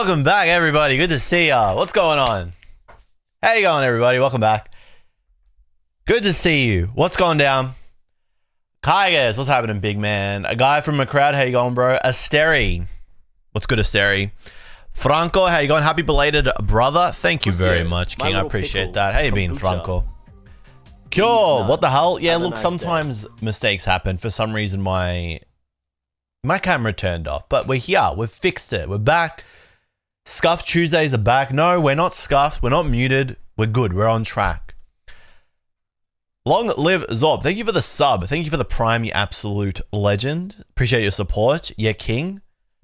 Welcome back, everybody. Good to see ya. What's going on? How you going, everybody? Welcome back. Good to see you. What's going down? Kaigas, what's happening, big man? A guy from the crowd, how you going, bro? Asteri. What's good, Asteri? Franco, how you going? Happy belated brother. Thank you very much, King. I appreciate that. How you been, Franco? Cool. What the hell? Yeah, look, sometimes mistakes happen. For some reason, my camera turned off, but we're here. We've fixed it. We're back. Scuffed Tuesdays are back. No, we're not scuffed. We're not muted. We're good. We're on track. Long live Zob. Thank you for the sub. Thank you for the prime, you absolute legend. Appreciate your support. Yeah, King.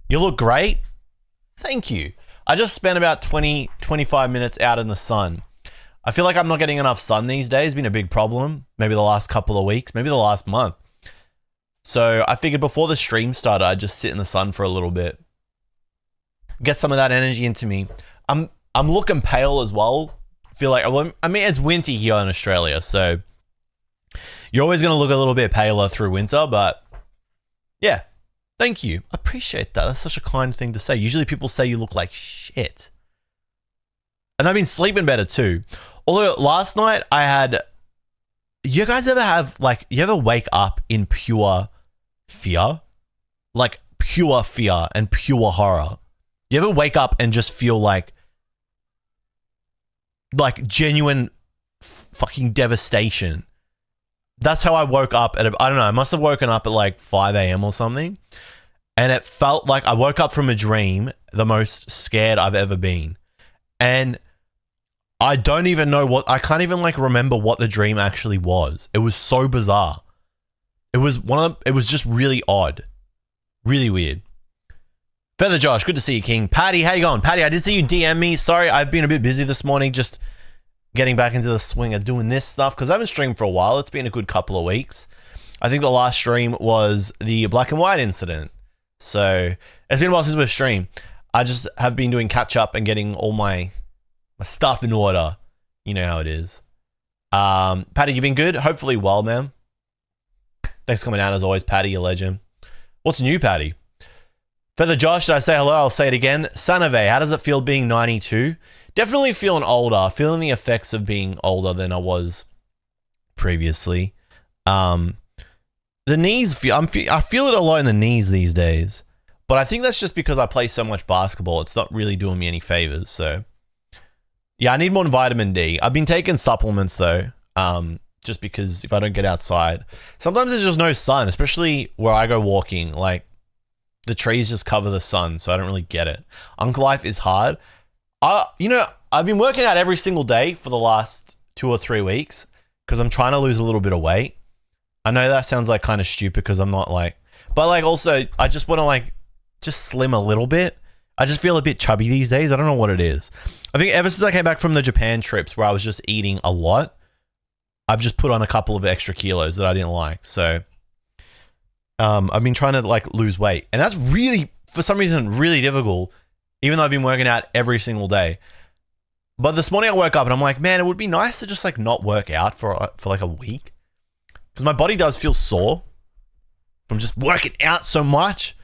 You look great. Thank you. I just spent about 20-25 minutes out in the sun. I feel like I'm not getting enough sun these days. It's been a big problem. Maybe the last couple of weeks. Maybe the last month. So I figured before the stream started, I'd just sit in the sun for a little bit. Get some of that energy into me. I'm looking pale as well. Feel like, I mean, it's winter here in Australia, so you're always going to look a little bit paler through winter, but yeah, thank you. I appreciate that. That's such a kind thing to say. Usually people say you look like shit. And I've been sleeping better too. Although last night I had, you guys ever have, like, you ever wake up in pure fear? Like pure fear and pure horror. You ever wake up and just feel like genuine fucking devastation? That's how I woke up at, I don't know, I must have woken up at like 5 a.m. or something. And it felt like I woke up from a dream, the most scared I've ever been. And I don't even know I can't even like remember what the dream actually was. It was so bizarre. It was just really odd. Really weird. Feather Josh, good to see you, King. Patty, how you going? Patty, I did see you DM me. Sorry, I've been a bit busy this morning, just getting back into the swing of doing this stuff because I haven't streamed for a while. It's been a good couple of weeks. I think the last stream was the black and white incident. So it's been a while since we've streamed. I just have been doing catch up and getting all my stuff in order. You know how it is. Patty, you been good? Hopefully well, man. Thanks for coming out as always, Patty, you legend. What's new, Patty? Feather Josh, did I say hello? I'll say it again. Sanave, how does it feel being 92? Definitely feeling older. Feeling the effects of being older than I was previously. The knees, I feel it a lot in the knees these days. But I think that's just because I play so much basketball. It's not really doing me any favors. So, yeah, I need more vitamin D. I've been taking supplements, though, just because if I don't get outside. Sometimes there's just no sun, especially where I go walking. Like, the trees just cover the sun, so I don't really get it. Uncle Life is hard. I've been working out every single day for the last 2 or 3 weeks because I'm trying to lose a little bit of weight. I know that sounds like kind of stupid because I'm not like, but like also I just want to like just slim a little bit. I just feel a bit chubby these days. I don't know what it is. I think ever since I came back from the Japan trips where I was just eating a lot, I've just put on a couple of extra kilos that I didn't like. So I've been trying to like lose weight, and that's really, for some reason, really difficult, even though I've been working out every single day. But this morning I woke up and I'm like, man, it would be nice to just like not work out for like a week, because my body does feel sore from just working out so much,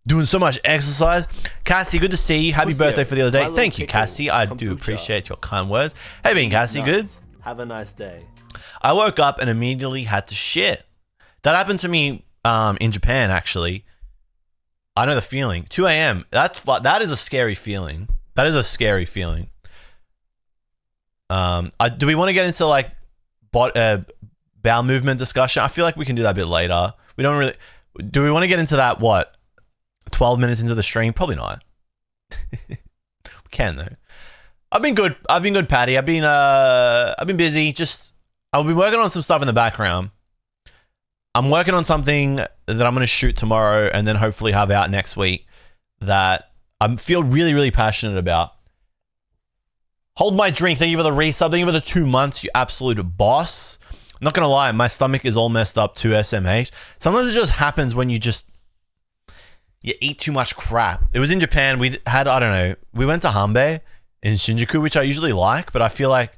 doing so much exercise. Cassie, good to see you. Happy birthday for the other day. Thank you, Cassie. I do appreciate your kind words. Hey, being Cassie, good? Have a nice day. I woke up and immediately had to shit. That happened to me in Japan, actually. I know the feeling. 2 a.m. That is a scary feeling. That is a scary feeling. Do we want to get into like bowel movement discussion? I feel like we can do that a bit later. We don't really. Do we want to get into that? What? 12 minutes into the stream? Probably not. We can though. I've been good. Patty. I've been busy. I've been working on some stuff in the background. I'm working on something that I'm going to shoot tomorrow and then hopefully have out next week that I feel really, really passionate about. Hold my drink. Thank you for the resub. Thank you for the 2 months, you absolute boss. I'm not going to lie. My stomach is all messed up to SMH. Sometimes it just happens when you eat too much crap. It was in Japan. We had, I don't know, we went to Hanbei in Shinjuku, which I usually like, but I feel like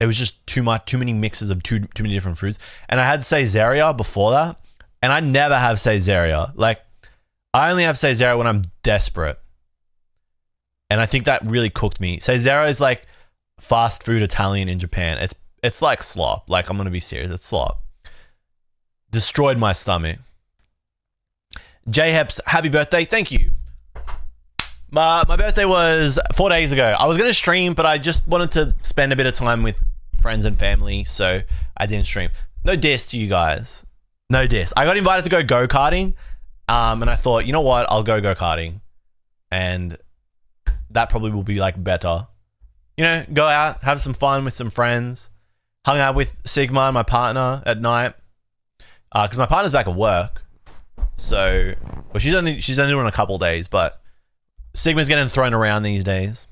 it was just too many mixes of too many different fruits. And I had Caesarea before that, and I never have Caesarea. Like, I only have Caesarea when I'm desperate. And I think that really cooked me. Caesera is like fast food Italian in Japan. It's like slop. Like, I'm going to be serious. It's slop. Destroyed my stomach. J-Heps, happy birthday. Thank you. My birthday was 4 days ago. I was going to stream, but I just wanted to spend a bit of time with friends and family, so I didn't stream. No diss to you guys. No diss. I got invited to go go-karting, and I thought, you know what? I'll go go-karting. And that probably will be like better. You know, go out, have some fun with some friends. Hung out with Sigma, my partner, at night. Because my partner's back at work. So, well, she's only doing a couple days, but Sigma's getting thrown around these days.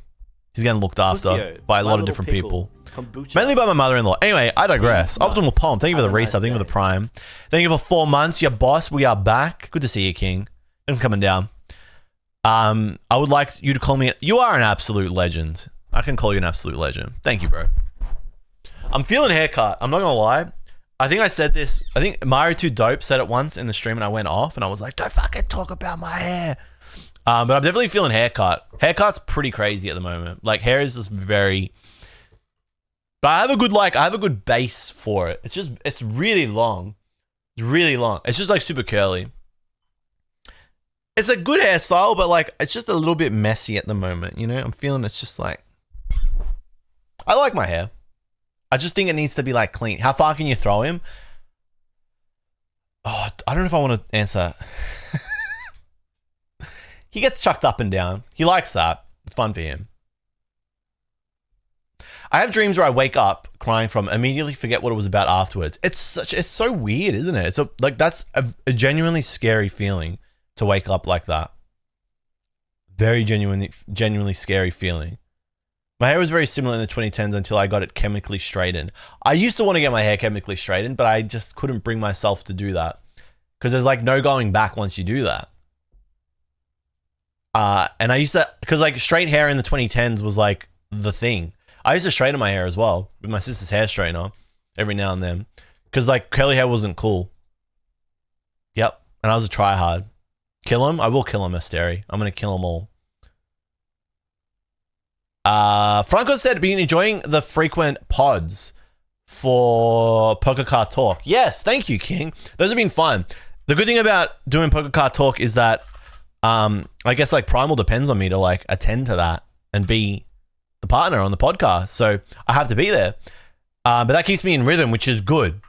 He's getting looked after by a lot of different people. Kombucha. Mainly by my mother-in-law. Anyway, I digress. Optimal Palm, thank you for the resub. Thank you for the prime. Thank you for 4 months. Your boss, we are back. Good to see you, King. Thanks for coming down. I would like you to call me... You are an absolute legend. I can call you an absolute legend. Thank you, bro. I'm feeling haircut. I'm not going to lie. I think I said this. I think Mario 2 Dope said it once in the stream and I went off and I was like, don't fucking talk about my hair. But I'm definitely feeling haircut. Haircut's pretty crazy at the moment. Like, hair is just very... But I have a good base for it. It's really long. It's really long. It's just like super curly. It's a good hairstyle, but like, it's just a little bit messy at the moment, you know? I'm feeling it's just like... I like my hair. I just think it needs to be like clean. How far can you throw him? Oh, I don't know if I want to answer. He gets chucked up and down. He likes that. It's fun for him. I have dreams where I wake up crying from, immediately forget what it was about afterwards. It's so weird, isn't it? That's a genuinely scary feeling to wake up like that. Very genuinely scary feeling. My hair was very similar in the 2010s until I got it chemically straightened. I used to want to get my hair chemically straightened, but I just couldn't bring myself to do that. Because there's like no going back once you do that. And I used to, because like straight hair in the 2010s was like the thing. I used to straighten my hair as well with my sister's hair straightener every now and then. Because like curly hair wasn't cool. Yep. And I was a tryhard. Kill him? I will kill him, Asteri. I'm going to kill them all. Franco said, been enjoying the frequent pods for Poker Card Talk. Yes, thank you, King. Those have been fun. The good thing about doing Poker Card Talk is that I guess like Primal depends on me to like attend to that and be the partner on the podcast. So I have to be there. But that keeps me in rhythm, which is good.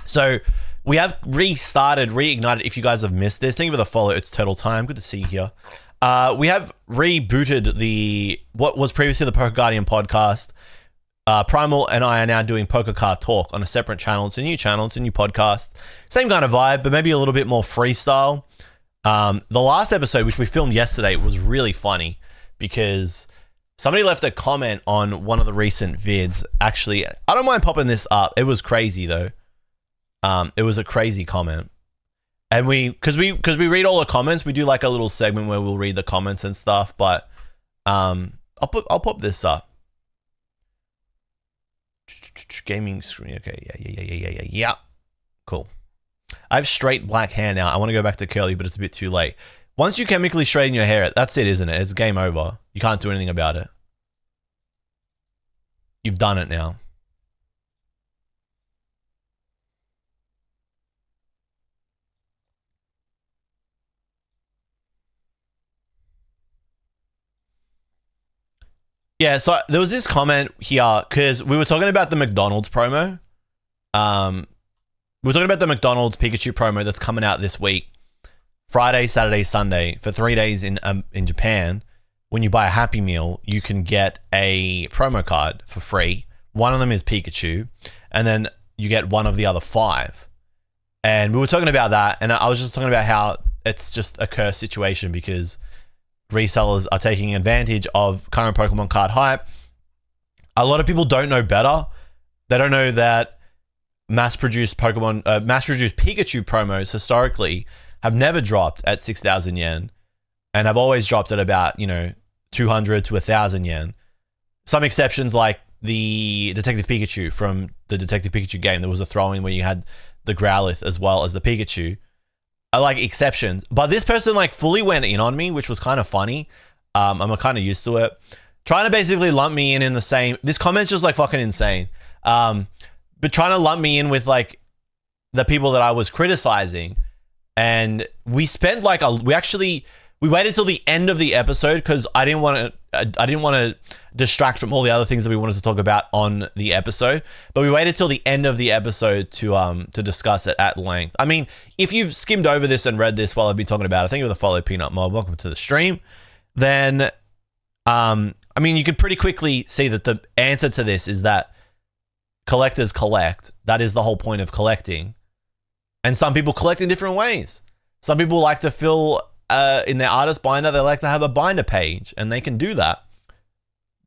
So we have reignited. If you guys have missed this, thank you for the follow. It's Turtle Time. Good to see you here. We have rebooted what was previously the Poker Guardian podcast. Primal and I are now doing Poker Card Talk on a separate channel. It's a new channel. It's a new podcast. Same kind of vibe, but maybe a little bit more freestyle. The last episode, which we filmed yesterday, was really funny because somebody left a comment on one of the recent vids. Actually, I don't mind popping this up. It was crazy though. It was a crazy comment. And because we read all the comments, we do like a little segment where we'll read the comments and stuff. But I'll pop this up. Gaming screen. Okay, yeah. Cool. I have straight black hair now. I want to go back to curly, but it's a bit too late. Once you chemically straighten your hair, that's it, isn't it? It's game over. You can't do anything about it. You've done it now. Yeah, so there was this comment here because we were talking about the McDonald's promo. We were talking about the McDonald's Pikachu promo that's coming out this week. Friday, Saturday, Sunday. For 3 days in Japan, when you buy a Happy Meal, you can get a promo card for free. One of them is Pikachu, and then you get one of the other 5. And we were talking about that, and I was just talking about how it's just a cursed situation because resellers are taking advantage of current Pokemon card hype. A lot of people don't know better. They don't know that mass-produced Pikachu promos historically have never dropped at 6,000 yen and have always dropped at about, 200 to 1,000 yen. Some exceptions like the Detective Pikachu from the Detective Pikachu game. There was a throw-in where you had the Growlithe as well as the Pikachu. I like exceptions, but this person like fully went in on me, which was kind of funny. I'm kind of used to it. Trying to basically lump me in the same. This comment's just like fucking insane. But trying to lump me in with like the people that I was criticizing, and we spent like we waited till the end of the episode because I didn't want to distract from all the other things that we wanted to talk about on the episode. But we waited till the end of the episode to discuss it at length. I mean, if you've skimmed over this and read this while I've been talking about it, thank you for the follow, Peanut Mob. Welcome to the stream. Then, I mean, you could pretty quickly see that the answer to this is that collectors collect. That is the whole point of collecting. And some people collect in different ways. Some people like to fill in their artist binder, they like to have a binder page, and they can do that.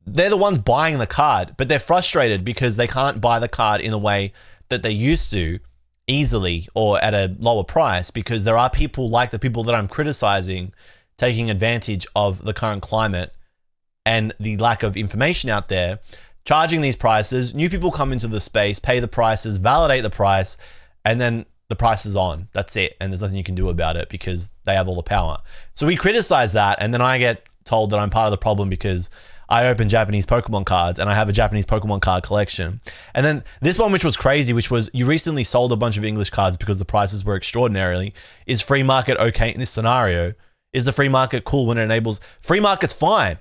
They're the ones buying the card, but they're frustrated because they can't buy the card in a way that they used to easily or at a lower price, because there are people like the people that I'm criticizing taking advantage of the current climate and the lack of information out there, charging these prices. New people come into the space, pay the prices, validate the price, and then the price is on. That's it. And there's nothing you can do about it because they have all the power. So we criticize that, and then I get told that I'm part of the problem because I open Japanese Pokemon cards and I have a Japanese Pokemon card collection. And then this one, which was crazy, which was you recently sold a bunch of English cards because the prices were extraordinarily. Is free market okay in this scenario? Is the free market cool when it enables? Free market's fine.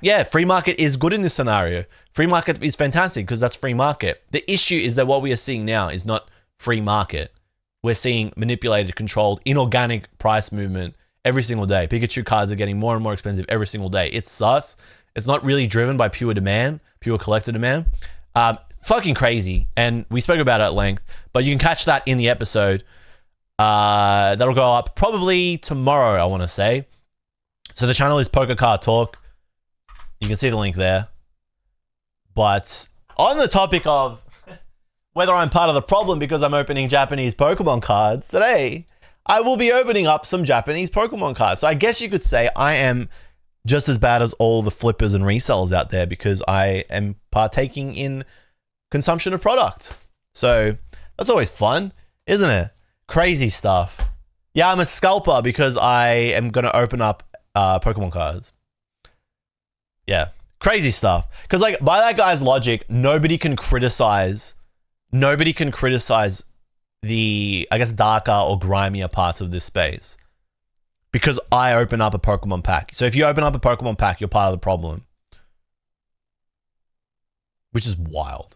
Yeah, free market is good in this scenario. Free market is fantastic because that's free market. The issue is that what we are seeing now is not free market. We're seeing manipulated, controlled, inorganic price movement every single day. Pikachu cards are getting more and more expensive every single day. It's sus. It's not really driven by pure demand, pure collector demand. Fucking crazy. And we spoke about it at length, but you can catch that in the episode. That'll go up probably tomorrow, I want to say. So the channel is Poker Card Talk. You can see the link there. But on the topic of whether I'm part of the problem because I'm opening Japanese Pokemon cards, today I will be opening up some Japanese Pokemon cards. So I guess you could say I am just as bad as all the flippers and resellers out there because I am partaking in consumption of product. So that's always fun, isn't it? Crazy stuff. Yeah, I'm a scalper because I am going to open up Pokemon cards. Yeah, crazy stuff. Because like by that guy's logic, nobody can criticize the, I guess, darker or grimier parts of this space because I open up a Pokemon pack. So if you open up a Pokemon pack, you're part of the problem, which is wild.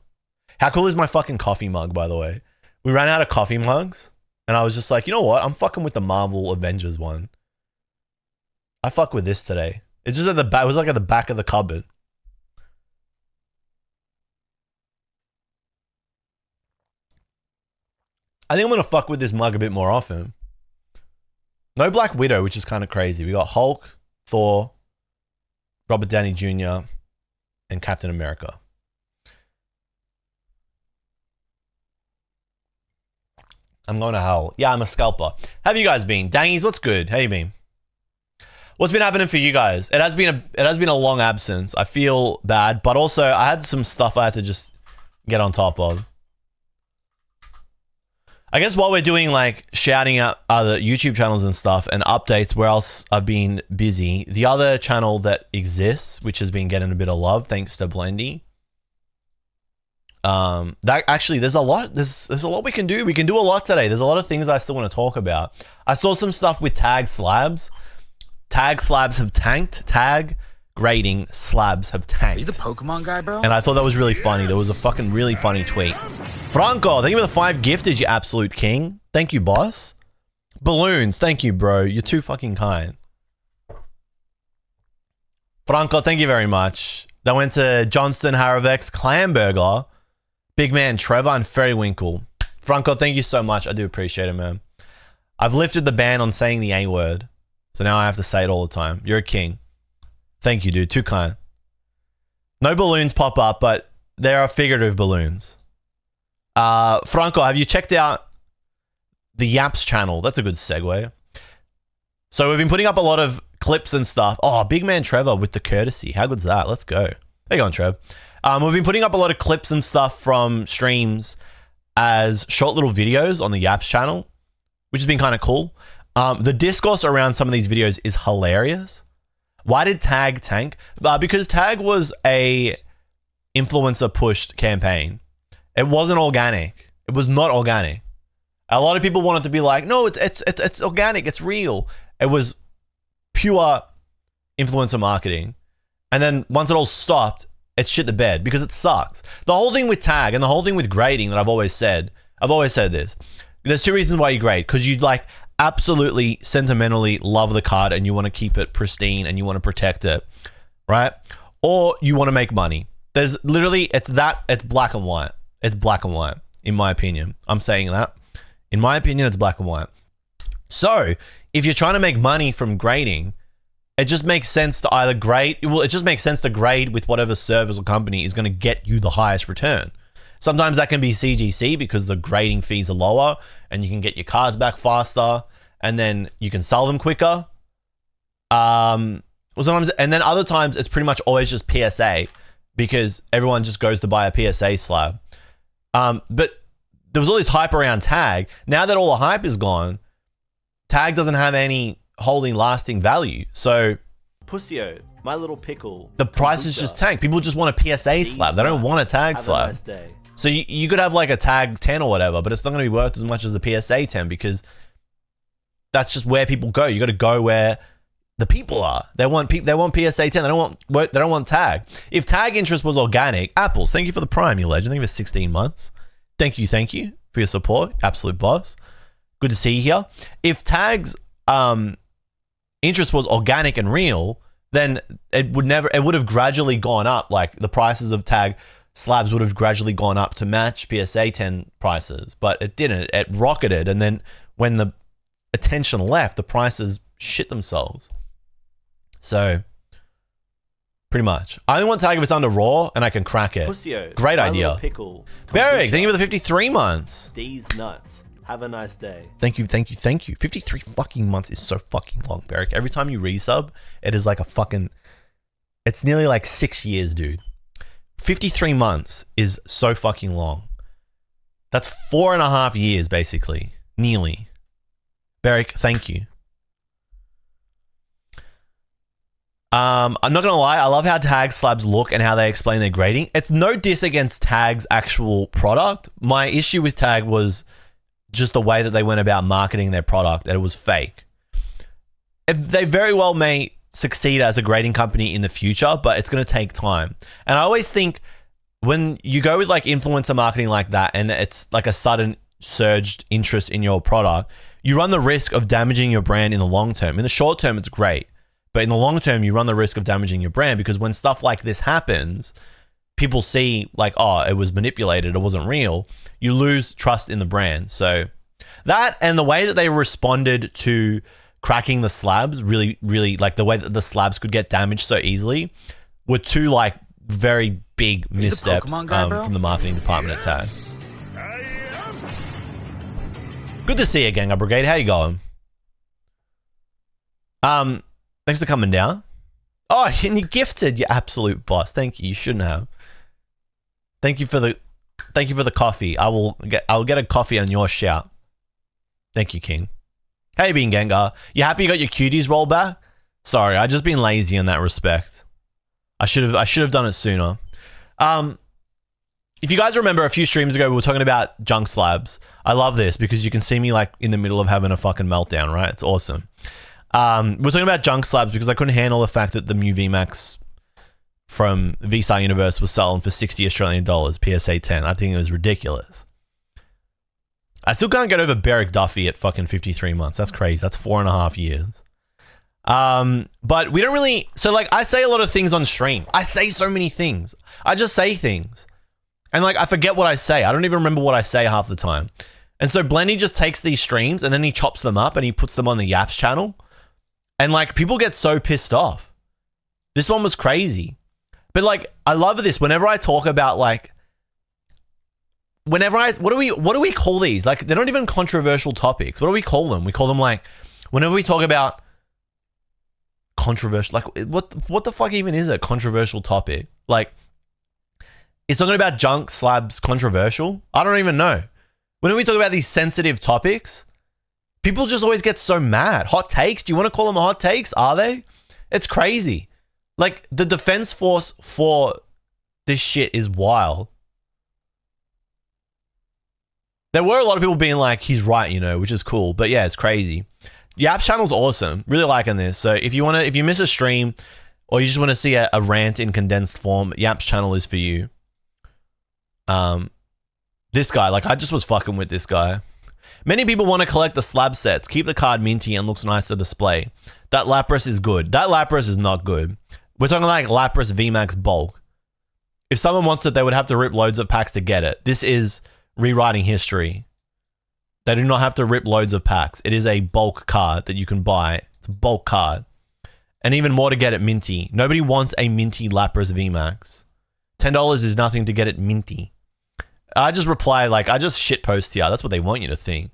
How cool is my fucking coffee mug, by the way? We ran out of coffee mugs and I was just like, you know what? I'm fucking with the Marvel Avengers one. I fuck with this today. It's just at the back. It was like at the back of the cupboard. I think I'm going to fuck with this mug a bit more often. No Black Widow, which is kind of crazy. We got Hulk, Thor, Robert Downey Jr., and Captain America. I'm going to hell. Yeah, I'm a scalper. How have you guys been? Dangies, what's good? How you been? What's been happening for you guys? It has been a long absence. I feel bad, but also I had some stuff I had to just get on top of. I guess while we're doing like shouting out other YouTube channels and stuff and updates where else I've been busy, the other channel that exists, which has been getting a bit of love thanks to Blendy. That actually there's a lot we can do. We can do a lot today. There's a lot of things I still want to talk about. I saw some stuff with tag slabs. Tag slabs have tanked. Tag grading slabs have tanked. Are you the Pokemon guy, bro? And I thought that was really funny. There was a fucking really funny tweet. Franco, thank you for the 5 gifted, you absolute king. Thank you, boss. Balloons, thank you, bro. You're too fucking kind. Franco, thank you very much. That went to Johnston, Haravex, Clamburger, Big Man Trevor, and Ferrywinkle. Franco, thank you so much. I do appreciate it, man. I've lifted the ban on saying the A word, so now I have to say it all the time. You're a king. Thank you, dude. Too kind. No balloons pop up, but there are figurative balloons. Franco, have you checked out the Yaps channel? That's a good segue. So we've been putting up a lot of clips and stuff. Oh, Big Man Trevor with the courtesy. How good's that? Let's go. How you going, Trev? We've been putting up a lot of clips and stuff from streams as short little videos on the Yaps channel, which has been kind of cool. The discourse around some of these videos is hilarious, Why did tag tank? Because tag was a influencer pushed campaign. It wasn't organic. It was not organic. A lot of people wanted to be like, no, it's organic. It's real. It was pure influencer marketing. And then once it all stopped, it shit the bed because it sucks. The whole thing with tag and the whole thing with grading that I've always said this. There's two reasons why you grade. Because you like absolutely sentimentally love the card and you want to keep it pristine and you want to protect it, right? Or you want to make money. There's literally, it's black and white. It's black and white, in my opinion. I'm saying that. In my opinion, it's black and white. So if you're trying to make money from grading, it just makes sense to either grade. Well, it just makes sense to grade with whatever service or company is going to get you the highest return. Sometimes that can be CGC because the grading fees are lower and you can get your cards back faster and then you can sell them quicker. And then other times it's pretty much always just PSA because everyone just goes to buy a PSA slab. But there was all this hype around tag. Now that all the hype is gone, tag doesn't have any holding lasting value. So Pussio, my little pickle. The prices just tank. People just want a PSA slab. They don't want a tag slab. Nice day. So you could have like a tag 10 or whatever, but it's not going to be worth as much as a PSA 10 because that's just where people go. You got to go where the people are. They want PSA 10. They don't want tag. If tag interest was organic, Apples, thank you for the Prime, you legend. Thank you for 16 months. Thank you for your support. Absolute boss. Good to see you here. If tag's interest was organic and real, then it would have gradually gone up. Like the prices of tag slabs would have gradually gone up to match PSA 10 prices, but it didn't. It rocketed, and then when the attention left, the prices shit themselves. So pretty much, I only want tag if it's under raw and I can crack it. Pussio, great idea. Pickle. Beric, thank you for the 53 months. These nuts. Have a nice day. Thank you. 53 fucking months is so fucking long, Beric. Every time you resub, it is like a fucking... It's nearly like 6 years, dude. 53 months is so fucking long. That's 4.5 years, basically. Nearly. Beric, thank you. I'm not gonna lie, I love how tag slabs look and how they explain their grading. It's no diss against tag's actual product. My issue with tag was just the way that they went about marketing their product, and it was fake. They very well may succeed as a grading company in the future, but it's going to take time. And I always think when you go with like influencer marketing like that, and it's like a sudden surged interest in your product, you run the risk of damaging your brand in the long term. In the short term, it's great. But in the long term, you run the risk of damaging your brand because when stuff like this happens, people see like, oh, it was manipulated, it wasn't real. You lose trust in the brand. So that and the way that they responded to cracking the slabs, really, really like the way that the slabs could get damaged so easily were two like very big missteps from the marketing department at Tag. Good to see you, Gengar Brigade. How you going? Thanks for coming down. Oh, and you gifted, you absolute boss. Thank you. You shouldn't have. Thank you for the coffee. I'll get a coffee on your shout. Thank you, King. How you been, Gengar? You happy you got your cuties rolled back? Sorry, I just been lazy in that respect. I should have done it sooner. If you guys remember a few streams ago, we were talking about junk slabs. I love this because you can see me like in the middle of having a fucking meltdown, right? It's awesome. We're talking about junk slabs because I couldn't handle the fact that the Mew VMAX from VSAR Universe was selling for 60 Australian dollars, PSA 10. I think it was ridiculous. I still can't get over Beric Duffy at fucking 53 months. That's crazy. That's 4.5 years. But we don't really... So, like, I say a lot of things on stream. I say so many things. I just say things. And, like, I forget what I say. I don't even remember what I say half the time. And so Blendy just takes these streams and then he chops them up and he puts them on the Yaps channel. And, like, people get so pissed off. This one was crazy. But, like, I love this. Whenever I talk about, like... what do we call these? Like, they're not even controversial topics. What do we call them? We call them, like... Whenever we talk about... controversial... Like, what the fuck even is a controversial topic? Like... Is talking about junk slabs controversial? I don't even know. Whenever we talk about these sensitive topics... People just always get so mad. Hot takes? Do you want to call them hot takes? Are they? It's crazy. Like, the defense force for this shit is wild. There were a lot of people being like, he's right, you know, which is cool. But yeah, it's crazy. Yaps channel's awesome. Really liking this. So if you miss a stream or you just want to see a rant in condensed form, Yaps channel is for you. This guy, like, I just was fucking with this guy. Many people want to collect the slab sets, keep the card minty and looks nice to display. That Lapras is good. That Lapras is not good. We're talking like Lapras VMAX bulk. If someone wants it, they would have to rip loads of packs to get it. This is rewriting history. They do not have to rip loads of packs. It is a bulk card that you can buy. It's a bulk card. And even more to get it minty. Nobody wants a minty Lapras VMAX. $10 is nothing to get it minty. I just reply like, I just shitpost here. That's what they want you to think.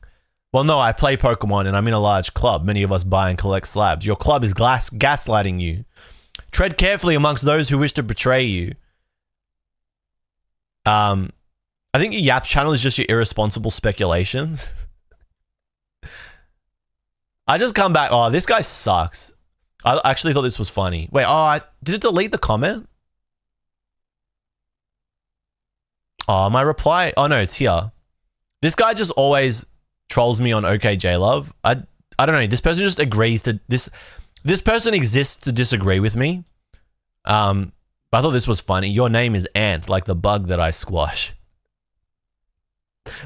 Well, no, I play Pokemon and I'm in a large club. Many of us buy and collect slabs. Your club is gaslighting you. Tread carefully amongst those who wish to betray you. I think your Yaps channel is just your irresponsible speculations. I just come back. Oh, this guy sucks. I actually thought this was funny. Wait, did it delete the comment? Oh, my reply. Oh, no, it's here. This guy just always trolls me on okJLUV. I don't know. This person just agrees to this. This person exists to disagree with me. I thought this was funny. Your name is Ant, like the bug that I squash.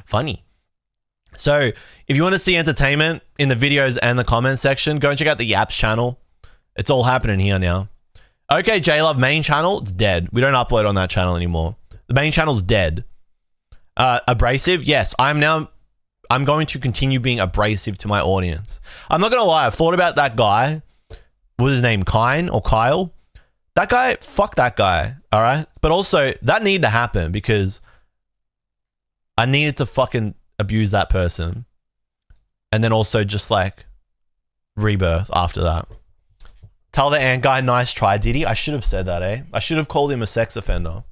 Funny. So, if you want to see entertainment in the videos and the comment section, go and check out the Yaps channel. It's all happening here now. okJLUV main channel, it's dead. We don't upload on that channel anymore. The main channel's dead. Abrasive, yes. I'm going to continue being abrasive to my audience. I'm not going to lie. I've thought about that guy. What was his name? Kine or Kyle? That guy, fuck that guy. All right. But also, that needed to happen because I needed to fucking abuse that person. And then also just like rebirth after that. Tell the ant guy, nice try, did he? I should have said that, eh? I should have called him a sex offender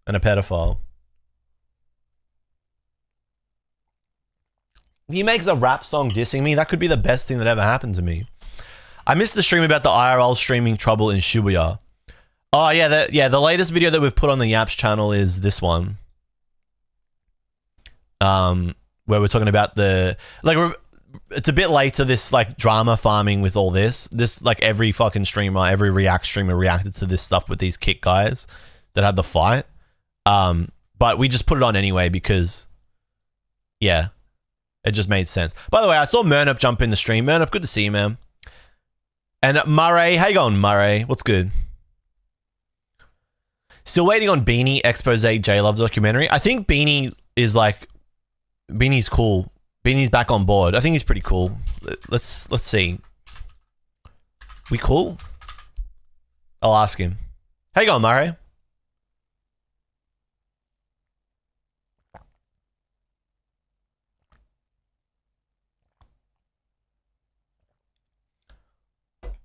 and a pedophile. He makes a rap song dissing me. That could be the best thing that ever happened to me. I missed the stream about the IRL streaming trouble in Shibuya. Oh, yeah, the latest video that we've put on the Yaps channel is this one. Where we're talking about it's a bit late to this, like, drama farming with all this. This, like, every fucking streamer, every React streamer reacted to this stuff with these kick guys that had the fight. But we just put it on anyway because, yeah, it just made sense. By the way, I saw Murnup jump in the stream. Murnup, good to see you, man. And Murray, how you going, Murray? What's good? Still waiting on Beanie expose jluv documentary. I think Beanie's cool. Beanie's back on board. I think he's pretty cool. Let's see. We cool? I'll ask him. How you going, Murray?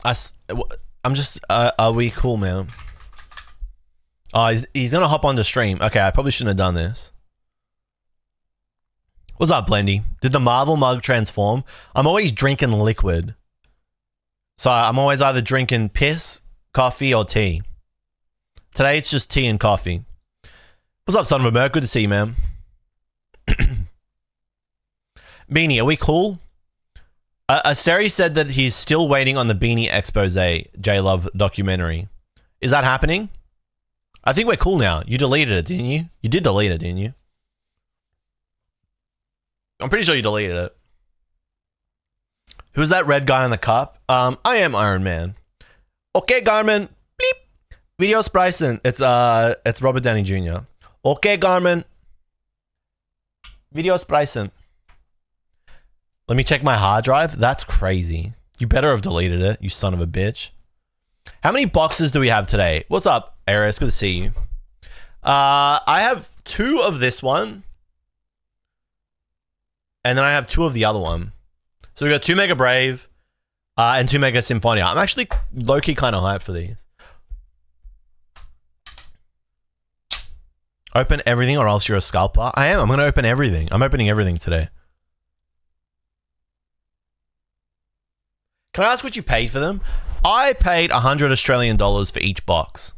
I'm just, are we cool, man? Oh, he's gonna hop on the stream. Okay, I probably shouldn't have done this. What's up, Blendy? Did the Marvel mug transform? I'm always drinking liquid. So I'm always either drinking piss, coffee, or tea. Today it's just tea and coffee. What's up, son of a merc? Good to see you, man. Beanie, are we cool? Asteri said that he's still waiting on the Beanie expose jluv documentary. Is that happening? I think we're cool now. You deleted it, didn't you? You did delete it, didn't you? I'm pretty sure you deleted it. Who's that red guy in the cup? I am Iron Man. Okay, Garmin. Bleep. Video Spryson. It's Robert Downey Jr. Okay, Garmin. Video Spryson. Let me check my hard drive. That's crazy. You better have deleted it, you son of a bitch. How many boxes do we have today? What's up, Aries? Good to see you. I have 2 of this one. And then I have 2 of the other one. So we got 2 Mega Brave and 2 Mega Symphonia. I'm actually low-key kind of hyped for these. Open everything or else you're a scalper. I am. I'm going to open everything. I'm opening everything today. Can I ask what you paid for them? I paid 100 Australian dollars for each box.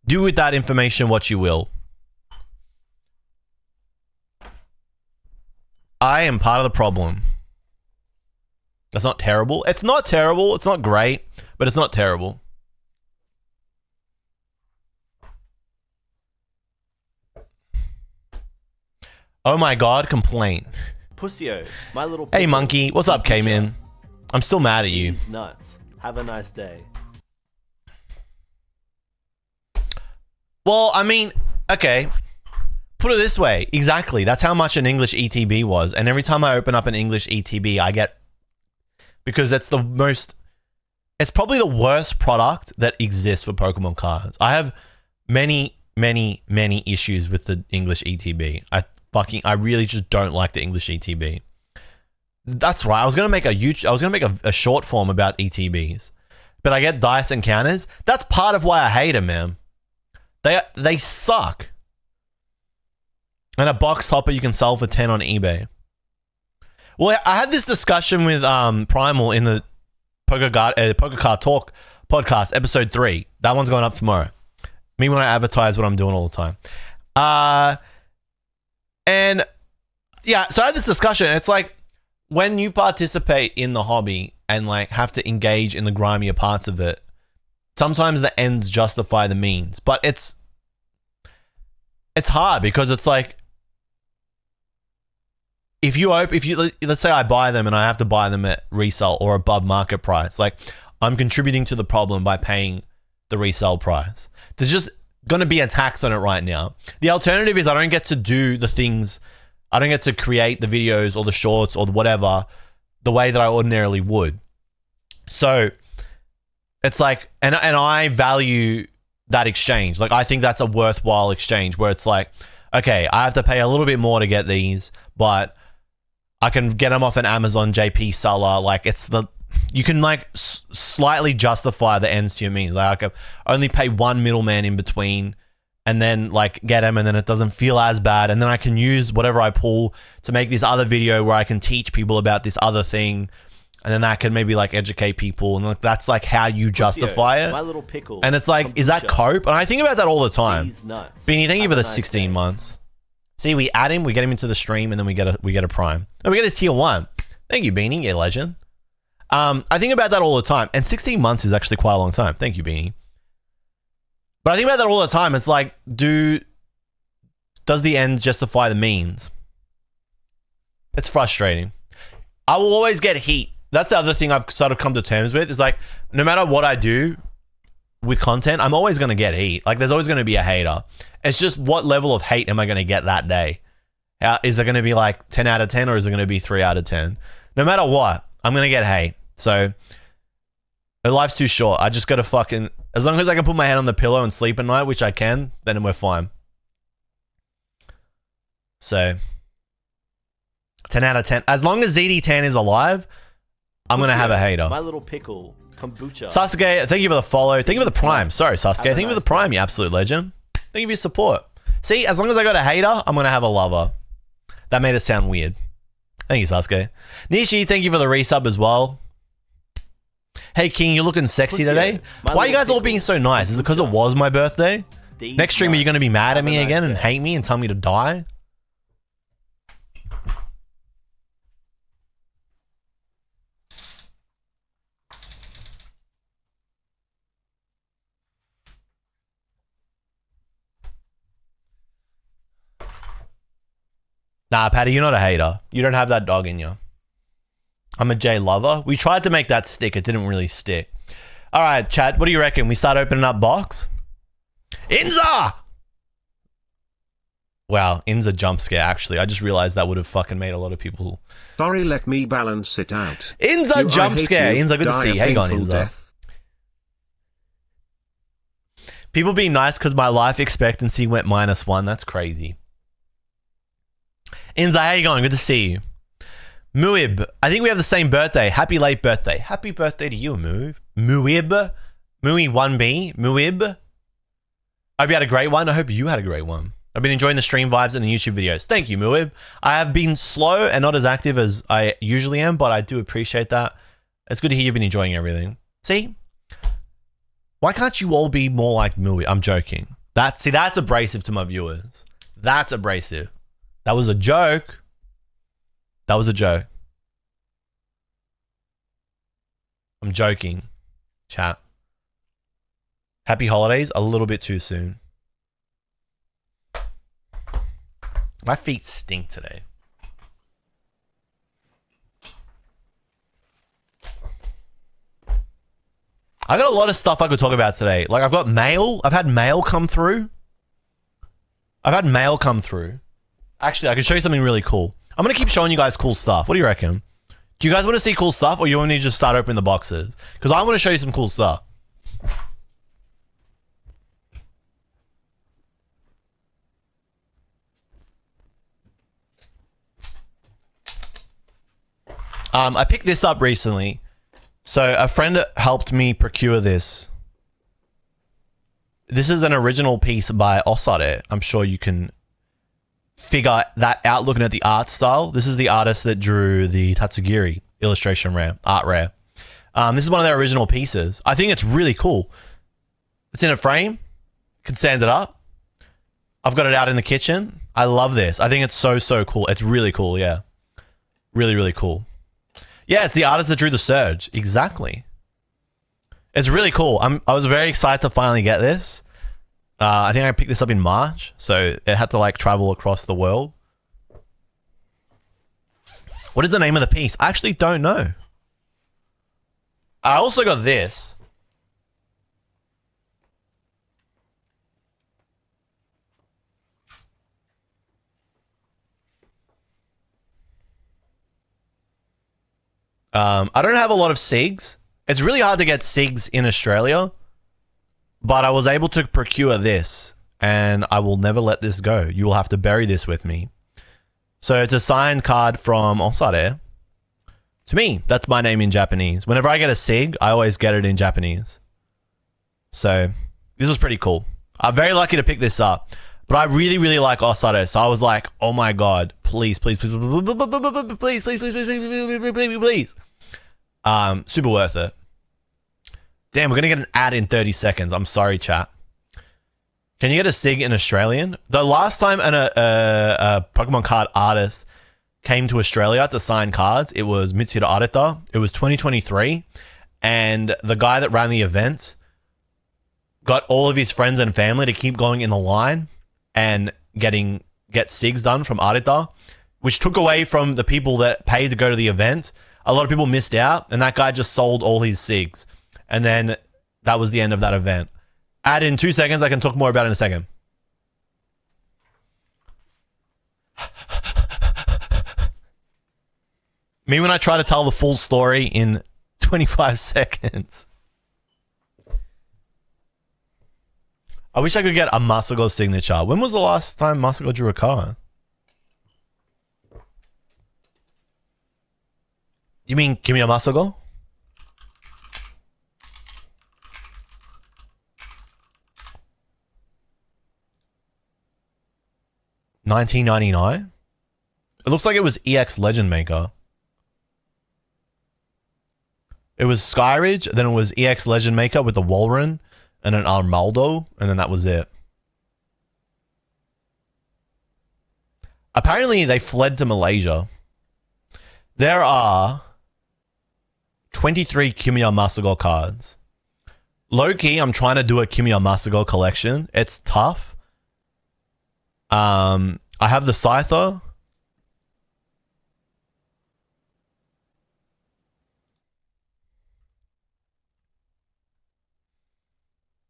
Do with that information what you will. I am part of the problem. That's not terrible. It's not terrible. It's not great, but it's not terrible. Oh my God, complaint. Pussyo, my little Hey monkey, what's up, K-Man? I'm still mad at you. He's nuts. Have a nice day. Well, I mean, okay. Put it this way. Exactly. That's how much an English ETB was. And every time I open up an English ETB, I get... Because it's the most... It's probably the worst product that exists for Pokemon cards. I have many issues with the English ETB. I really just don't like the English ETB. That's right. I was gonna make a short form about ETBs, but I get dice encounters. That's part of why I hate them, man. They suck. And a box topper you can sell for 10 on eBay. Well, I had this discussion with Primal in the Poker Card Talk podcast, episode 3. That one's going up tomorrow. Me when I advertise what I'm doing all the time. And yeah, so I had this discussion. It's like when you participate in the hobby and like have to engage in the grimier parts of it, sometimes the ends justify the means. But it's hard because it's like if you let's say I buy them and I have to buy them at resale or above market price, like I'm contributing to the problem by paying the resale price. There's just going to be a tax on it right now. The alternative is I don't get to do the things, I don't get to create the videos or the shorts or whatever the way that I ordinarily would. So it's like, and I value that exchange. Like I think that's a worthwhile exchange where it's like, okay, I have to pay a little bit more to get these, but I can get them off an Amazon JP seller. Like you can like slightly justify the ends to your means. Like I can only pay one middleman in between and then like get them and then it doesn't feel as bad. And then I can use whatever I pull to make this other video where I can teach people about this other thing. And then that can maybe like educate people. And like, that's like how you justify it. My little pickle. And it's like, is that cope? And I think about that all the time. He's nuts. Beanie, thank you for the 16 months. See, we add him, we get him into the stream, and then we get a prime. And we get a tier 1. Thank you, Beanie, you legend. I think about that all the time. And 16 months is actually quite a long time. Thank you, Beanie. But I think about that all the time. It's like, does the ends justify the means? It's frustrating. I will always get heat. That's the other thing I've sort of come to terms with. Is like, no matter what I do with content, I'm always going to get heat. Like, there's always going to be a hater. It's just what level of hate am I going to get that day? Is it going to be like 10 out of 10 or is it going to be 3 out of 10? No matter what, I'm going to get hate. So, life's too short. I just got to fucking... As long as I can put my head on the pillow and sleep at night, which I can, then we're fine. So, 10 out of 10. As long as ZD10 is alive, I'm going to have a hater. My little pickle. Kombucha. Sasuke, thank you for the follow. Thank you for the prime. Sorry, Sasuke. Thank you for the prime, you absolute legend. Thank you for your support. See, as long as I got a hater, I'm going to have a lover. That made it sound weird. Thank you, Sasuke. Nishi, thank you for the resub as well. Hey, King, you're looking sexy today. Why are you guys all being so nice? Is it because it was my birthday? Next stream, are you going to be mad at me again and hate me and tell me to die? Nah, Patty, you're not a hater. You don't have that dog in you. I'm a J lover. We tried to make that stick. It didn't really stick. All right, chat. What do you reckon? We start opening up box? Inza! Wow, Inza jump scare, actually. I just realized that would have fucking made a lot of people... Sorry, let me balance it out. Inza jump scare. Inza, good to see you. Hang on, Inza. Death. People being nice because my life expectancy went -1. That's crazy. Inza, how you going? Good to see you. Muib, I think we have the same birthday. Happy late birthday. Happy birthday to you, Muib. Muib. Mui1B. Muib. I hope you had a great one. I hope you had a great one. I've been enjoying the stream vibes and the YouTube videos. Thank you, Muib. I have been slow and not as active as I usually am, but I do appreciate that. It's good to hear you've been enjoying everything. See? Why can't you all be more like Millie? I'm joking. That's abrasive to my viewers. That's abrasive. That was a joke. That was a joke. I'm joking. Chat. Happy holidays. A little bit too soon. My feet stink today. I got a lot of stuff I could talk about today. Like, I've got mail. I've had mail come through. Actually, I can show you something really cool. I'm going to keep showing you guys cool stuff. What do you reckon? Do you guys want to see cool stuff, or you want me to just start opening the boxes? Because I want to show you some cool stuff. I picked this up recently. So a friend helped me procure this. This is an original piece by Osare. I'm sure you can figure that out looking at the art style. This is the artist that drew the Tatsugiri illustration rare, art rare. This is one of their original pieces. I think it's really cool. It's in a frame. Can stand it up. I've got it out in the kitchen. I love this. I think it's so cool. It's really cool, yeah. Really cool. Yeah, it's the artist that drew the Surge. Exactly. It's really cool. I was very excited to finally get this. I think I picked this up in March, so it had to like travel across the world. What is the name of the piece? I actually don't know. I also got this. I don't have a lot of SIGs. It's really hard to get SIGs in Australia, but I was able to procure this, and I will never let this go. You will have to bury this with me. So it's a signed card from Osare. To me, that's my name in Japanese. Whenever I get a SIG, I always get it in Japanese. So this was pretty cool. I'm very lucky to pick this up, but I really like Osare. So I was like, oh my God, please. Super worth it. Damn, we're going to get an ad in 30 seconds. I'm sorry, chat. Can you get a SIG in Australian? The last time a Pokemon card artist came to Australia to sign cards, it was Mitsuda Arita. It was 2023. And the guy that ran the event got all of his friends and family to keep going in the line and get SIGs done from Arita, which took away from the people that paid to go to the event. A lot of people missed out, and that guy just sold all his SIGs. And then that was the end of that event. Add in 2 seconds. I can talk more about it in a second. Me when I try to tell the full story in 25 seconds. I wish I could get a Masago signature. When was the last time Masago drew a card? You mean Kimiya Masago? $19.99? It looks like it was EX Legend Maker. It was Skyridge, then it was EX Legend Maker with the Walrein and an Armaldo, and then that was it. Apparently, they fled to Malaysia. There are 23 Kimiya Masago cards. Low-key, I'm trying to do a Kimiya Masago collection. It's tough. I have the Scyther.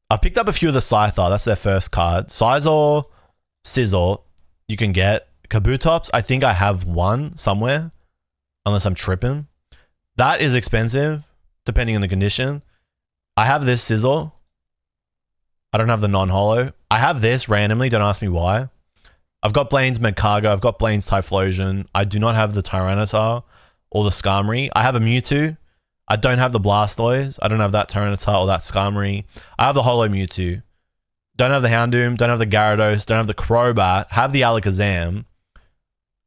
I picked up a few of the Scyther. That's their first card. Scizor, Scizor, you can get. Kabutops, I think I have one somewhere. Unless I'm tripping. That is expensive, depending on the condition. I have this Scizor. I don't have the non-holo. I have this randomly. Don't ask me why. I've got Blaine's Magcargo. I've got Blaine's Typhlosion. I do not have the Tyranitar or the Skarmory. I have a Mewtwo. I don't have the Blastoise. I don't have that Tyranitar or that Skarmory. I have the Holo Mewtwo. Don't have the Houndoom. Don't have the Gyarados. Don't have the Crobat. Have the Alakazam.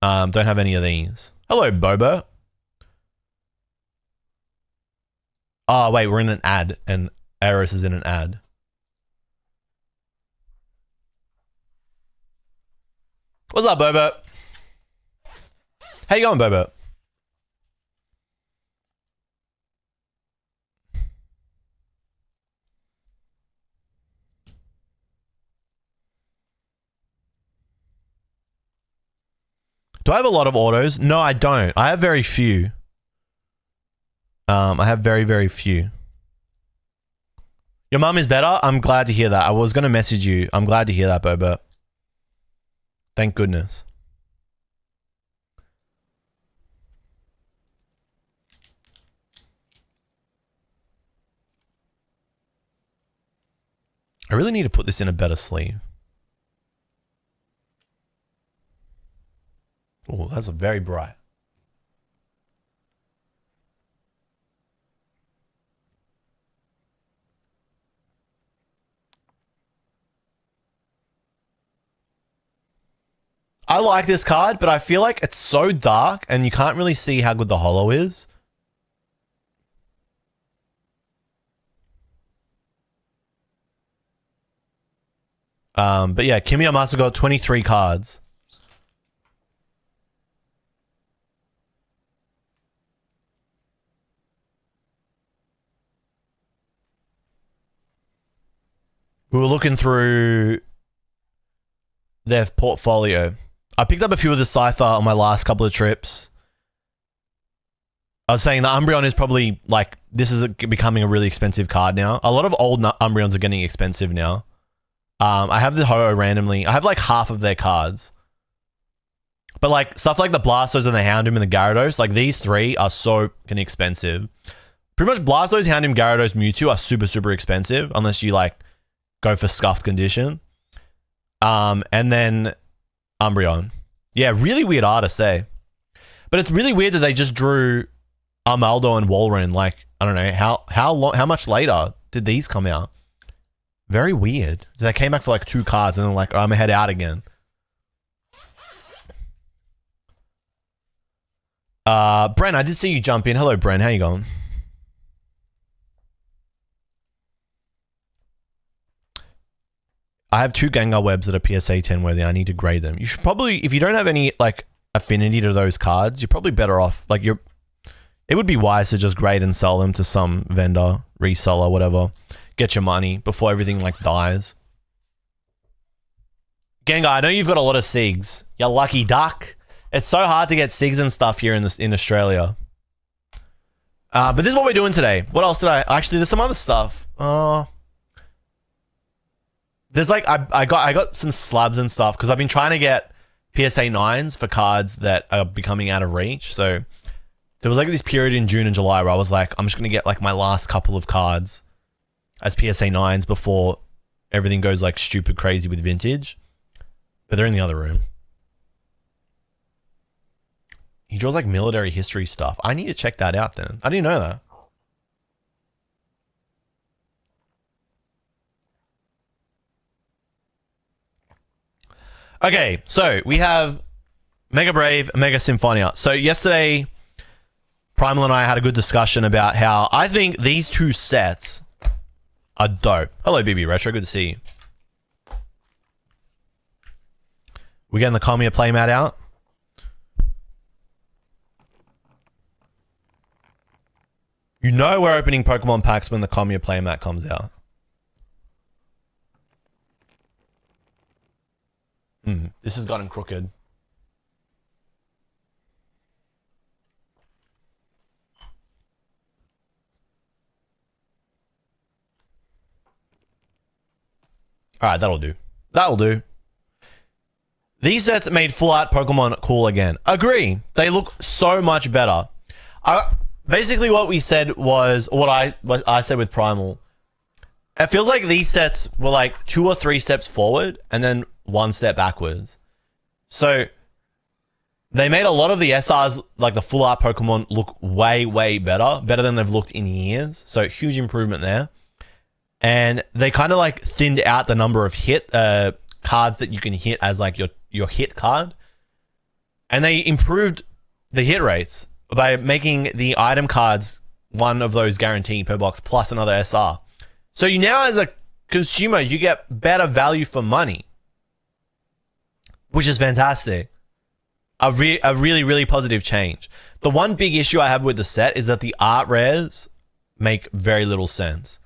Don't have any of these. Hello, Bobo. Oh, wait, we're in an ad, and Eris is in an ad. What's up, Bobo? How you going, Bobo? Do I have a lot of autos? No, I don't. I have very few. I have very, very few. Your mum is better? I'm glad to hear that. I was going to message you. I'm glad to hear that, Bobo. Thank goodness. I really need to put this in a better sleeve. Oh, that's very bright. I like this card, but I feel like it's so dark and you can't really see how good the holo is. But yeah, Kimiya Masago, 23 cards. We were looking through their portfolio. I picked up a few of the Scyther on my last couple of trips. I was saying the Umbreon is probably like, this is becoming a really expensive card now. A lot of old Umbreons are getting expensive now. I have the Ho-Oh randomly. I have like half of their cards. But like stuff like the Blastoise and the Houndoom and the Gyarados, like these three are so fucking expensive. Pretty much Blastoise, Houndoom, Gyarados, Mewtwo are super, super expensive unless you like go for scuffed condition. And then Umbreon. Yeah, really weird art to say. But it's really weird that they just drew Armaldo and Walrein. Like, I don't know, how much later did these come out? Very weird. They came back for like 2 cards and then like, oh, I'm gonna head out again. Bren, I did see you jump in. Hello, Bren. How you going? I have 2 Gengar webs that are PSA 10 worthy. I need to grade them. You should probably, if you don't have any like affinity to those cards, you're probably better off. Like it would be wise to just grade and sell them to some vendor, reseller, whatever. Get your money before everything like dies. Gengar, I know you've got a lot of SIGs. You lucky duck. It's so hard to get SIGs and stuff here in Australia. But this is what we're doing today. What else did I? Actually, there's some other stuff. There's like I got some slabs and stuff because I've been trying to get PSA 9s for cards that are becoming out of reach. So there was like this period in June and July where I was like, I'm just gonna get like my last couple of cards as PSA 9s before everything goes like stupid crazy with vintage. But they're in the other room. He draws like military history stuff. I need to check that out then. I didn't know that. Okay, so we have Mega Brave, Mega Symphonia. So yesterday, Primal and I had a good discussion about how I think these 2 sets are dope. Hello, BB Retro. Good to see you. We getting the Kimiya playmat out? You know we're opening Pokemon packs when the Kimiya playmat comes out. This has gotten crooked. Alright, that'll do. That'll do. These sets made full art Pokemon cool again. Agree. They look so much better. Basically what we said was, what I said with Primal. It feels like these sets were like 2 or 3 steps forward and then 1 step backwards. So they made a lot of the SRs, like the full art Pokemon, look way, way better than they've looked in years. So huge improvement there. And they kind of like thinned out the number of hit cards that you can hit as like your hit card. And they improved the hit rates by making the item cards one of those guaranteed per box plus another SR. So you now, as a consumer, you get better value for money, which is fantastic. A really, really positive change. The one big issue I have with the set is that the art rares make very little sense.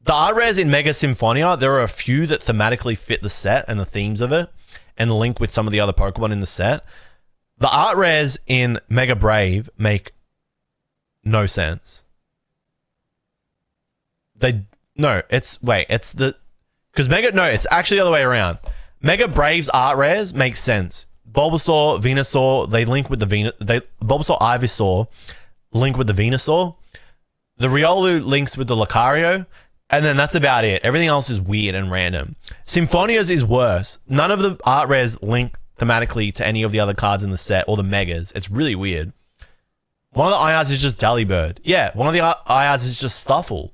The art rares in Mega Symphonia, there are a few that thematically fit the set and the themes of it and link with some of the other Pokemon in the set. The art rares in Mega Brave make no sense. It's actually the other way around. Mega Brave's art rares make sense. Bulbasaur, Venusaur, they link with the Bulbasaur, Ivysaur link with the Venusaur. The Riolu links with the Lucario, and then that's about it. Everything else is weird and random. Symphonia's is worse. None of the art rares link thematically to any of the other cards in the set or the Megas. It's really weird. One of the IRs is just Delibird. Yeah, one of the IRs is just Stuffle.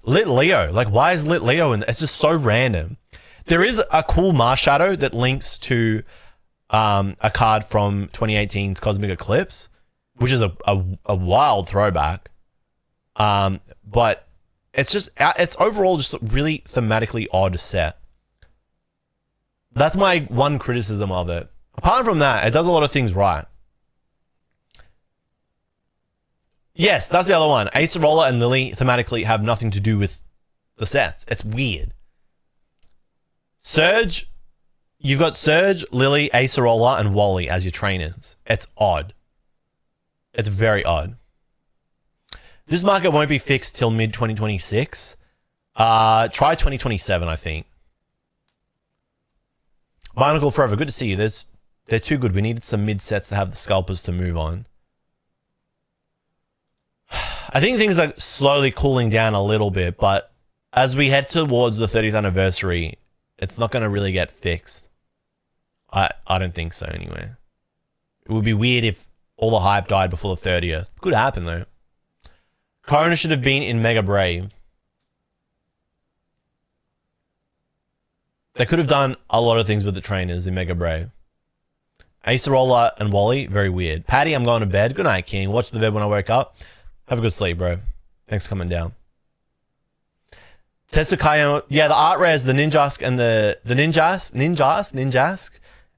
Lit Leo. Like, why is Lit Leo in there? It's just so random. There is a cool Marshadow that links to a card from 2018's Cosmic Eclipse, which is a wild throwback. But it's overall just a really thematically odd set. That's my one criticism of it. Apart from that, it does a lot of things right. Yes, that's the other one. Acerola and Lillie thematically have nothing to do with the sets. It's weird. Surge, you've got Surge, Lillie, Acerola, and Wally as your trainers. It's odd. It's very odd. This market won't be fixed till mid-2026. Try 2027, I think. Barnacle Forever, good to see you. They're too good. We needed some mid-sets to have the scalpers to move on. I think things are slowly cooling down a little bit, but as we head towards the 30th anniversary, it's not going to really get fixed. I don't think so, anyway. It would be weird if all the hype died before the 30th. Could happen, though. Corona should have been in Mega Brave. They could have done a lot of things with the trainers in Mega Brave. Acerola and Wally, very weird. Patty, I'm going to bed. Good night, King. Watch the vid when I wake up. Have a good sleep, bro. Thanks for coming down. Tetsukayo, yeah, the art rares, the Ninjask and the Ninjask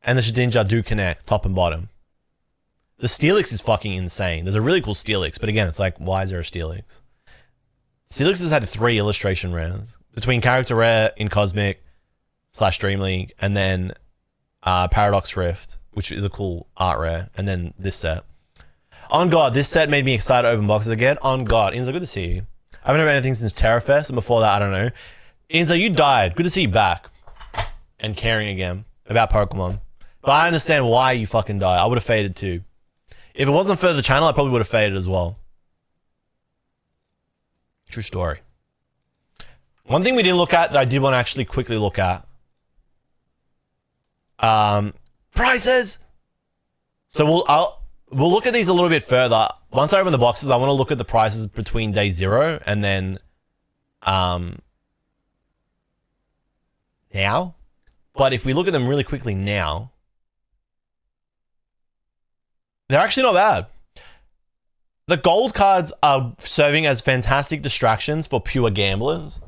and the Shedinja do connect, top and bottom. The Steelix is fucking insane. There's a really cool Steelix, but again, it's like, why is there a Steelix? Steelix has had 3 illustration rares between Character Rare in Cosmic / Dream League and then Paradox Rift, which is a cool art rare, and then this set. On God, this set made me excited to open boxes again. On God. Inza, good to see you. I haven't opened anything since Terrafest, and before that, I don't know. Inza, you died. Good to see you back. And caring again about Pokemon. But I understand why you fucking died. I would have faded too. If it wasn't for the channel, I probably would have faded as well. True story. One thing we didn't look at that I did want to actually quickly look at. Prices! So we'll look at these a little bit further. Once I open the boxes, I want to look at the prices between day 0 and then now. But if we look at them really quickly now, they're actually not bad. The gold cards are serving as fantastic distractions for pure gamblers.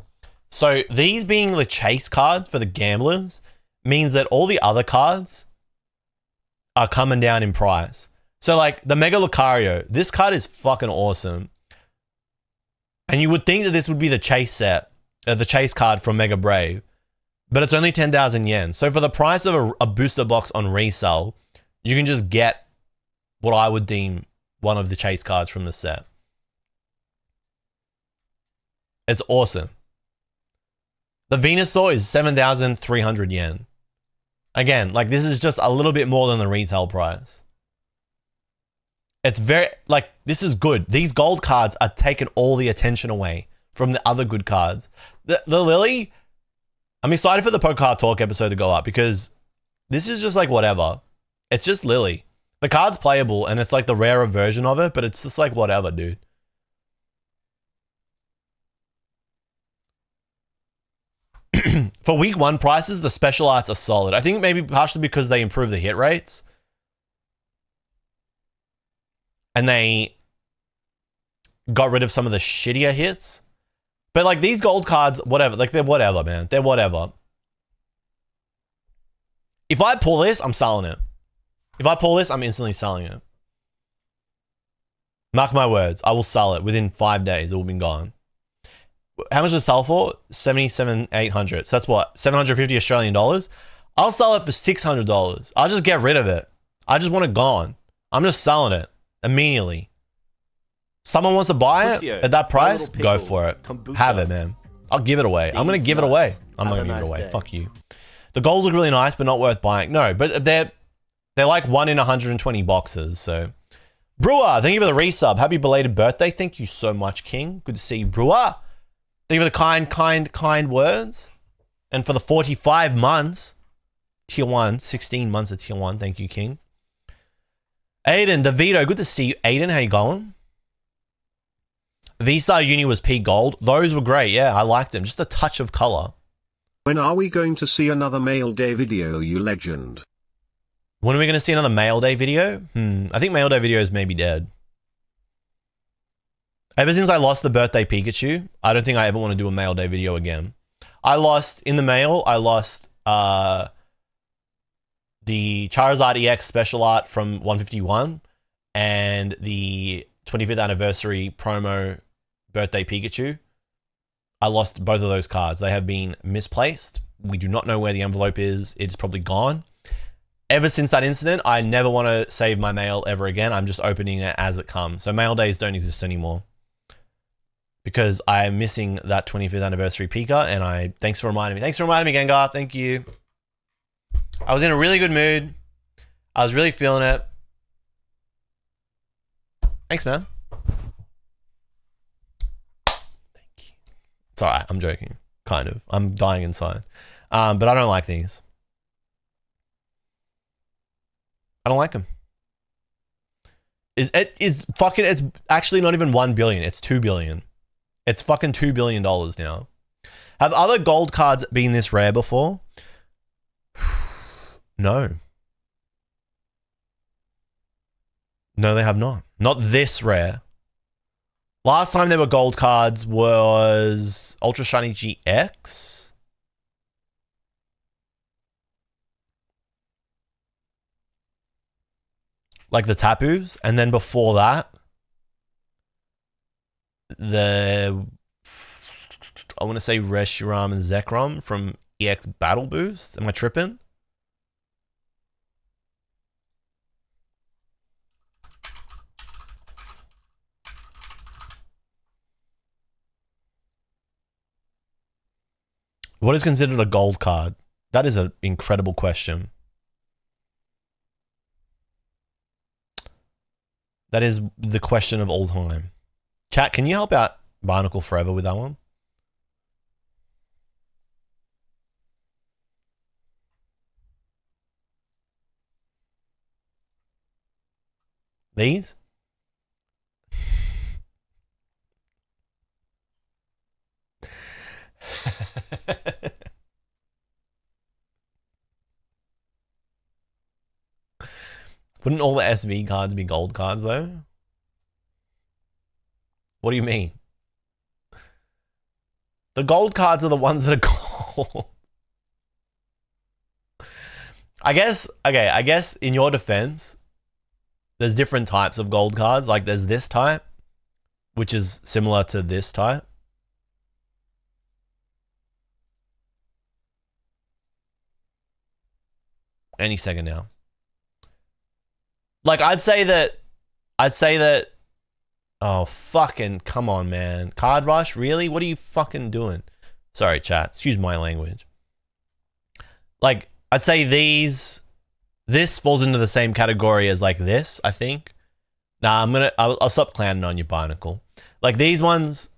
So these being the chase cards for the gamblers means that all the other cards are coming down in price. So like the Mega Lucario, this card is fucking awesome. And you would think that this would be the chase set, the chase card from Mega Brave, but it's only 10,000 yen. So for the price of a booster box on resale, you can just get what I would deem one of the chase cards from the set. It's awesome. The Venusaur is 7,300 yen. Again, like this is just a little bit more than the retail price. It's very, like, this is good. These gold cards are taking all the attention away from the other good cards. The Lillie, I'm excited for the Pokemon Talk episode to go up because this is just like whatever. It's just Lillie. The card's playable and it's like the rarer version of it, but it's just like whatever, dude. For week 1 prices, the special arts are solid. I think maybe partially because they improve the hit rates. And they got rid of some of the shittier hits. But like these gold cards, whatever, like they're whatever, man. They're whatever. If I pull this, I'm selling it. If I pull this, I'm instantly selling it. Mark my words, I will sell it within 5 days. It will be gone. How much does it sell for? 77,800. So that's what? 750 Australian dollars. I'll sell it for $600. I'll just get rid of it. I just want it gone. I'm just selling it immediately. Someone wants to buy it at that price, go for it. Kombucha. Have it, man. I'll give it away. I'm going to give it away. I'm not going to give it away. Fuck you. The golds look really nice, but not worth buying. No, but they're like 1 in 120 boxes. So, Brewer, thank you for the resub. Happy belated birthday. Thank you so much, King. Good to see you, Brewer. Thank you for the kind words. And for the 45 months, tier 1, 16 months of tier 1. Thank you, King. Aiden, DeVito, good to see you. Aiden, how you going? V-Star Uni was P Gold. Those were great. Yeah, I liked them. Just a touch of color. When are we going to see another Mail Day video, you legend? When are we going to see another Mail Day video? I think Mail Day videos may be dead. Ever since I lost the birthday Pikachu, I don't think I ever want to do a Mail Day video again. I lost, in the mail, I lost the Charizard EX special art from 151 and the 25th anniversary promo birthday Pikachu. I lost both of those cards. They have been misplaced. We do not know where the envelope is. It's probably gone. Ever since that incident, I never want to save my mail ever again. I'm just opening it as it comes. So mail days don't exist anymore because I am missing that 25th anniversary Pika. And thanks for reminding me. Thanks for reminding me, Gengar. Thank you. I was in a really good mood. I was really feeling it. Thanks, man. Thank you. It's all right. I'm joking. Kind of. I'm dying inside. But I don't like these. I don't like them. It's actually not even 1 billion. It's 2 billion. It's fucking $2 billion now. Have other gold cards been this rare before? No. No, they have not. Not this rare. Last time there were gold cards was Ultra Shiny GX. Like the Tapus. And then before that, I want to say Reshiram and Zekrom from EX Battle Boost. Am I tripping? What is considered a gold card? That is an incredible question. That is the question of all time. Chat, can you help out Barnacle Forever with that one? These? Wouldn't all the SV cards be gold cards though? What do you mean? The gold cards are the ones that are gold. I guess in your defense, there's different types of gold cards. Like there's this type, which is similar to this type. Any second now. Like I'd say that, oh fucking come on, man. Card Rush, really? What are you fucking doing? Sorry, chat. Excuse my language. Like, I'd say this falls into the same category as like this, I think. Nah, I'll stop clowning on you, Barnacle. Like these ones,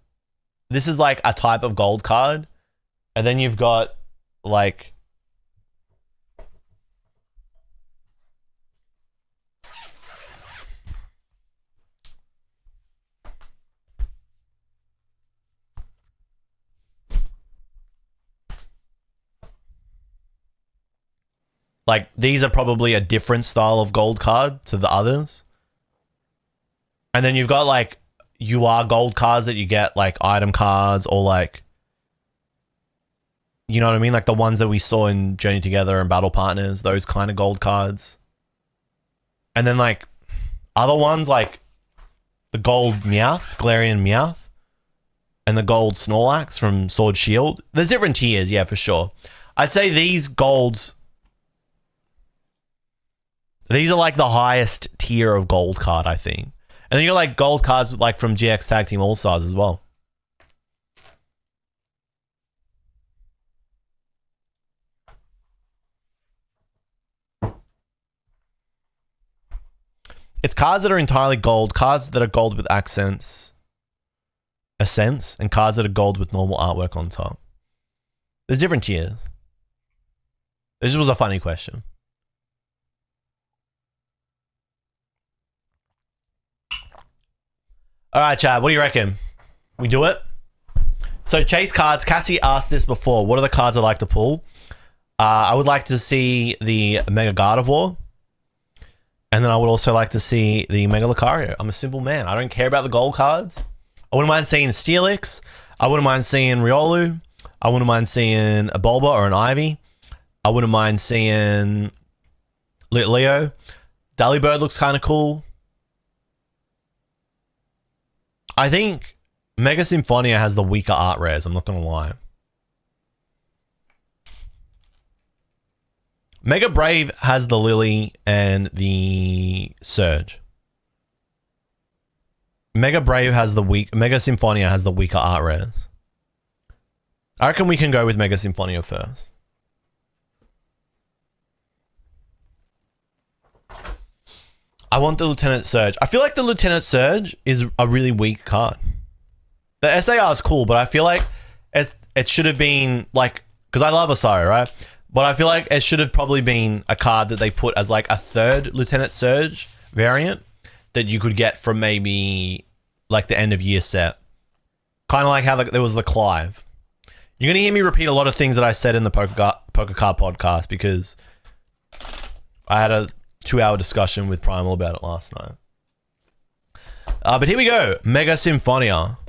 this is like a type of gold card. And then you've got like, these are probably a different style of gold card to the others. And then you've got like you are gold cards that you get like item cards or like, you know what I mean? Like the ones that we saw in Journey Together and Battle Partners, those kind of gold cards. And then like other ones like the gold Meowth, Galarian Meowth, and the gold Snorlax from Sword Shield. There's different tiers, yeah, for sure. I'd say these golds, these are like the highest tier of gold card, I think. And then you got like gold cards like from GX Tag Team All-Stars as well. It's cards that are entirely gold, cards that are gold with accents, accents, and cards that are gold with normal artwork on top. There's different tiers. This was a funny question. All right, Chad, what do you reckon? We do it? So chase cards, Cassie asked this before. What are the cards I'd like to pull? I would like to see the Mega Gardevoir. And then I would also like to see the Mega Lucario. I'm a simple man. I don't care about the gold cards. I wouldn't mind seeing Steelix. I wouldn't mind seeing Riolu. I wouldn't mind seeing a Bulba or an Ivy. I wouldn't mind seeing Leo. Delibird looks kind of cool. I think Mega Symphonia has the weaker art rares. I'm not going to lie. Mega Brave has the Lillie and the Surge. Mega Brave has the weak. Mega Symphonia has the weaker art rares. I reckon we can go with Mega Symphonia first. I want the Lieutenant Surge. I feel like the Lieutenant Surge is a really weak card. The SAR is cool, but I feel like it should have been like, because I love Asari, right? But I feel like it should have probably been a card that they put as like a third Lieutenant Surge variant that you could get from maybe like the end of year set. Kind of like how there was the Clive. You're going to hear me repeat a lot of things that I said in the Poker Card podcast because I had a 2-hour discussion with Primal about it last night. But here we go. Mega Symphonia.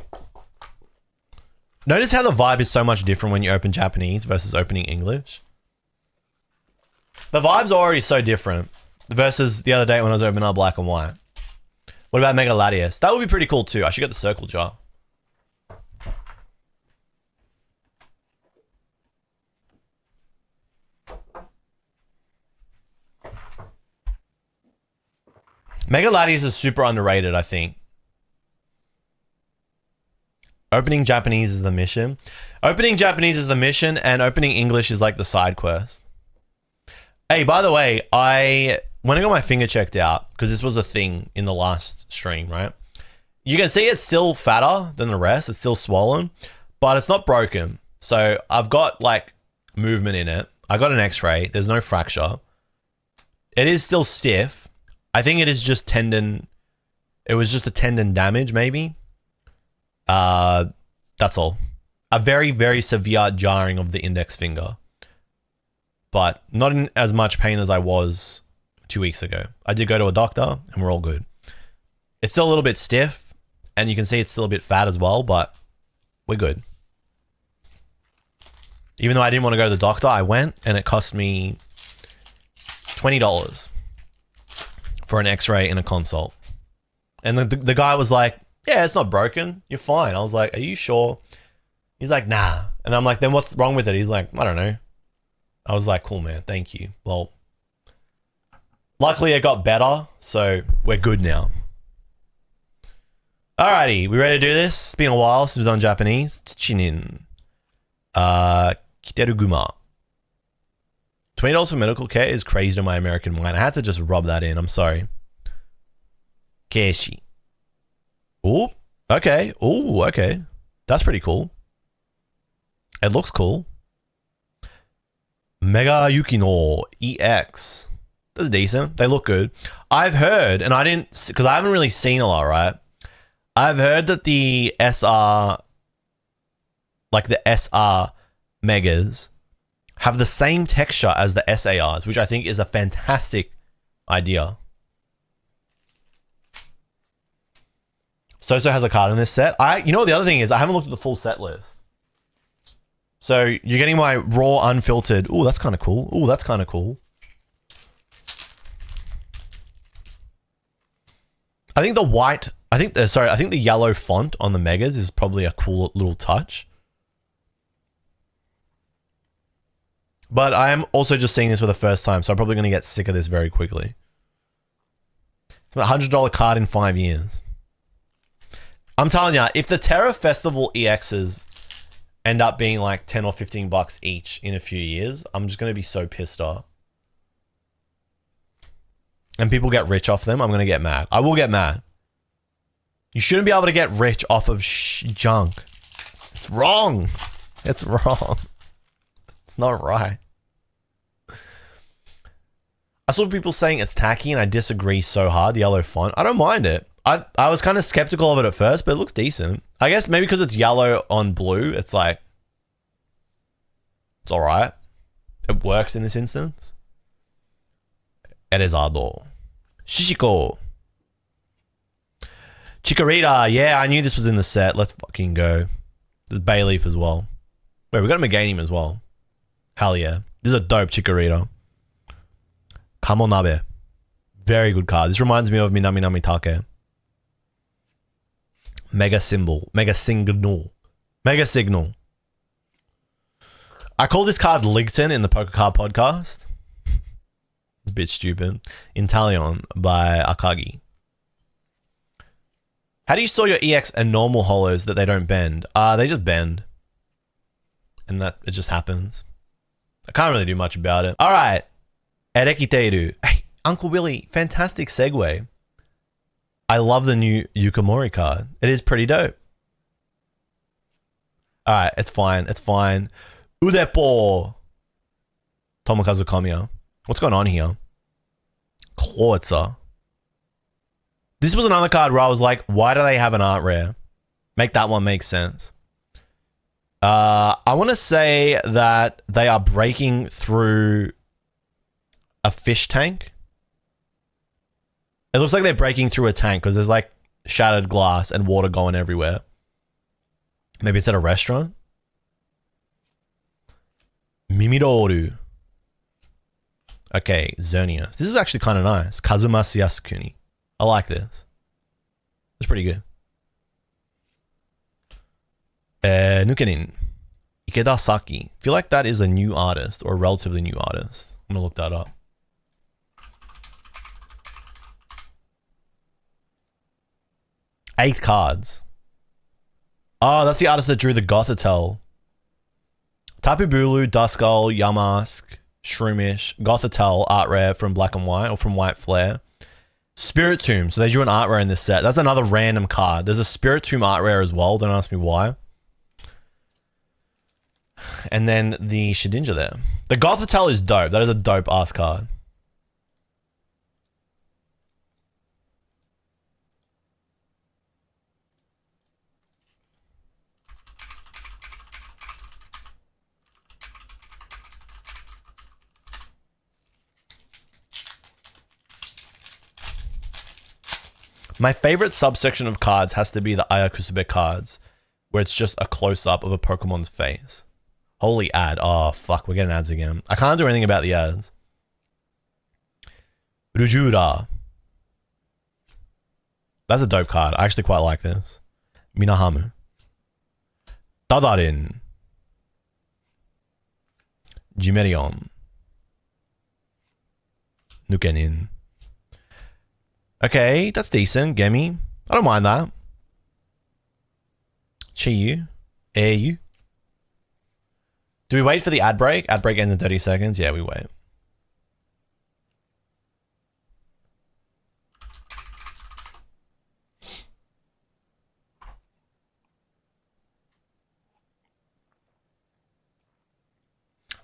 Notice how the vibe is so much different when you open Japanese versus opening English. The vibe's already so different versus the other day when I was opening up Black and White. What about Mega Latias? That would be pretty cool too. I should get the circle jar. Mega Latias is super underrated, I think. Opening Japanese is the mission. Opening Japanese is the mission, and opening English is like the side quest. Hey, by the way, when I got my finger checked out, because this was a thing in the last stream, right? You can see it's still fatter than the rest. It's still swollen, but it's not broken. So I've got like movement in it. I got an x-ray. There's no fracture. It is still stiff. I think it is just tendon. It was just a tendon damage, maybe. That's all. A very, very severe jarring of the index finger. But not in as much pain as I was 2 weeks ago. I did go to a doctor and we're all good. It's still a little bit stiff and you can see it's still a bit fat as well, but we're good. Even though I didn't want to go to the doctor, I went and it cost me $20 for an x-ray and a consult. And the guy was like, yeah, it's not broken. You're fine. I was like, are you sure? He's like, nah. And I'm like, then what's wrong with it? He's like, I don't know. I was like, cool, man. Thank you. Well, luckily it got better, so we're good now. Alrighty, we ready to do this? It's been a while since we've done Japanese. Chinin. Kiteruguma. $20 for medical care is crazy to my American mind. I had to just rub that in. I'm sorry. Keishi. Ooh, okay. Ooh, okay. That's pretty cool. It looks cool. Mega Yukino EX. That's decent. They look good. I've heard, and I didn't, because I haven't really seen a lot, right? I've heard that the SR, like the SR Megas, have the same texture as the SARs, which I think is a fantastic idea. Soso has a card in this set. You know what the other thing is? I haven't looked at the full set list. So you're getting my raw, unfiltered. Ooh, that's kind of cool. Ooh, that's kind of cool. I think the white, I think the yellow font on the Megas is probably a cool little touch. But I am also just seeing this for the first time, so I'm probably going to get sick of this very quickly. It's a $100 card in 5 years. I'm telling you, if the Terra Festival EXs end up being like 10 or 15 bucks each in a few years, I'm just going to be so pissed off. And people get rich off them, I'm going to get mad. I will get mad. You shouldn't be able to get rich off of junk. It's wrong. It's wrong. It's not right. I saw people saying it's tacky and I disagree so hard, the yellow font. I don't mind it. I was kind of skeptical of it at first, but it looks decent. I guess maybe because it's yellow on blue, it's like, it's alright. It works in this instance. Erezado. Shishiko. Chikorita. Yeah, I knew this was in the set. Let's fucking go. There's Bayleaf as well. Wait, we got a Meganium as well. Hell yeah. This is a dope Chikorita. Kamonabe. Very good card. This reminds me of Minami Namitake. Mega Symbol. Mega Signal. Mega Signal. I call this card Ligton in the Poker Card podcast. It's a bit stupid. Intalion by Akagi. How do you store your EX and normal holos that they don't bend? They just bend. And that it just happens. I can't really do much about it. Alright. Erekiteru. Hey, Uncle Willie, fantastic segue. I love the new Yukamori card. It is pretty dope. Alright, it's fine. It's fine. Udepo. Tomokazu Komiya. What's going on here? Clawitzer. This was another card where I was like, why do they have an art rare? Make that one make sense. I want to say that they are breaking through a fish tank. It looks like they're breaking through a tank because there's like shattered glass and water going everywhere. Maybe it's at a restaurant. Mimidoru. Okay, Xerneas. This is actually kind of nice. Kazumasa Yasukuni. I like this. It's pretty good. Nukenin. Ikeda Saki. I feel like that is a new artist or a relatively new artist. I'm going to look that up. Eight cards. Oh, that's the artist that drew the Gothitelle. Tapu Bulu, Duskull, Yamask, Shroomish, Gothitelle, art rare from Black and White or from White Flare. Spirit Tomb. So they drew an art rare in this set. That's another random card. There's a Spirit Tomb art rare as well. Don't ask me why. And then the Shedinja there. The Gothitelle is dope. That is a dope ass card. My favorite subsection of cards has to be the Ayakusube cards, where it's just a close-up of a Pokemon's face. Holy ad. Oh, fuck. We're getting ads again. I can't do anything about the ads. Rujura. That's a dope card. I actually quite like this. Minahamu. Dadarin. Jimerion. Nukenin. Okay, that's decent. Gemi. I don't mind that. Chiyu. Airyu. Do we wait for the ad break? Ad break ends in 30 seconds. Yeah, we wait.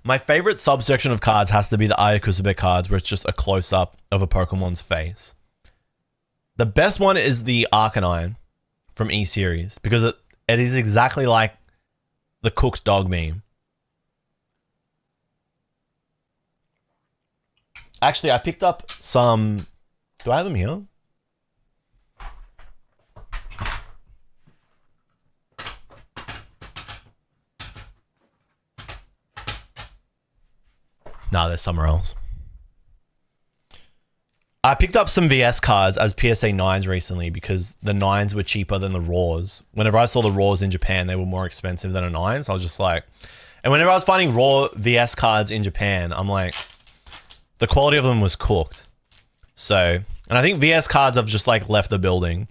My favorite subsection of cards has to be the Ayakusube cards, where it's just a close-up of a Pokemon's face. The best one is the Arcanine from E-Series, because it is exactly like the cooked dog meme. Actually, I picked up some... Do I have them here? Nah, they're somewhere else. I picked up some VS cards as PSA 9s recently because the 9s were cheaper than the raws. Whenever I saw the raws in Japan, they were more expensive than a 9. So I was just like... And whenever I was finding raw VS cards in Japan, I'm like... The quality of them was cooked. So... And I think VS cards have just like left the building.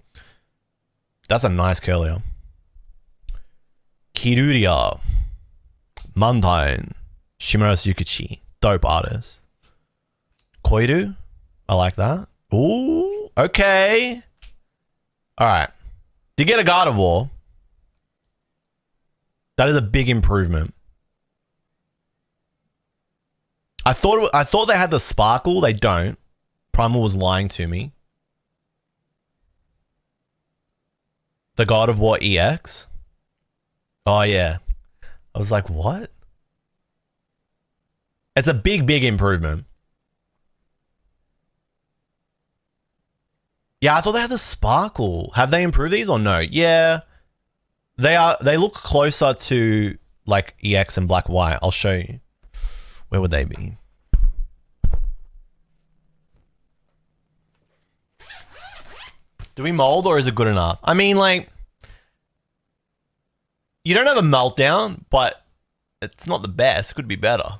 That's a nice Curlier. Kiruria. Mantine. Shimura Yukichi. Dope artist. Koiru. I like that. Ooh, okay. All right. To get a Gardevoir, that is a big improvement. I thought they had the sparkle. They don't. Primal was lying to me. The Gardevoir EX. Oh yeah. I was like, what? It's a big improvement. Yeah, I thought they had the sparkle. Have they improved these or no? Yeah. They look closer to like EX and Black White. I'll show you. Where would they be? Do we mold or is it good enough? I mean, like, you don't have a meltdown, but it's not the best. It could be better.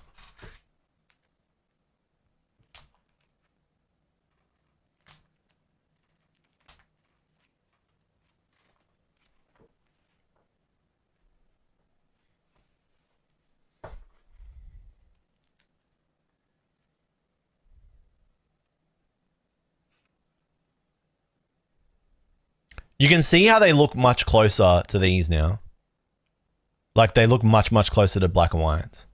You can see how they look much closer to these now. Like they look much closer to Black and White.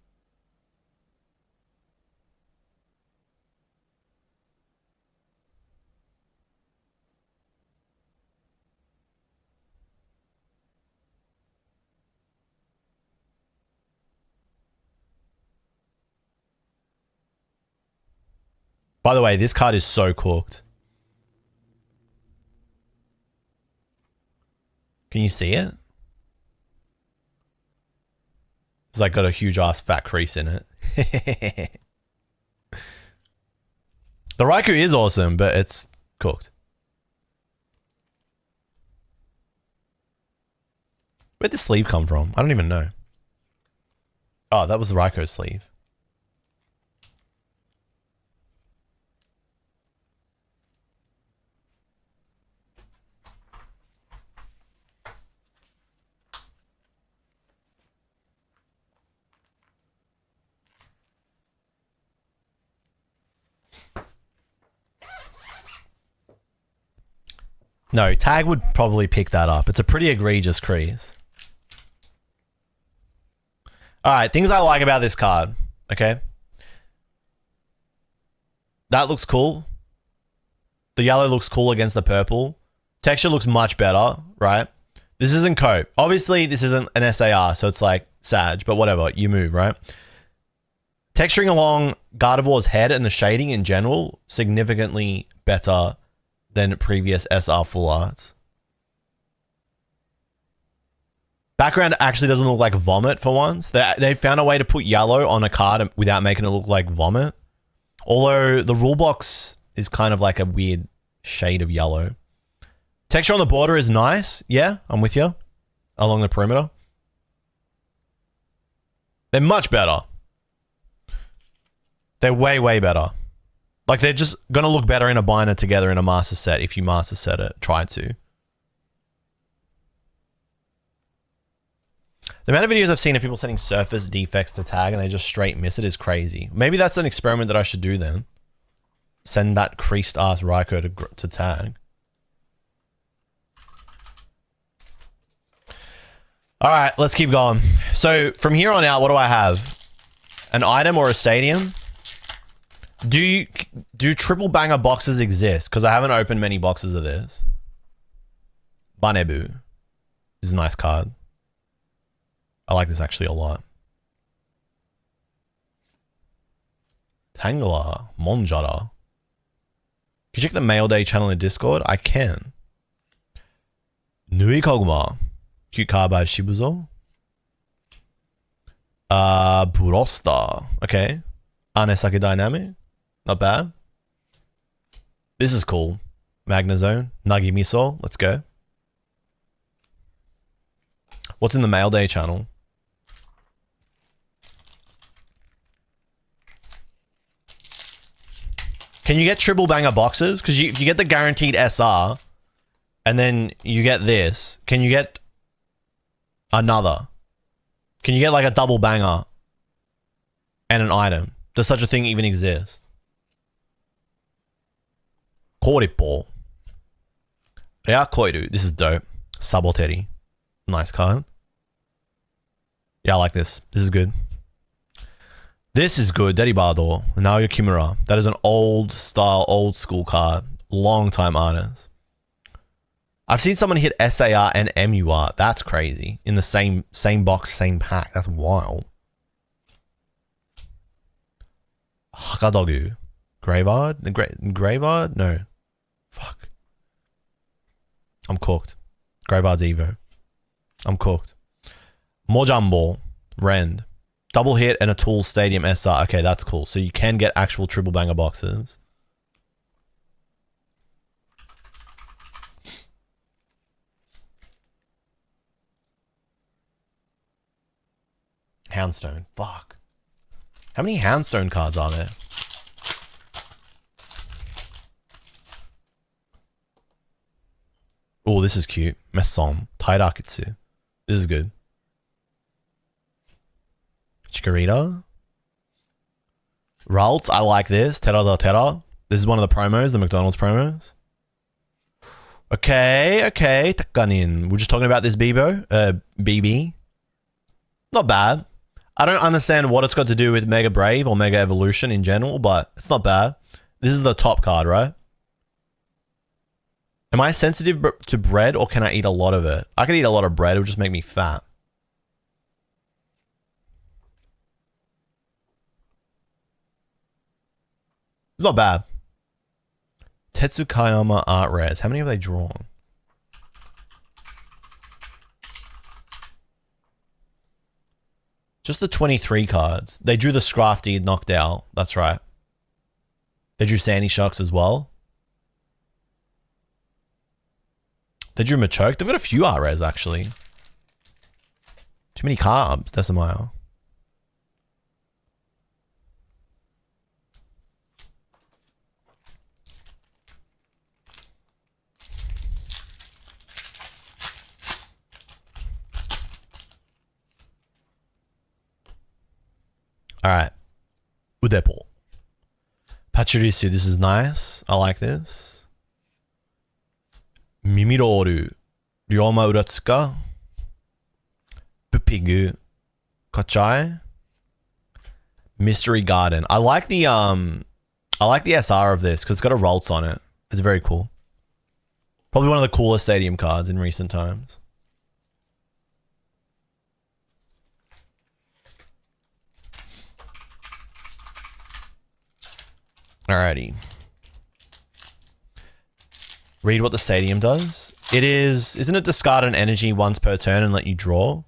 By the way, this card is so cooked. Can you see it? It's like got a huge ass fat crease in it. The Raikou is awesome, but it's cooked. Where'd the sleeve come from? I don't even know. Oh, that was the Raikou sleeve. No, Tag would probably pick that up. It's a pretty egregious crease. Alright, things I like about this card. Okay. That looks cool. The yellow looks cool against the purple. Texture looks much better, right? This isn't Cope. Obviously, this isn't an SAR, so it's like Sag, but whatever. You move, right? Texturing along Gardevoir's head and the shading in general, significantly better than previous SR full arts. Background actually doesn't look like vomit for once. They found a way to put yellow on a card without making it look like vomit. Although the rule box is kind of like a weird shade of yellow. Texture on the border is nice. Yeah, I'm with you. Along the perimeter. They're much better. They're way better. Like, they're just going to look better in a binder together in a master set if you master set it. Try to. The amount of videos I've seen of people sending surface defects to Tag and they just straight miss it is crazy. Maybe that's an experiment that I should do then. Send that creased ass Raikou to Tag. Alright, let's keep going. So, from here on out, what do I have? An item or a stadium? Do triple banger boxes exist? Because I haven't opened many boxes of this. Banebu is a nice card. I like this actually a lot. Tangela, Monjara. Can you check the Mail Day channel in Discord? I can. Nui Koguma. Cute card by Shibuzo. Burosta. Okay. Anesaki Dynamic. Not bad. This is cool. Magnezone. Nagi Miso. Let's go. What's in the Mail Day channel? Can you get triple banger boxes? Because you get the guaranteed SR, and then you get this. Can you get another? Can you get like a double banger and an item? Does such a thing even exist? Korippo. Rare Koiru. This is dope. Saboteri. Nice card. Yeah, I like this. This is good. This is good. Deribado. Naoya Kimura. That is an old style, old school card. Long time artist. I've seen someone hit SAR and MUR. That's crazy. In the same box, same pack. That's wild. Hakadogu. Graveyard? Graveyard? No. Fuck. I'm cooked. Graveyard's Evo. I'm cooked. Mojambo. Rend. Double hit and a Tool Stadium SR. Okay, that's cool. So you can get actual triple banger boxes. Houndstone. Fuck. How many Houndstone cards are there? Oh, this is cute. Messom. Tairakitsu. This is good. Chikorita. Ralts. I like this. Terra da Terra. This is one of the promos, the McDonald's promos. Okay. Takanin. We're just talking about this Bibo. BB. Not bad. I don't understand what it's got to do with Mega Brave or Mega Evolution in general, but it's not bad. This is the top card, right? Am I sensitive to bread or can I eat a lot of it? I can eat a lot of bread. It would just make me fat. It's not bad. Tetsukayama Art Rares. How many have they drawn? Just the 23 cards. They drew the Scrafty knocked out. That's right. They drew Sandy Sharks as well. They drew Machoke. They've got a few art rares actually. Too many carbs, Decimile. Alright. Udepo. Pachirisu, this is nice. I like this. Mimiroru. Ryoma Uratsuka. Pupigu. Kochai. Mystery Garden. I like the SR of this because it's got a Ralts on it. It's very cool. Probably one of the coolest stadium cards in recent times. Alrighty. Read what the stadium does. Isn't it discard an energy once per turn and let you draw?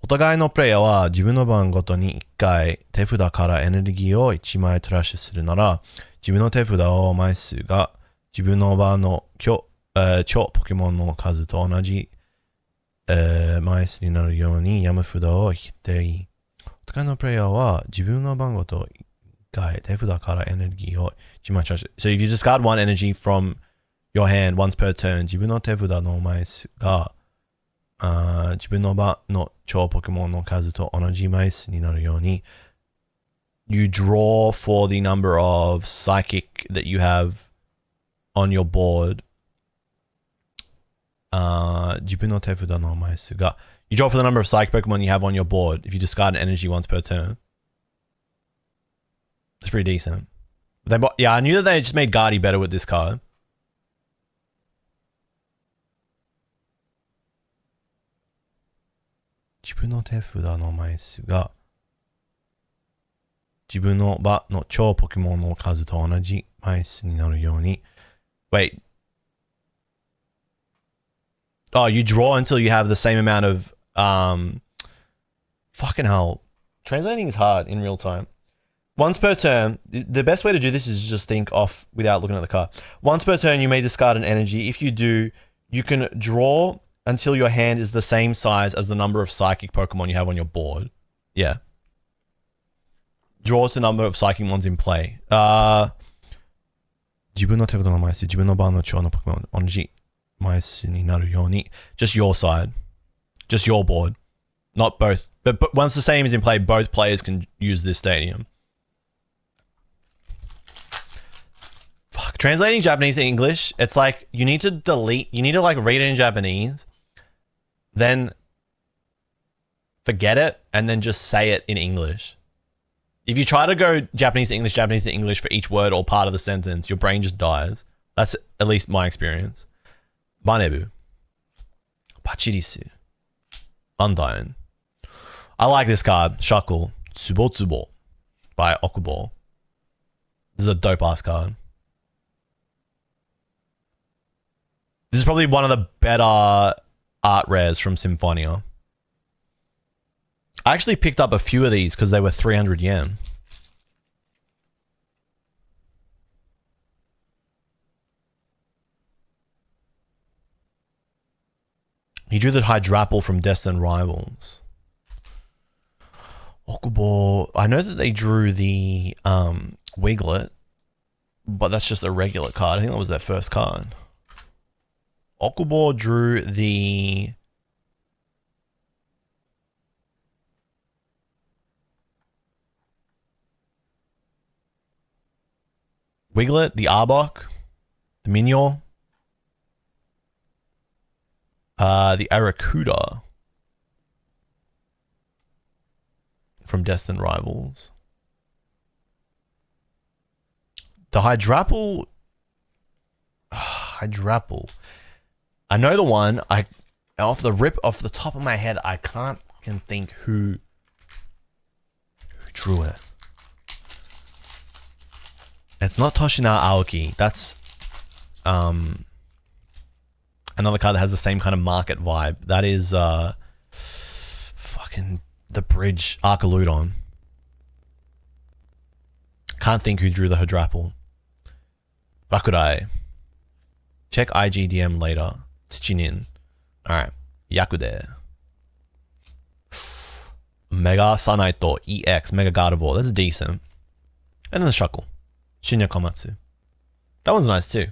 お互いのプレイヤーは自分の番ごとに1回手札からエネルギーを1枚トラッシュするなら、自分の手札を枚数が自分の番の超ポケモンの数と同じ枚数になるように山札を引いていい。お互いのプレイヤーは自分の番ごと手札からエネルギーを1枚トラッシュ。So if you discard one energy from your hand once per turn, 自分の手札の枚数が自分の場の超ポケモンの数と同じ枚数になるように you draw for the number of psychic that you have on your board. 自分の手札の枚数が you draw for the number of psychic Pokemon you have on your board if you discard an energy once per turn. That's pretty decent. Yeah, I knew that they just made Guardy better with this card. Wait, oh, you draw until you have the same amount of fucking hell, translating is hard in real time. Once per turn, the best way to do this is just think off without looking at the card. Once per turn, you may discard an energy. If you do, you can draw until your hand is the same size as the number of psychic Pokemon you have on your board. Yeah. Draws the number of psychic ones in play. 自分の手札の枚数、自分の番の長のポケモン、同じ枚数になるように。Just your side. Just your board. Not both. But once the same is in play, both players can use this stadium. Fuck. Translating Japanese to English, it's like you need to delete, you need to like read it in Japanese, then forget it, and then just say it in English. If you try to go Japanese to English for each word or part of the sentence, your brain just dies. That's at least my experience. Banebu. Pachirisu. Undyne. I like this card. Shackle. Tsubotsubo by Okubo. This is a dope ass card. This is probably one of the better art rares from Symphonia. I actually picked up a few of these because they were 300 yen. He drew the Hydrapple from Destined Rivals. Okubo. I know that they drew the Wiglet, but that's just a regular card. I think that was their first card. Okubo drew the Wiglet, the Arbok, the Minior, the Aracuda from Destined Rivals. The Hydrapple. Hydrapple. I know the one. Off the top of my head, I can't can think who drew it. It's not Toshina Aoki. That's another card that has the same kind of market vibe. That is fucking the bridge Arcaludon. Can't think who drew the Hydrapple. Rakurai. Check IGDM later. Tsuchinin. Alright. Yakude. Mega Sanaito EX. Mega Gardevoir. That's decent. And then the Shuckle. Shinya Komatsu. That one's nice too.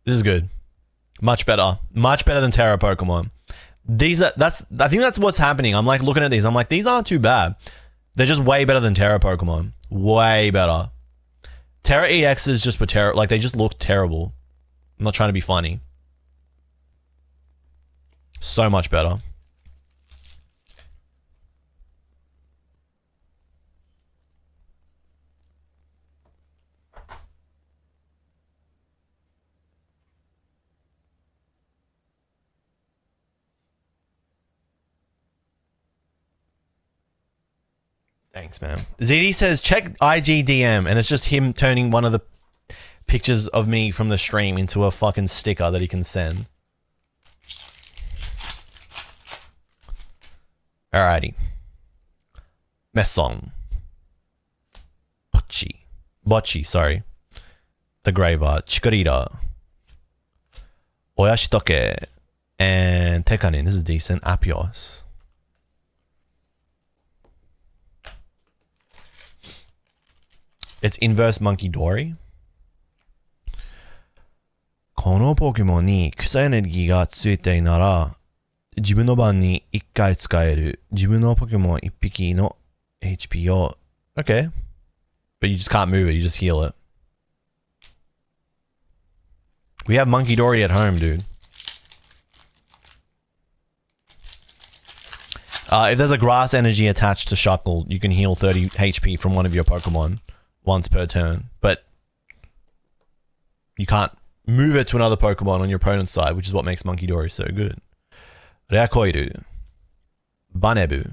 This is good. Much better. Much better than Terra Pokemon. I think that's what's happening. I'm like looking at these. I'm like, these aren't too bad. They're just way better than Terra Pokemon. Way better. Terra EX is just for Terra. Like, they just look terrible. I'm not trying to be funny. So much better. Thanks, man. ZD says, check IGDM, and it's just him turning one of the pictures of me from the stream into a fucking sticker that he can send. Alrighty. Mesong. Bocchi, sorry. The Graver. Chikorita. Oyashitoke. And Tekanin. This is decent. Apios. It's inverse Monkey Dory. このポケモンに草エネルギーがついていなら、自分の番に1回使える。自分のポケモン1匹の HP を。Okay. But you just can't move it, you just heal it. We have Monkey Dory at home, dude. If there's a grass energy attached to Shuckle, you can heal 30 HP from one of your Pokemon once per turn. But you can't move it to another Pokemon on your opponent's side, which is what makes Monkey Dory so good. Reakoiru. Banebu.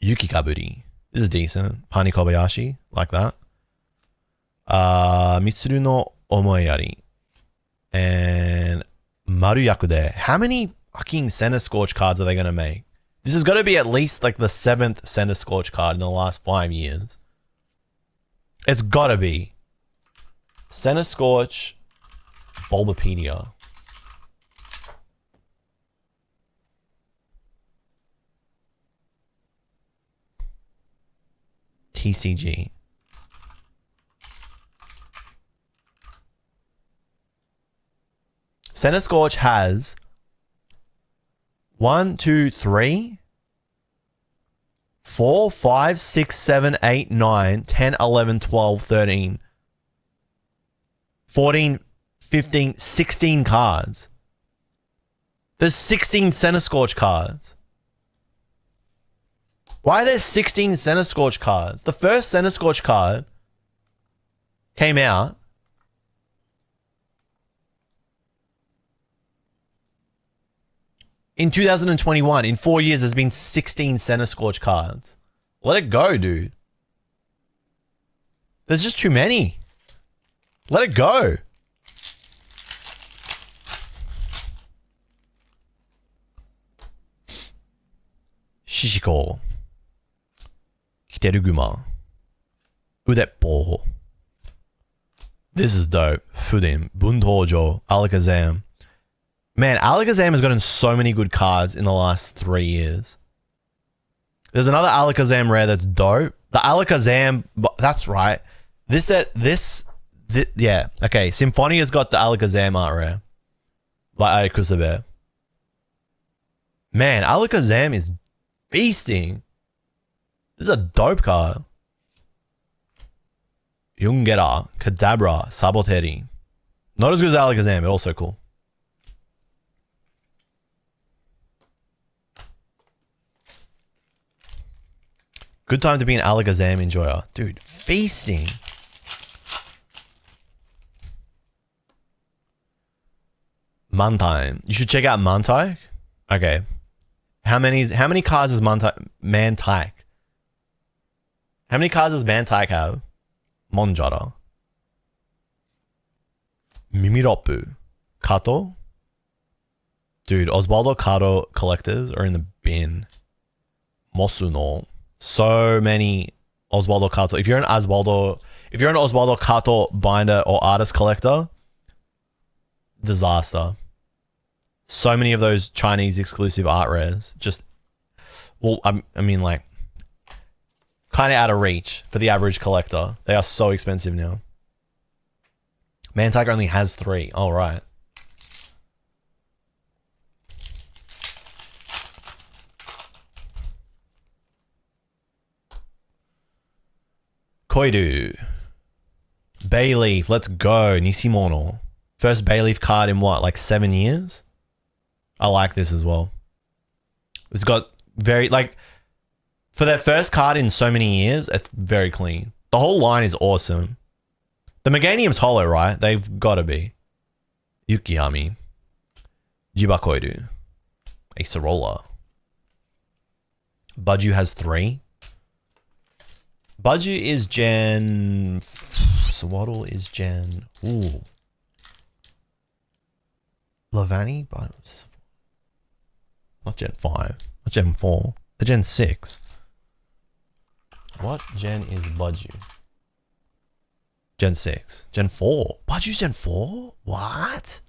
Yukikaburi. This is decent. Pani Kobayashi. Like that. Mitsuru no Omoeyari. And Maruyakude. How many fucking Center Scorch cards are they going to make? This has got to be at least like the 7th Center Scorch card in the last 5 years. It's got to be. Center Scorch, Bulbapedia. TCG. Center Scorch has 1, 2, 3, 4, 5, 6, 7, 8, 9, 10, 11, 12, 13, 14, 15, 16 cards. There's 16 Center Scorch cards. Why are there 16 Center Scorch cards? The first Center Scorch card came out in 2021. In 4 years, there's been 16 Center Scorch cards. Let it go, dude. There's just too many. Let it go. Shishiko. Kiteruguma. Udeppo. This is dope. Fudim. Buntojo. Alakazam. Man, Alakazam has gotten so many good cards in the last 3 years. There's another Alakazam rare that's dope. The Alakazam, that's right. Yeah. Okay, Symphonia's got the Alakazam art rare. By Kusabe. Man, Alakazam is feasting. This is a dope card. Yungera, Kadabra, Saboteri. Not as good as Alakazam, but also cool. Good time to be an Alakazam enjoyer. Dude, feasting. Mantine. You should check out Mantine. Okay. How many cards does Mantike? How many cards does Mantike have? Monjara. Mimiropu. Kato. Dude, Osvaldo Kato collectors are in the bin. Mosuno. So many Osvaldo Kato. If you're an Osvaldo Kato binder or artist collector, disaster. So many of those Chinese exclusive art rares. Just, well, I mean, like, kind of out of reach for the average collector. They are so expensive now. Mantike only has 3. All right. Koidu. Bayleaf, let's go. Nisimono. First Bayleaf card in what, like 7 years? I like this as well. It's got very, like, for their first card in so many years, it's very clean. The whole line is awesome. The Meganium's hollow, right? They've got to be. Yukihami. Jibakoidu. Acerola. Budju has 3. Budju is Gen... Swaddle is Gen... Ooh. Lavani? Not Gen 5. Not Gen 4. The Gen 6. What gen is Budju? Gen 6. Gen 4. Budju's Gen 4? What?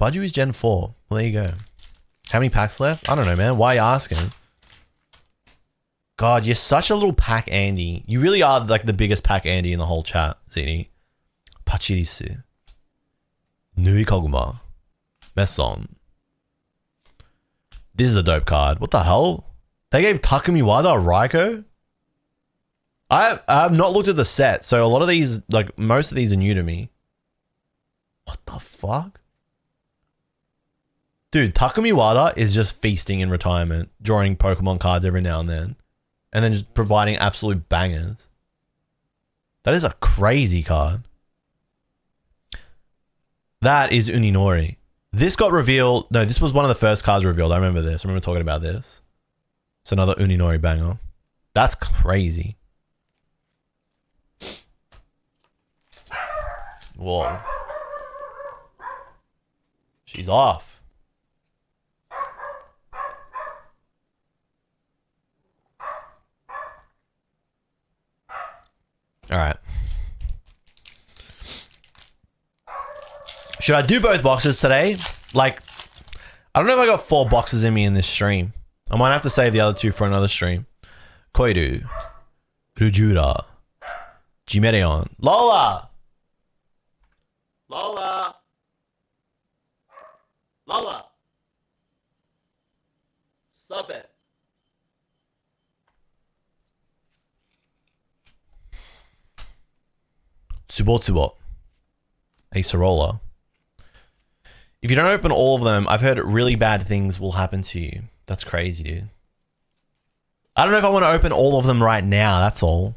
Budju is Gen 4. Well, there you go. How many packs left? I don't know, man. Why are you asking? God, you're such a little pack Andy. You really are like the biggest pack Andy in the whole chat, Zini. Pachirisu. Nui Koguma. Messon. This is a dope card. What the hell? They gave Takumi Wada a Raikou? I have not looked at the set, so a lot of these, like most of these are new to me. What the fuck? Dude, Takumi Wada is just feasting in retirement, drawing Pokemon cards every now and then just providing absolute bangers. That is a crazy card. That is Uninori. This got revealed. No, this was one of the first cards revealed. I remember this. I remember talking about this. It's another Uninori banger. That's crazy. Whoa. She's off. All right. Should I do both boxes today? Like, I don't know if I got 4 boxes in me in this stream. I might have to save the other 2 for another stream. Koiru. Rujura. Jimereon. Lola! Lola! Lola! Stop it. Tsubotsubo. Acerola. If you don't open all of them, I've heard really bad things will happen to you. That's crazy, dude. I don't know if I want to open all of them right now, that's all.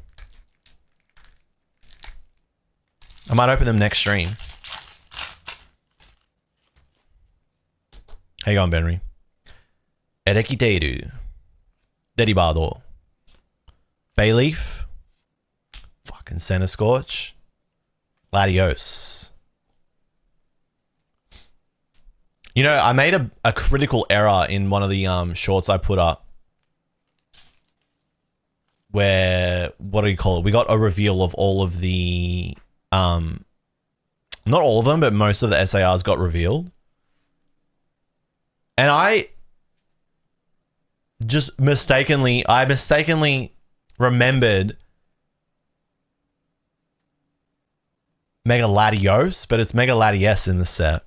I might open them next stream. How you going, Benry? Erekiteru. Deribado. Bayleaf. Fucking Center Scorch. Latios. You know, I made a critical error in one of the shorts I put up. Where, what do you call it? We got a reveal of all of the... not all of them, but most of the SARs got revealed. And I mistakenly remembered Mega Latios, but it's Mega Latias in the set.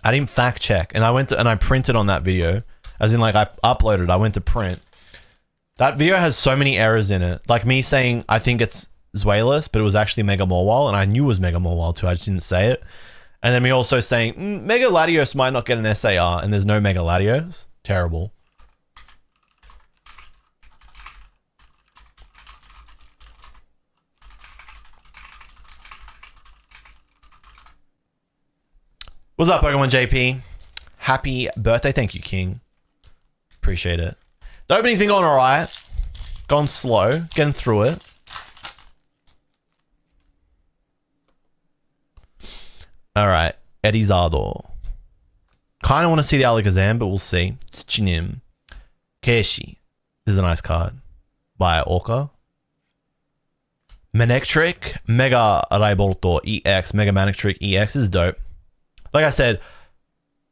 I didn't fact check, and I went to, and I printed on that video, as in like I uploaded, I went to print. That video has so many errors in it. Like me saying, I think it's Zweilous, but it was actually Mega Morwhile, and I knew it was Mega Morwhile too, I just didn't say it. And then me also saying, Mega Latios might not get an SAR, and there's no Mega Latios. Terrible. What's up, Pokemon JP? Happy birthday. Thank you, King. Appreciate it. The opening's been going alright. Gone slow. Getting through it. Alright. Erizado. Kind of want to see the Alakazam, but we'll see. Tsuchinim. Keishi. This is a nice card. By Orca. Manectric. Mega Raibolto EX. Mega Manectric EX is dope. Like I said,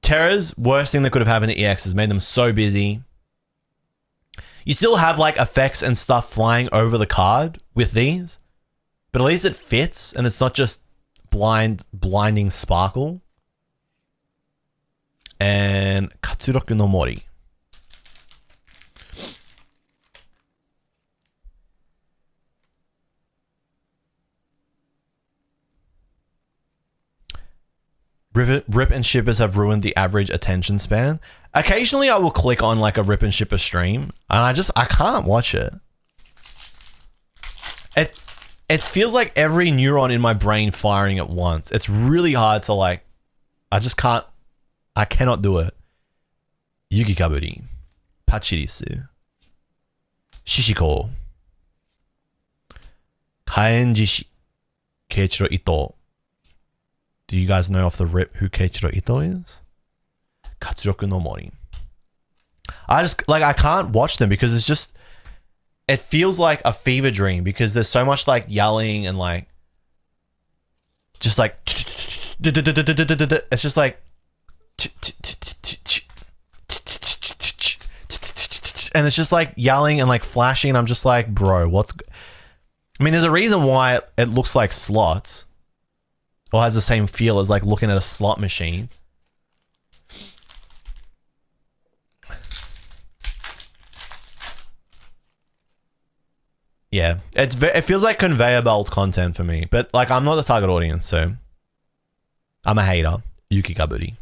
Terra's worst thing that could have happened to EX has made them so busy. You still have like effects and stuff flying over the card with these, but at least it fits and it's not just blinding sparkle. And Katsuroku no Mori. Rip and shippers have ruined the average attention span. Occasionally I will click on like a rip and shipper stream and I can't watch it. It feels like every neuron in my brain firing at once. It's really hard to like, I cannot do it. Yuki Kaburi. Pachirisu. Shishiko. Kaenjishi. Keiichiro Ito. Do you guys know off the rip who Keiichiro Ito is? Katsuroku no Mori. I can't watch them because it's just, it feels like a fever dream because there's so much like yelling and like, just like, it's just like, and it's just like yelling and like flashing and I'm just like, bro, I mean, there's a reason why it looks like slots. Or has the same feel as like looking at a slot machine. Yeah, it feels like conveyor belt content for me. But like I'm not the target audience, so I'm a hater. Yuki Kaburi.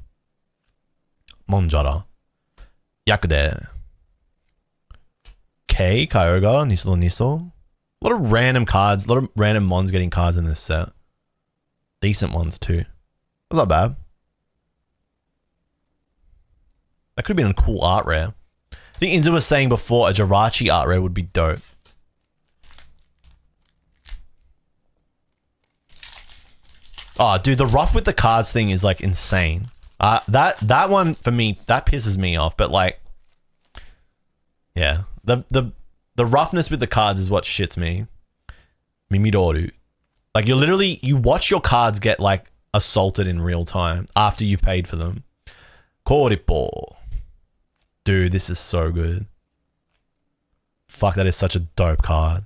Monjara. Yakude. K, Kyogre, Niso. A lot of random cards, a lot of random mons getting cards in this set. Decent ones too. That's not bad. That could have been a cool art rare. I think Inza was saying before a Jirachi art rare would be dope. Oh, dude, the rough with the cards thing is like insane. That one for me, that pisses me off. But like, yeah, the roughness with the cards is what shits me. Mimidoru. Like you watch your cards get like assaulted in real time after you've paid for them. Koripo. Dude, this is so good. Fuck, that is such a dope card.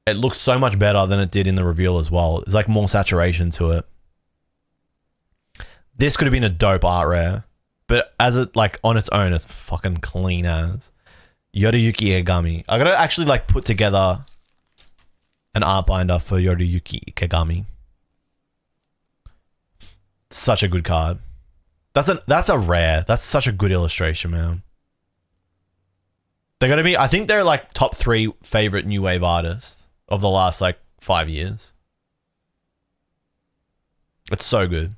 It looks so much better than it did in the reveal as well. There's like more saturation to it. This could have been a dope art rare. But as it like on its own, it's fucking clean as. Yoriyuki Ikegami. I gotta actually like put together an art binder for Yoriyuki Ikegami. Such a good card. That's a rare. That's such a good illustration, man. They're gonna be, I think they're like top 3 favorite new wave artists of the last like 5 years. It's so good.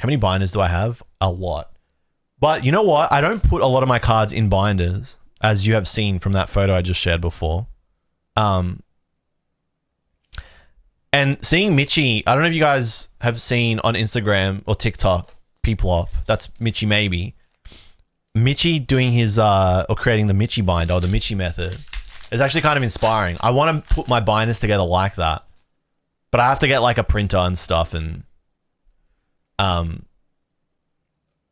How many binders do I have? A lot. But you know what? I don't put a lot of my cards in binders, as you have seen from that photo I just shared before. And seeing Michi, I don't know if you guys have seen on Instagram or TikTok, Peeplop, that's Michi maybe. Michi doing his, or creating the Michi binder, or the Michi method, is actually kind of inspiring. I want to put my binders together like that. But I have to get like a printer and stuff, and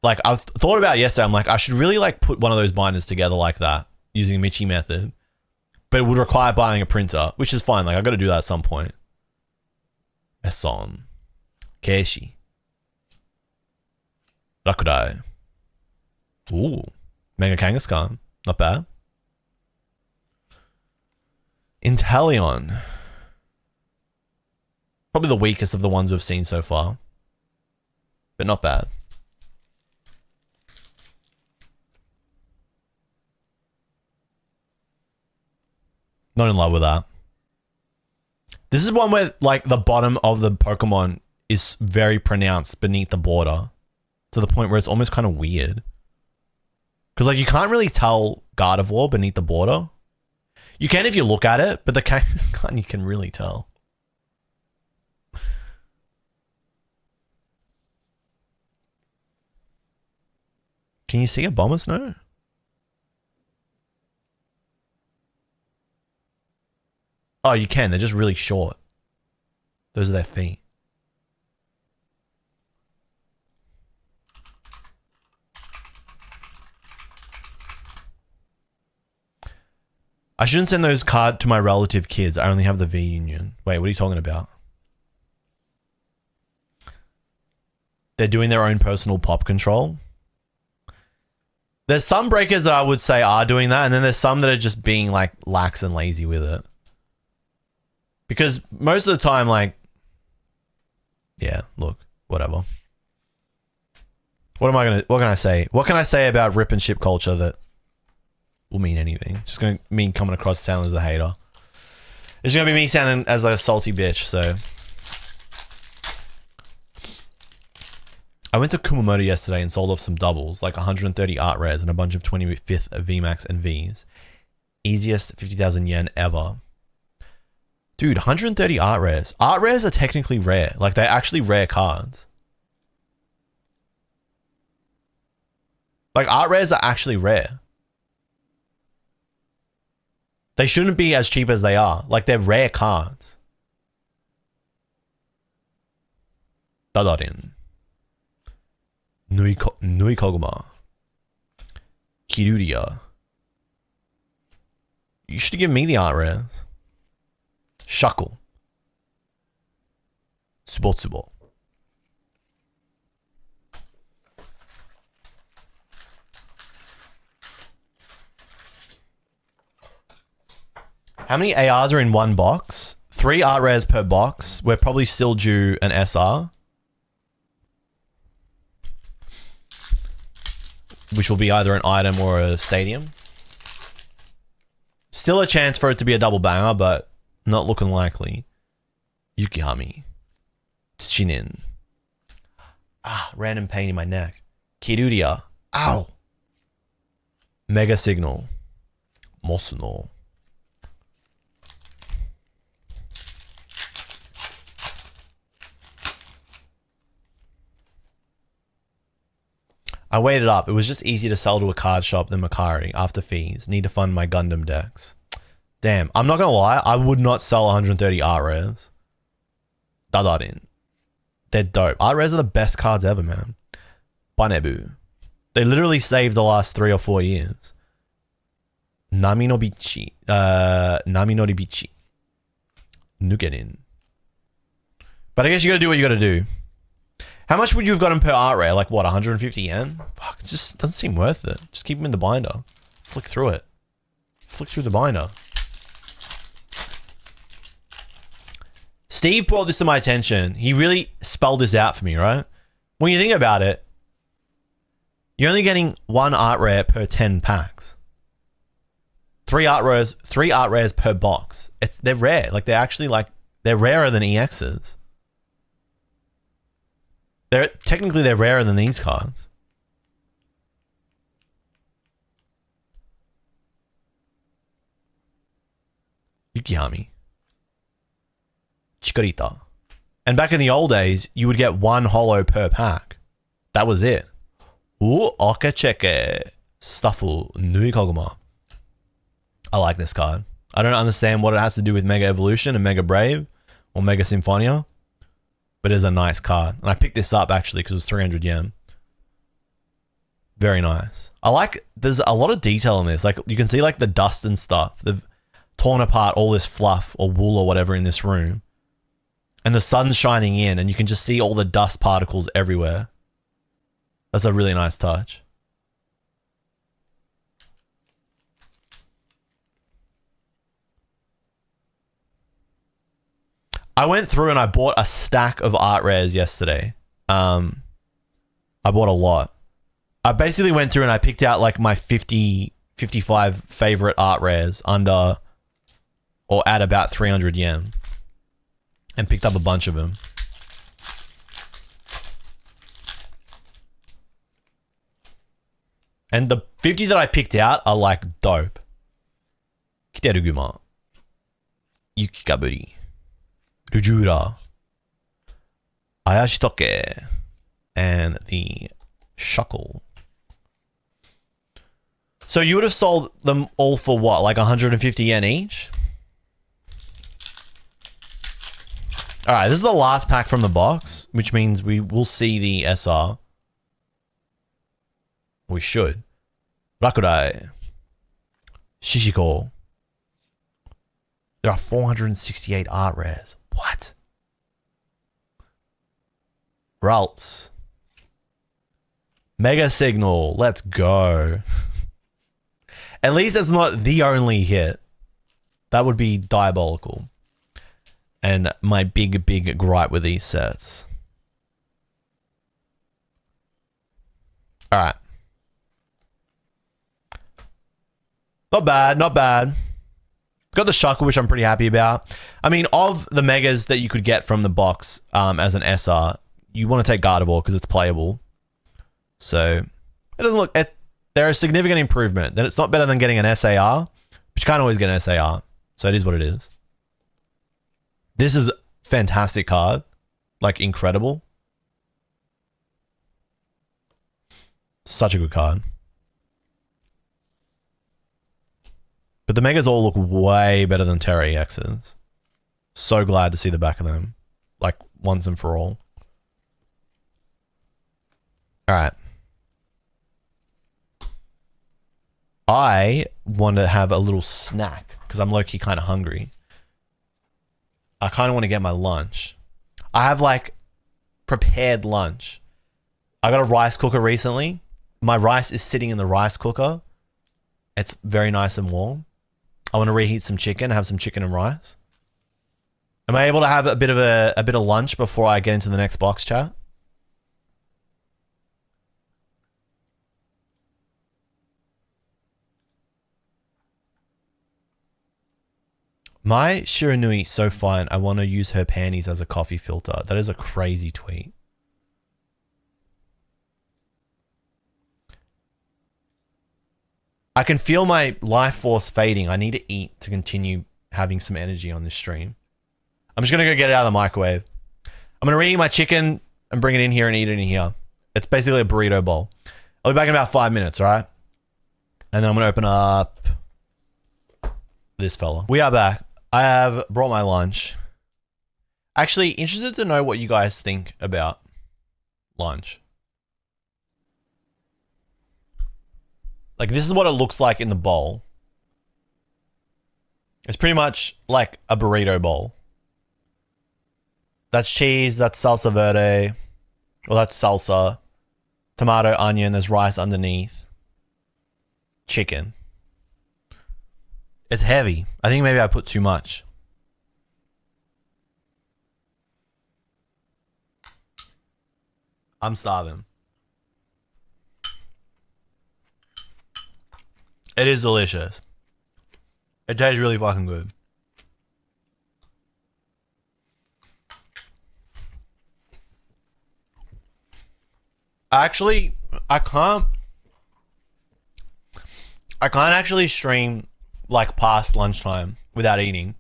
like I've thought about it yesterday, I'm like, I should really like put one of those binders together like that using Michi method, but it would require buying a printer, which is fine. Like I got to do that at some point. Eson, Keishi, Rakurai. Ooh, Mega Kangaskhan, not bad. Inteleon, probably the weakest of the ones we've seen so far, but not bad. Not in love with that. This is one where like the bottom of the Pokemon is very pronounced beneath the border to the point where it's almost kind of weird. Because like you can't really tell Gardevoir beneath the border. You can if you look at it, but the Kangaskhan you can really tell. Can you see a Bomber Snow? Oh, you can. They're just really short. Those are their feet. I shouldn't send those cards to my relative kids. I only have the V Union. Wait, what are you talking about? They're doing their own personal pop control. There's some breakers that I would say are doing that, and then there's some that are just being like lax and lazy with it. Because most of the time, like, yeah, look, whatever. What can I say? What can I say about rip and ship culture that will mean anything? It's just going to mean coming across sounding as a hater. It's going to be me sounding as like a salty bitch, so. I went to Kumamoto yesterday and sold off some doubles, like 130 art rares and a bunch of 25th VMAX and Vs. Easiest 50,000 yen ever. Dude, 130 art rares. Art rares are technically rare. Like, they're actually rare cards. Like, art rares are actually rare. They shouldn't be as cheap as they are. Like, they're rare cards. Dadarin. Nui Koguma. Kiruria. You should give me the art rares. Shuckle. Tsubotsubo. How many ARs are in one box? 3 art rares per box. We're probably still due an SR. Which will be either an item or a stadium. Still a chance for it to be a double banger, but not looking likely. Yukihami. Tsuchinin. Ah, random pain in my neck. Kiruria. Ow. Mega Signal. Mosuno. I weighed it up. It was just easier to sell to a card shop than Macari after fees. Need to fund my Gundam decks. Damn, I'm not gonna lie. I would not sell 130 art rares. Dadarin. They're dope. Art rares are the best cards ever, man. Banebu. They literally saved the last 3 or 4 years. Nami no Bichi. Nami no Ribichi. Nukenin. But I guess you gotta do what you gotta do. How much would you have gotten per art rare? Like what, 150 yen? Fuck, it just doesn't seem worth it. Just keep them in the binder. Flick through it. Flick through the binder. Steve brought this to my attention. He really spelled this out for me, right? When you think about it, you're only getting 1 art rare per 10 packs. 3 art rares per box. They're rare. Like they're actually like they're rarer than EXs. Technically they're rarer than these cards. Yukihami. Chikorita. And back in the old days, you would get 1 holo per pack. That was it. Ooh, okJLUV. Stuffle. Nui Koguma. I like this card. I don't understand what it has to do with Mega Evolution and Mega Brave or Mega Symphonia, but it is a nice card. And I picked this up actually because it was 300 yen. Very nice. I like, there's a lot of detail in this. Like you can see like the dust and stuff. They've torn apart all this fluff or wool or whatever in this room. And the sun's shining in and you can just see all the dust particles everywhere. That's a really nice touch. I went through and I bought a stack of art rares yesterday. I bought a lot. I basically went through and I picked out like my 50, 55 favorite art rares under or at about 300 yen and picked up a bunch of them. And the 50 that I picked out are like dope. Kiteruguma. Yukikaburi. Rujura. Ayashitoke. And the Shuckle. So you would have sold them all for what? Like 150 yen each? Alright, this is the last pack from the box, which means we will see the SR. We should. Rakurai. Shishiko. There are 468 art rares. What? Ralts. Mega Signal. Let's go. At least it's not the only hit. That would be diabolical. And my big gripe with these sets. Alright. Not bad, not bad. Got the Shuckle, which I'm pretty happy about. I mean, of the Megas that you could get from the box as an SR, you want to take Gardevoir because it's playable. So, it doesn't look... They're a significant improvement. Then it's not better than getting an SAR, but you can't always get an SAR. So it is what it is. This is a fantastic card. Like, incredible. Such a good card. But the Megas all look way better than Terra EXs. So glad to see the back of them. Like, once and for all. Alright. I want to have a little snack because I'm low-key kind of hungry. I kind of want to get my lunch. I have like prepared lunch. I got a rice cooker recently. My rice is sitting in the rice cooker. It's very nice and warm. I want to reheat some chicken, have some chicken and rice. Am I able to have a bit of lunch before I get into the next box chat? My Shiranui so fine, I want to use her panties as a coffee filter. That is a crazy tweet. I can feel my life force fading. I need to eat to continue having some energy on this stream. I'm just going to go get it out of the microwave. I'm going to reheat my chicken and bring it in here and eat it in here. It's basically a burrito bowl. I'll be back in about 5 minutes, all right? And then I'm going to open up this fella. We are back. I have brought my lunch. Actually, interested to know what you guys think about lunch. Like, this is what it looks like in the bowl. It's pretty much like a burrito bowl. That's cheese, that's salsa verde. Well, that's salsa. Tomato, onion, there's rice underneath. Chicken. It's heavy. I think maybe I put too much. I'm starving. It is delicious. It tastes really fucking good. Actually, I can't actually stream like past lunchtime without eating.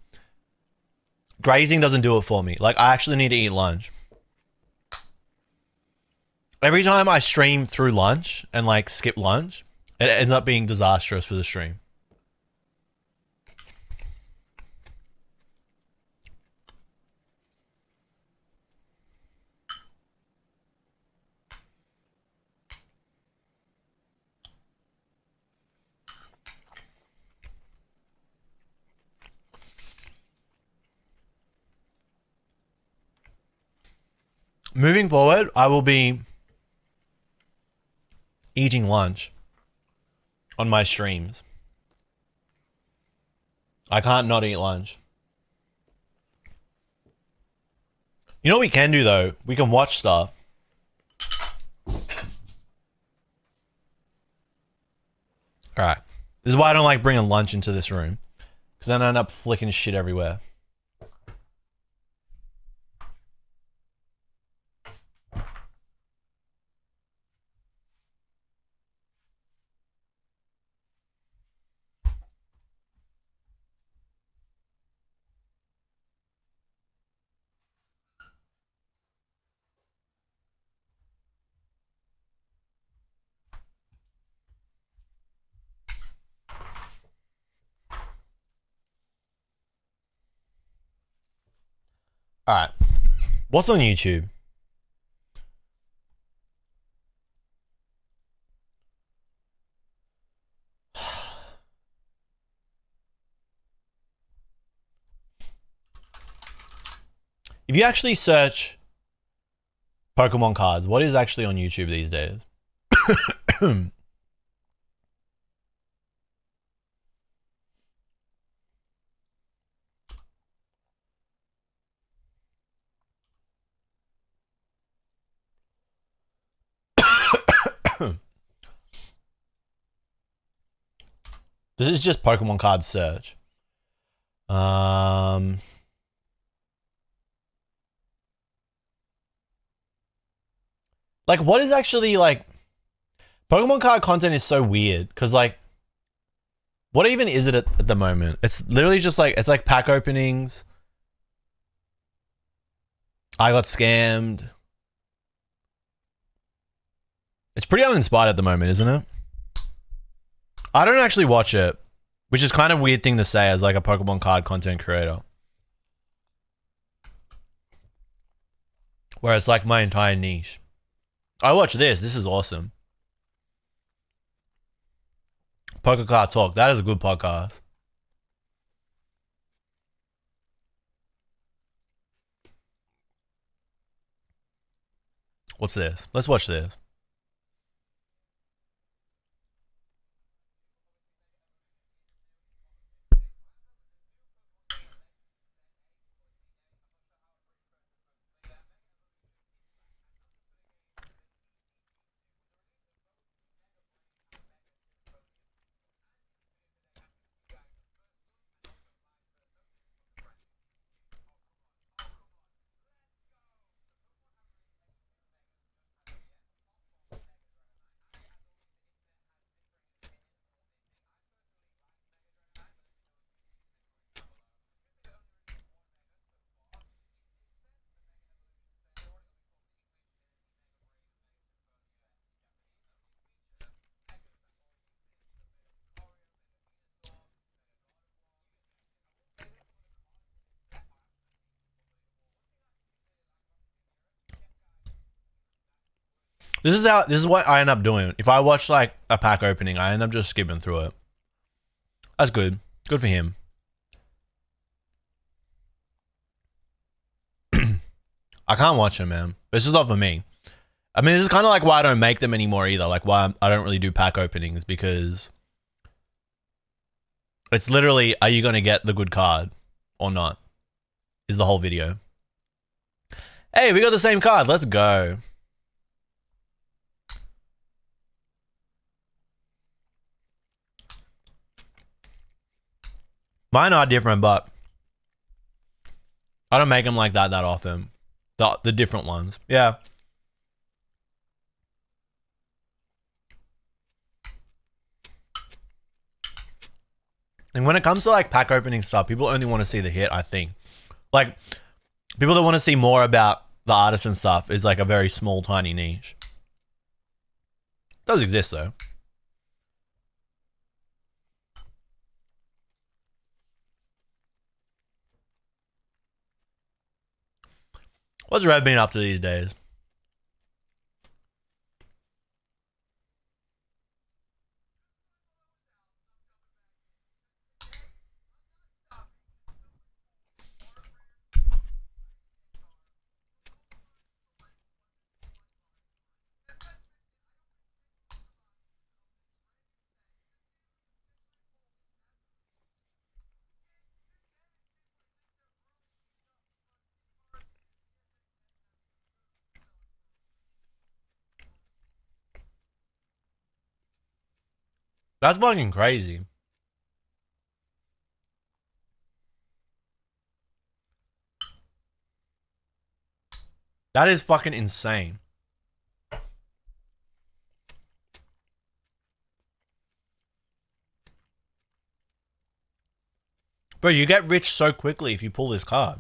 Grazing doesn't do it for me. Like, I actually need to eat lunch. Every time I stream through lunch and like skip lunch, it ends up being disastrous for the stream. Moving forward, I will be eating lunch on my streams. I can't not eat lunch. You know what we can do though? We can watch stuff. Alright. This is why I don't like bringing lunch into this room. Because then I end up flicking shit everywhere. Alright. What's on YouTube? If you actually search Pokemon cards, what is actually on YouTube these days? This is just Pokemon card search. Like, what is actually, like... Pokemon card content is so weird, because, like... What even is it at the moment? It's literally just, like... It's, like, pack openings. I got scammed. It's pretty uninspired at the moment, isn't it? I don't actually watch it, which is kind of a weird thing to say as, like, a Pokemon card content creator. Where it's, like, my entire niche. I watch this. This is awesome. Poker Card Talk. That is a good podcast. What's this? Let's watch this. This is what I end up doing. If I watch like a pack opening, I end up just skipping through it. That's good. Good for him. I can't watch them, man. This is not for me. I mean, this is kind of like why I don't make them anymore either. Like why I don't really do pack openings, because it's literally, are you going to get the good card or not? Is the whole video. Hey, we got the same card. Let's go. Mine are different, but I don't make them like that often. The different ones. Yeah. And when it comes to like pack opening stuff, people only want to see the hit, I think. Like, people that want to see more about the artisan stuff is like a very small, tiny niche. It does exist though. What's Red been up to these days? That's fucking crazy. That is fucking insane. Bro, you get rich so quickly if you pull this card.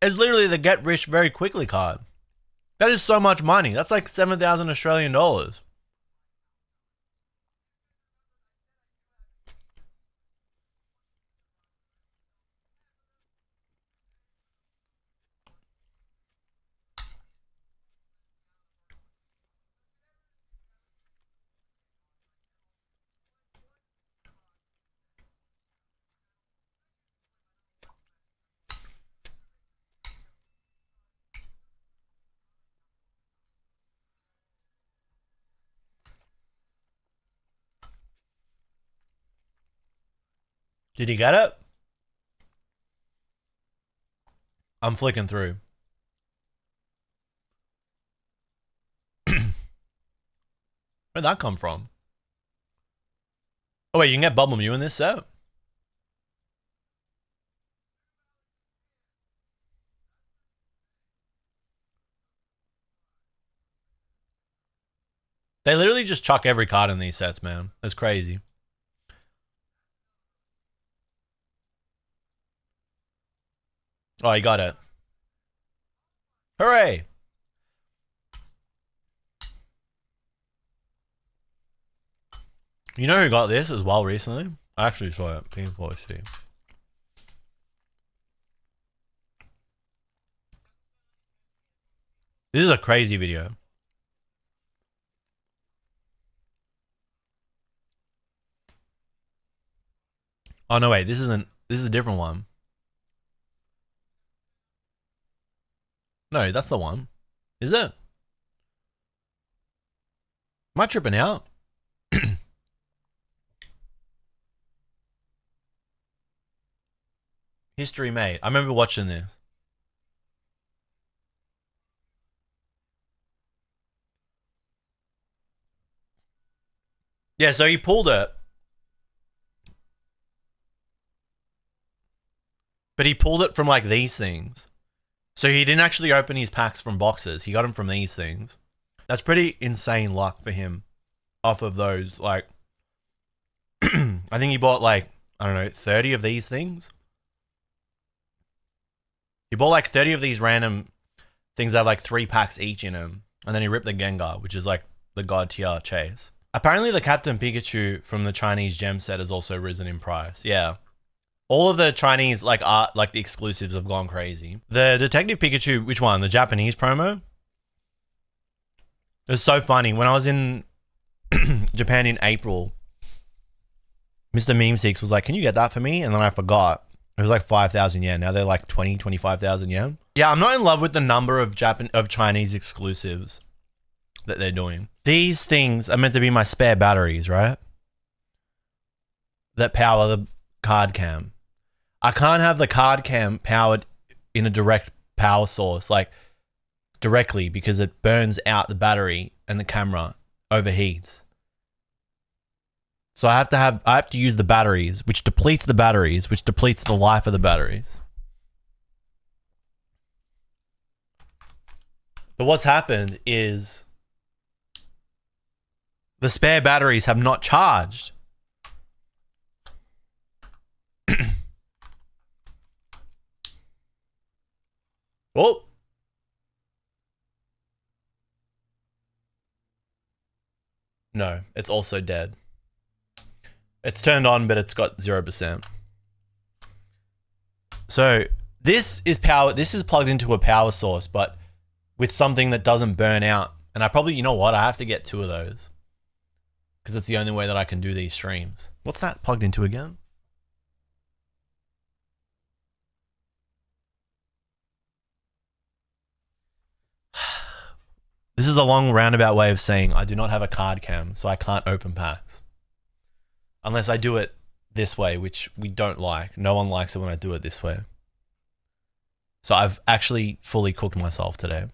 It's literally the get rich very quickly card. That is so much money. That's like 7,000 Australian dollars. Did he get it? I'm flicking through. Where'd that come from? Oh wait, you can get Bubble Mew in this set? They literally just chuck every card in these sets, man. That's crazy. Oh, you got it. Hooray! You know who got this as well recently? I actually saw it. Team 4C. This is a crazy video. Oh no, wait, this isn't. This is a different one. No, that's the one. Is it? Am I tripping out? History made. I remember watching this. Yeah, so he pulled it. But he pulled it from like these things. So he didn't actually open his packs from boxes. He got them from these things. That's pretty insane luck for him off of those. Like, I think he bought like, I don't know, 30 of these things. He bought like 30 of these random things that have like 3 packs each in them. And then he ripped the Gengar, which is like the God tier chase. Apparently the Captain Pikachu from the Chinese gem set has also risen in price. Yeah. All of the Chinese like art, like the exclusives have gone crazy. The Detective Pikachu, which one? The Japanese promo? It was so funny. When I was in Japan in April, Mr. Meme Six was like, can you get that for me? And then I forgot. It was like 5,000 yen. Now they're like 25,000 yen. Yeah, I'm not in love with the number of Chinese exclusives that they're doing. These things are meant to be my spare batteries, right? That power the card cam. I can't have the card cam powered in a direct power source, like directly, because it burns out the battery and the camera overheats. So I have to use the batteries, which depletes the batteries, which depletes the life of the batteries. But what's happened is the spare batteries have not charged. Oh. No, it's also dead. It's turned on, but it's got 0%. So this is power. This is plugged into a power source, but with something that doesn't burn out. And I probably, you know what? I have to get 2 of those because it's the only way that I can do these streams. What's that plugged into again? This is a long roundabout way of saying I do not have a card cam, so I can't open packs. Unless I do it this way, which we don't like. No one likes it when I do it this way. So I've actually fully cooked myself today.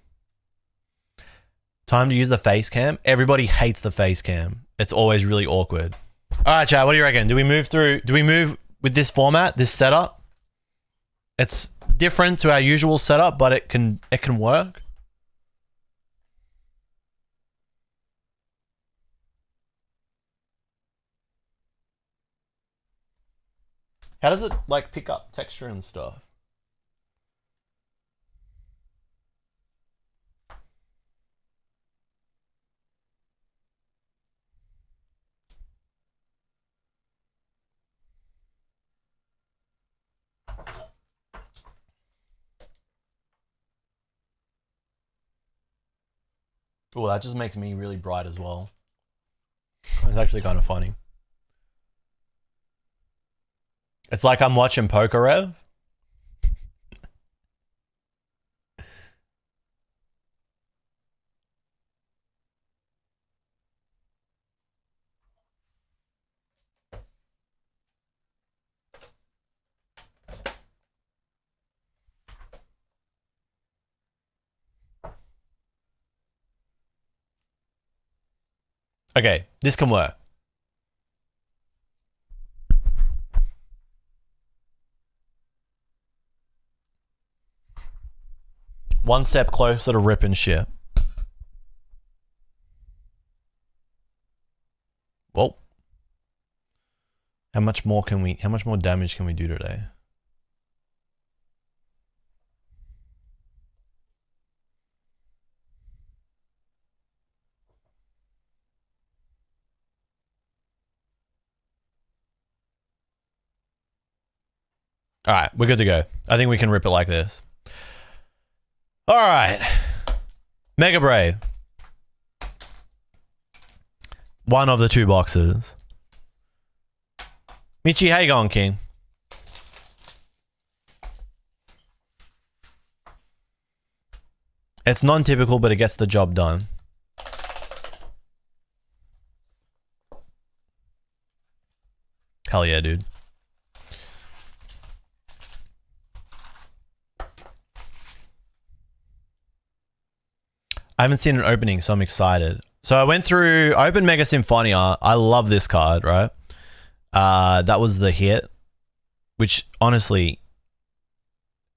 Time to use the face cam. Everybody hates the face cam. It's always really awkward. All right, Chad, what do you reckon? Do we move with this format, this setup? It's different to our usual setup, but it can work. How does it like pick up texture and stuff? Oh, that just makes me really bright as well. It's actually kind of funny. It's like I'm watching Poker Rev. Okay, this can work. One step closer to ripping shit. Well, how much more damage can we do today? All right, we're good to go. I think we can rip it like this. All right. Mega Brave. One of the 2 boxes. Michi, how you going, King? It's non-typical, but it gets the job done. Hell yeah, dude. I haven't seen an opening, so I'm excited. So I opened Mega Symphonia. I love this card, right? That was the hit, which honestly,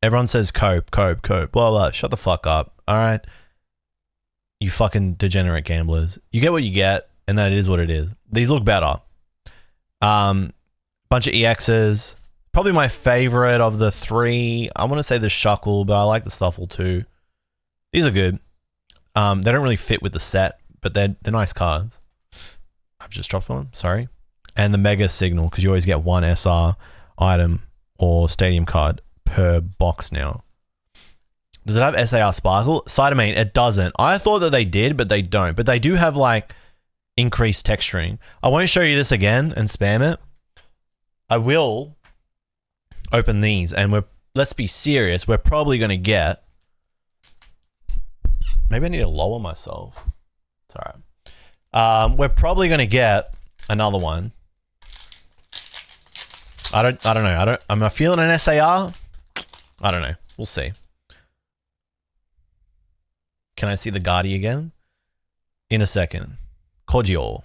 everyone says cope, blah, blah. Shut the fuck up, all right? You fucking degenerate gamblers. You get what you get, and that is what it is. These look better. Bunch of EXs. Probably my favorite of the 3. I want to say the Shuckle, but I like the Stuffle too. These are good. They don't really fit with the set, but they're nice cards. I've just dropped one, sorry. And the Mega Signal, because you always get one SR item or stadium card per box now. Does it have SAR Sparkle? Cytomane, it doesn't. I thought that they did, but they don't. But they do have like increased texturing. I won't show you this again and spam it. I will open these and let's be serious. We're probably going to get, maybe I need to lower myself. It's all right. We're probably going to get another one. I don't know. Am I feeling an SAR? I don't know. We'll see. Can I see the Guardi again? In a second. Kojio.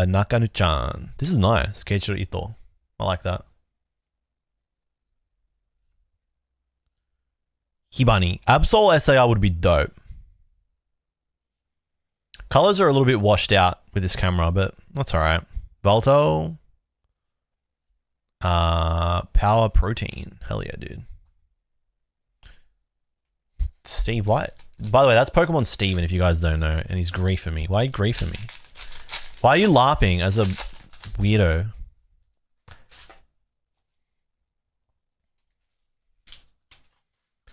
Nakanu-chan. This is nice. Keiichiro Ito. I like that. Hibani. Absol SAR would be dope. Colors are a little bit washed out with this camera, but that's alright. Volto. Power Protein. Hell yeah, dude. Steve White. By the way, that's Pokemon Steven, if you guys don't know, and he's griefing me. Why are you griefing me? Why are you LARPing as a weirdo?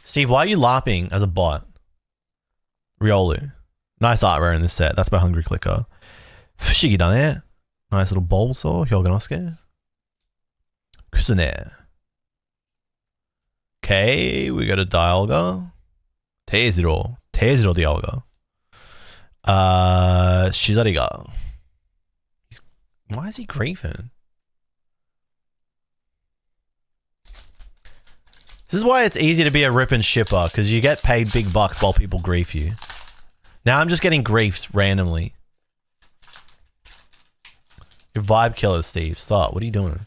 Steve, why are you LARPing as a bot? Riolu. Nice art rare in this set. That's by Hungry Clicker. Fushigi dane. Nice little Bulbasaur. Hyoganosuke. Kusune. Okay, we got a Dialga. Teiziro. Teiziro Dialga. Shizariga. Why is he griefing? This is why it's easy to be a rip and shipper, because you get paid big bucks while people grief you. Now I'm just getting griefed randomly. Your vibe killer, Steve. Stop. What are you doing?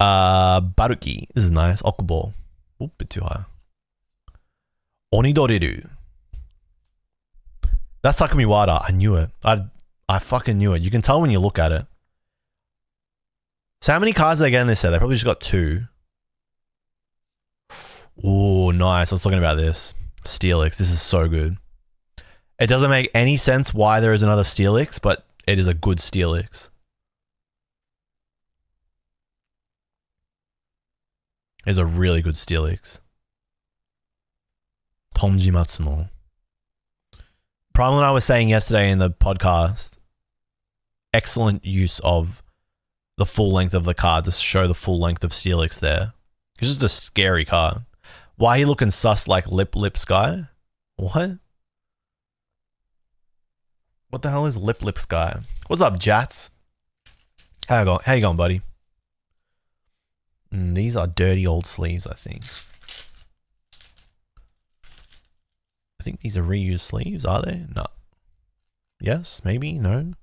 Baruki. This is nice. Okubo. Oop, bit too high. Onidoriru. That's Takumi-Wada. I knew it. I fucking knew it. You can tell when you look at it. So how many cards did they get in this set? They probably just got 2. Ooh, nice. I was talking about this. Steelix. This is so good. It doesn't make any sense why there is another Steelix, but it is a good Steelix. It's a really good Steelix. Tonji Matsuno. Primal and I was saying yesterday in the podcast, excellent use of the full length of the card to show the full length of Steelix there. It's just a scary card. Why are you looking sus like Lip Sky? What? What the hell is Lip Sky? What's up, Jats? How you going, buddy? These are dirty old sleeves, I think. I think these are reused sleeves, are they? No. Yes, maybe, no.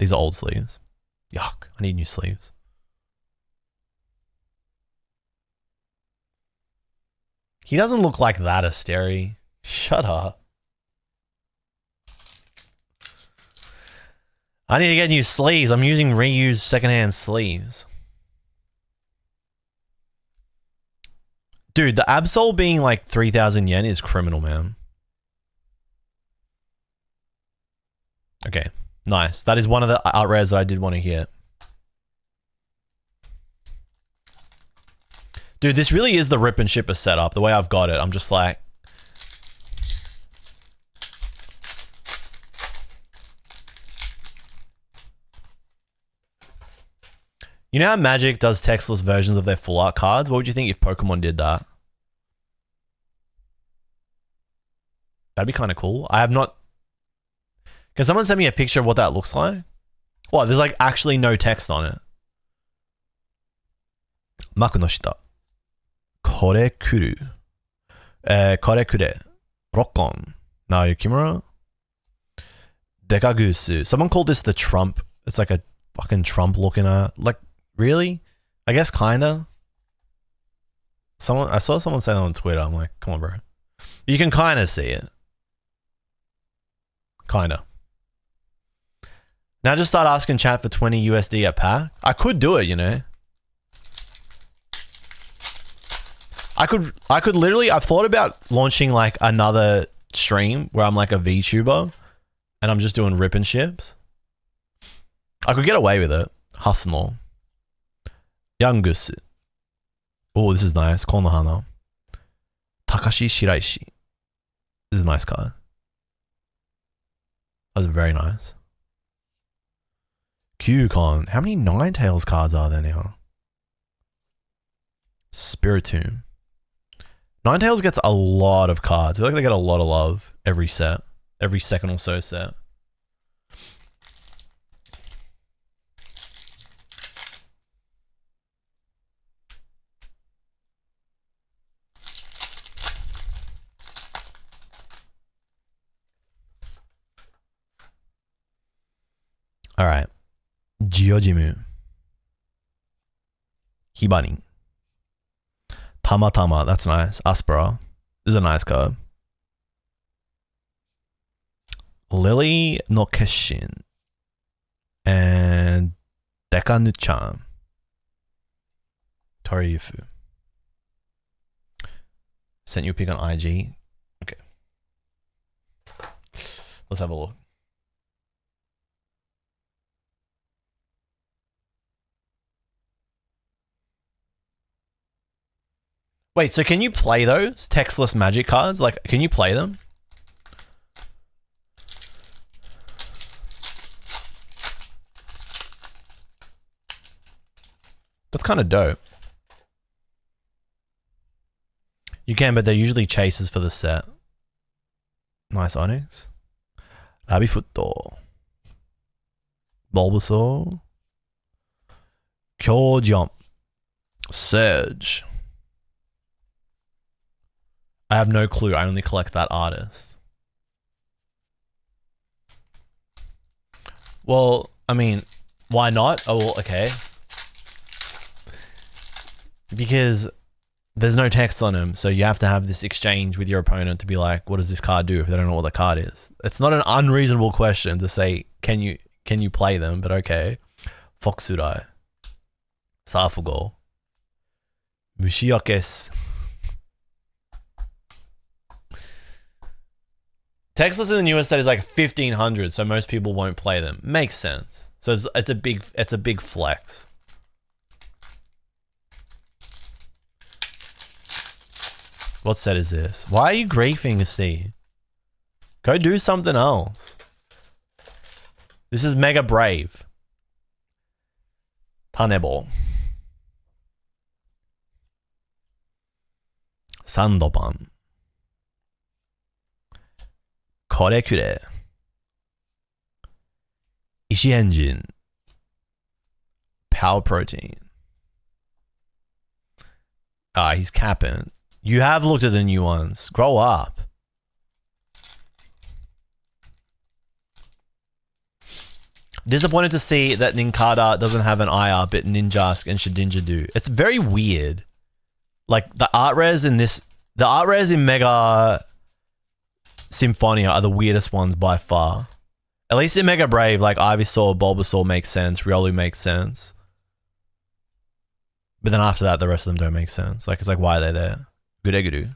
These are old sleeves. Yuck, I need new sleeves. He doesn't look like that, Asteri. Shut up. I need to get new sleeves. I'm using reused secondhand sleeves. Dude, the Absol being like 3,000 yen is criminal, man. Okay, nice. That is one of the art rares that I did want to get. Dude, this really is the rip and shipper setup. The way I've got it, I'm just like... You know how Magic does textless versions of their full art cards? What would you think if Pokemon did that? That'd be kind of cool. I have not... Can someone send me a picture of what that looks like? What, there's like actually no text on it. Makunoshita. Kore kuru. Kore kure. Rokkon. Now Kimura. Dekagusu. Someone called this the Trump. It's like a fucking Trump looking at. Like, really? I guess kinda. I saw someone say that on Twitter. I'm like, come on, bro. You can kinda see it. Kinda. Now just start asking chat for 20 USD a pack. I could do it, you know. I could literally, I've thought about launching like another stream where I'm like a VTuber and I'm just doing rip and ships, I could get away with it. Hustle. Yangus. Oh, this is nice. Konohana. Takashi Shiraishi. This is a nice card. That's very nice. Q-Con. How many Ninetales cards are there now? Spiritomb. Ninetales gets a lot of cards. I feel like they get a lot of love every set. Every second or so set. Alright. Geojimu. Hibani. Tamatama, that's nice. Aspera. This is a nice card. Lillie no Keshin. And Dekanu-chan. Toriyufu. Sent you a pic on IG. Okay. Let's have a look. Wait, so can you play those textless magic cards? Like, can you play them? That's kind of dope. You can, but they're usually chases for the set. Nice Onyx. Rabifuto. Bulbasaur. Kyojump. Surge. I have no clue. I only collect that artist. Well, I mean, why not? Oh, well, okay. Because there's no text on him, so you have to have this exchange with your opponent to be like, what does this card do if they don't know what the card is? It's not an unreasonable question to say, can you play them? But okay. Foxurai. Safugo. Mushiyakes. Textless in the newest set is like 1500, so most people won't play them. Makes sense. So it's a big flex. What set is this? Why are you griefing, C? Go do something else. This is Mega Brave. Tanebo. Sandoban. Korekure. Ishi Engine. Power Protein. Ah, he's capping. You have looked at the new ones. Grow up. Disappointed to see that Ninkata doesn't have an IR, but Ninjask and Shedinja do. It's very weird. Like, the art rares in this... The art rares in Mega Symphonia are the weirdest ones by far. At least in Mega Brave, like, Ivysaur, Bulbasaur makes sense. Riolu makes sense. But then after that, the rest of them don't make sense. Like, it's like, why are they there? Gudeguru.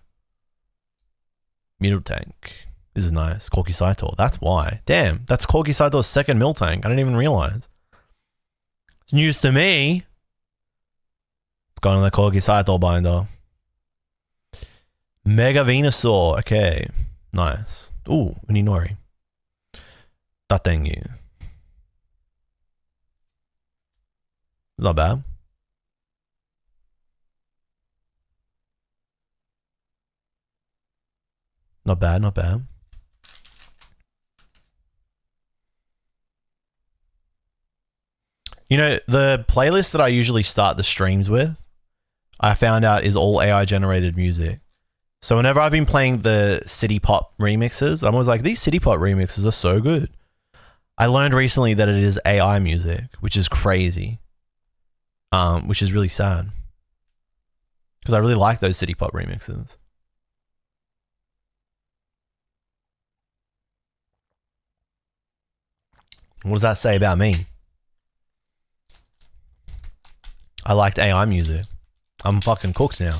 Miltank. This is nice. Corki Saito. That's why. Damn, that's Corki Saito's second Miltank. I didn't even realize. It's news to me. It's going on the Corki Saito binder. Mega Venusaur. Okay. Nice. Ooh, Uninori. Datengu. Not bad. Not bad, not bad. You know, the playlist that I usually start the streams with, I found out is all AI generated music. So whenever I've been playing the City Pop remixes, I'm always like, these City Pop remixes are so good. I learned recently that it is AI music, which is crazy. Which is really sad. Because I really like those City Pop remixes. What does that say about me? I liked AI music. I'm fucking cooked now.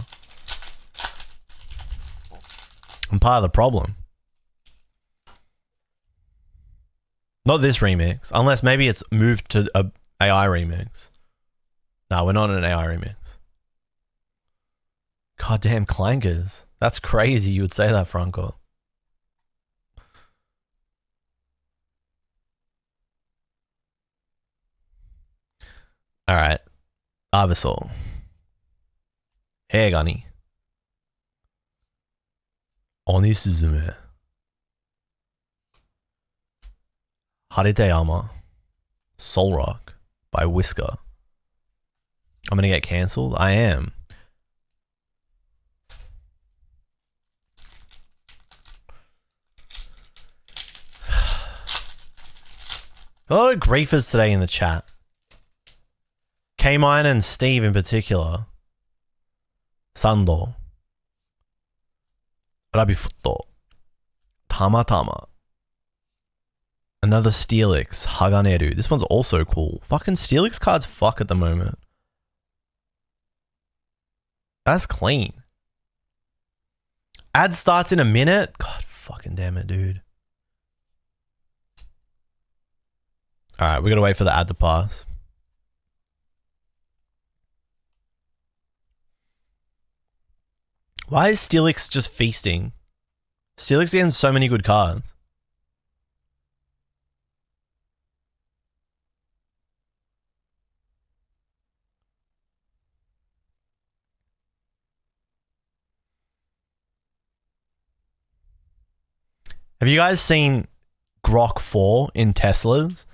I'm part of the problem. Not this remix, unless maybe it's moved to a AI remix. No, we're not in an AI remix. Goddamn clankers. That's crazy you would say that, Franco. Alright. Bulbasaur. Heigani. Oni Suzume. Hariteyama. Soul Rock by Whisker. I'm gonna get cancelled? I am. A lot of griefers today in the chat. K-Mine and Steve in particular. Sando. Rabifuto. Tamatama. Another Steelix. Haganeru. This one's also cool. Fucking Steelix cards fuck at the moment. That's clean. Ad starts in a minute? God fucking damn it, dude. Alright, we gotta wait for the ad to pass. Why is Steelix just feasting? Steelix getting so many good cards. Have you guys seen Grok 4 in Teslas?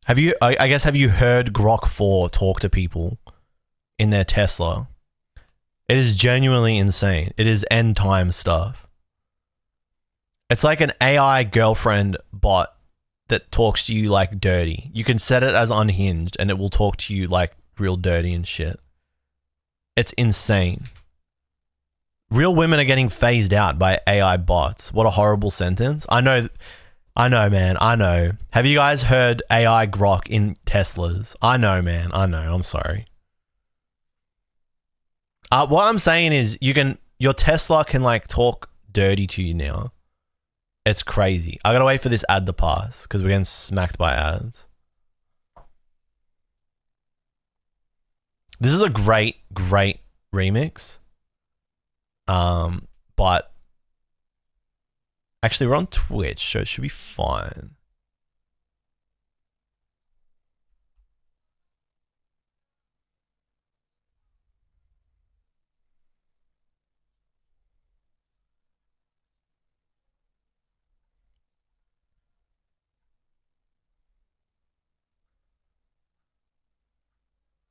Have you, I guess, have you heard Grok 4 talk to people in their Tesla? It is genuinely insane. It is end time stuff. It's like an AI girlfriend bot that talks to you like dirty. You can set it as unhinged and it will talk to you like real dirty and shit. It's insane. Real women are getting phased out by AI bots. What a horrible sentence. I know, man. I know. Have you guys heard AI Grok in Teslas? I know, man. I know. I'm sorry. What I'm saying is your Tesla can like talk dirty to you now. It's crazy. I gotta wait for this ad to pass because we're getting smacked by ads. This is a great remix. But actually we're on Twitch, so it should be fine.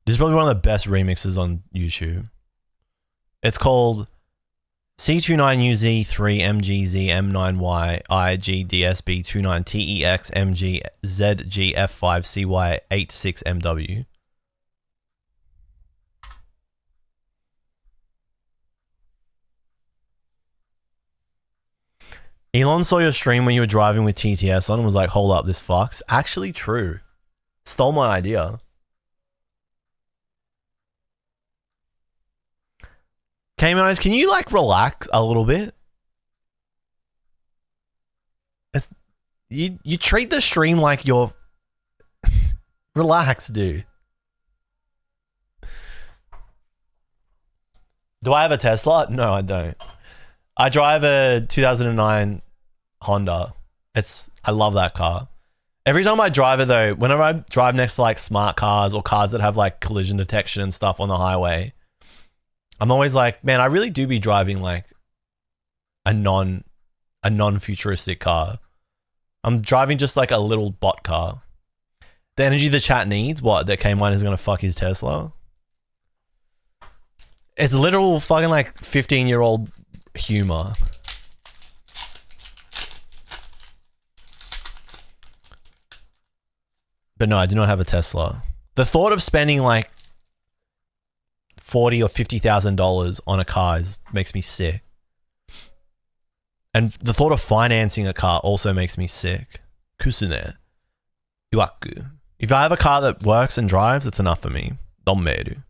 This is probably one of the best remixes on YouTube. It's called C29UZ3MGZ M9YIGDSB29TEXMGZGF5CY86MW. Elon saw your stream when you were driving with TTS on and was like, hold up, this fucks. Actually true. Stole my idea. K-Mize, can you like relax a little bit? You treat the stream like you're... Relax, dude. Do I have a Tesla? No, I don't. I drive a 2009 Honda. I love that car. Every time I drive it though, whenever I drive next to like smart cars or cars that have like collision detection and stuff on the highway, I'm always like, man, I really do be driving like a non-futuristic car. I'm driving just like a little bot car. The energy the chat needs, what? That K-Mine is gonna fuck his Tesla? It's literal fucking like 15-year-old humor. But no, I do not have a Tesla. The thought of spending like $40,000 or $50,000 on a car makes me sick. And the thought of financing a car also makes me sick. Kusune. Iwaku. If I have a car that works and drives, it's enough for me. Donmeru.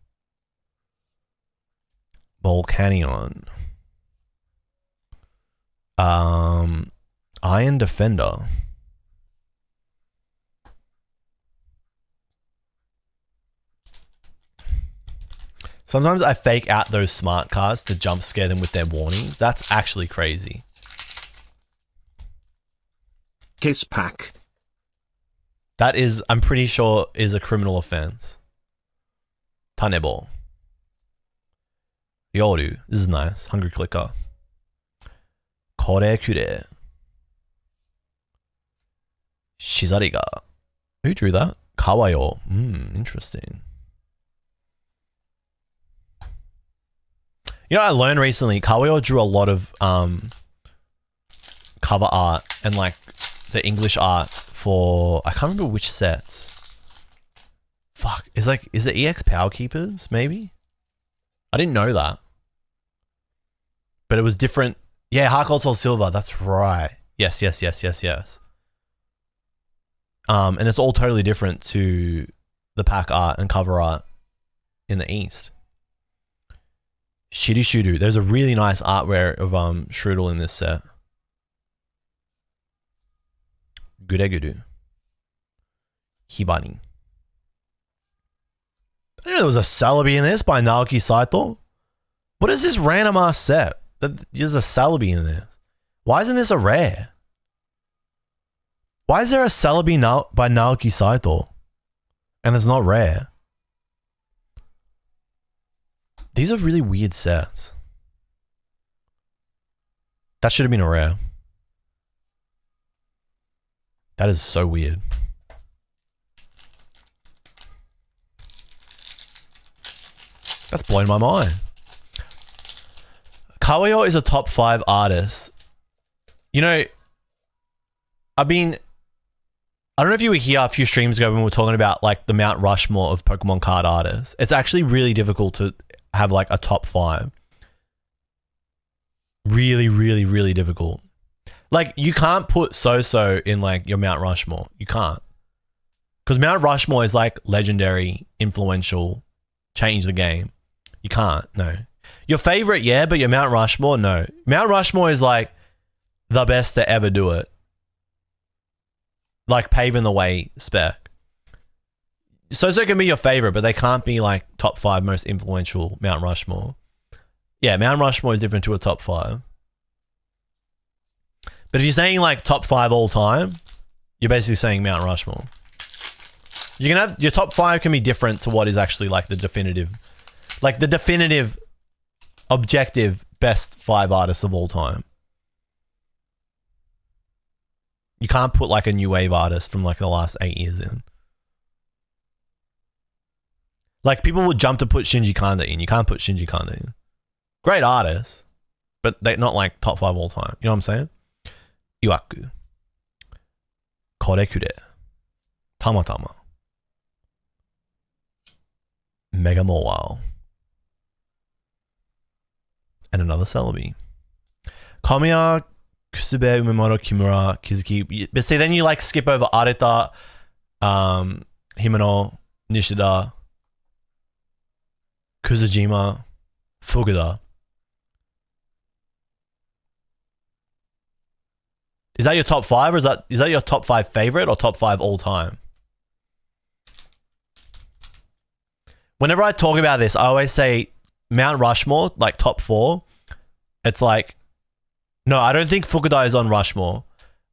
Volcanion. Iron Defender. Sometimes I fake out those smart cards to jump scare them with their warnings. That's actually crazy. Kiss pack. That is, I'm pretty sure, is a criminal offense. Tanebo. Yoru. This is nice. Hungry clicker. Kore kure. Shizariga. Who drew that? Kawayo. Interesting. You know, I learned recently, Kawayo drew a lot of cover art and like the English art for, I can't remember which sets. Fuck, is it EX Power Keepers, maybe? I didn't know that. But it was different. Yeah, Heart Gold Soul Silver, that's right. Yes. And it's all totally different to the pack art and cover art in the East. Shiri Shudu. There's a really nice artwork of Strudel in this set. Gureguru. Hibani. I didn't know there was a Celebi in this by Naoki Saito. What is this random ass set? There's a Celebi in this. Why isn't this a rare? Why is there a Celebi by Naoki Saito? And it's not rare. These are really weird sets. That should have been a rare. That is so weird. That's blowing my mind. Kawayo is a top 5 artist. You know, I don't know if you were here a few streams ago when we were talking about like the Mount Rushmore of Pokemon card artists. It's actually really difficult to have like a top 5. Really, really, really difficult. Like you can't put So-So in like your Mount Rushmore. You can't. Because Mount Rushmore is like legendary, influential, change the game. You can't, no. Your favorite, yeah, but your Mount Rushmore, no. Mount Rushmore is like the best to ever do it. Like paving the way spec. So can be your favorite, but they can't be like top 5 most influential Mount Rushmore. Yeah, Mount Rushmore is different to a top 5. But if you're saying like top 5 all time, you're basically saying Mount Rushmore. You can have your top 5 can be different to what is actually like the definitive objective best 5 artists of all time. You can't put like a new wave artist from like the last 8 years in. Like people would jump to put Shinji Kanda in. You can't put Shinji Kanda in. Great artist, but they're not like top 5 all time. You know what I'm saying? Iwaku. Korekure. Tamatama. Mega Mowile. And another Celebi. Kamiya, Kusube, Umemoto, Kimura, Kizuki. But see, then you like skip over Arita, Himeno, Nishida, Kuzujima, Fukuda. Is that your top 5 or is that your top 5 favorite or top 5 all time? Whenever I talk about this, I always say Mount Rushmore, like top 4. It's like, no, I don't think Fukuda is on Rushmore.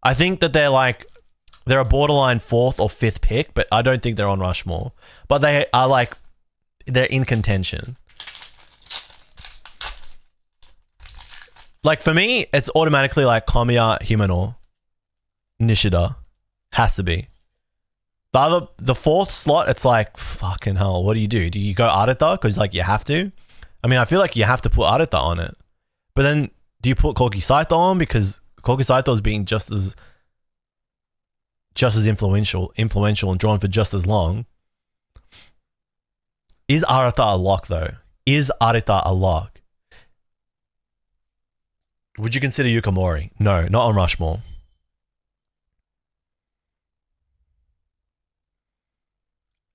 I think that they're a borderline 4th or 5th pick, but I don't think they're on Rushmore. But they are like, they're in contention. Like for me, it's automatically like Kamiya, Himeno, Nishida. Has to be. The 4th slot, it's like, fucking hell, what do? Do you go Arita? Because like you have to? I mean, I feel like you have to put Arita on it. But then, do you put Koki Saito on? Because Koki Saito is being just as influential and drawn for just as long. Is Arita a lock though? Is Arita a lock? Would you consider Yukamori? No, not on Rushmore.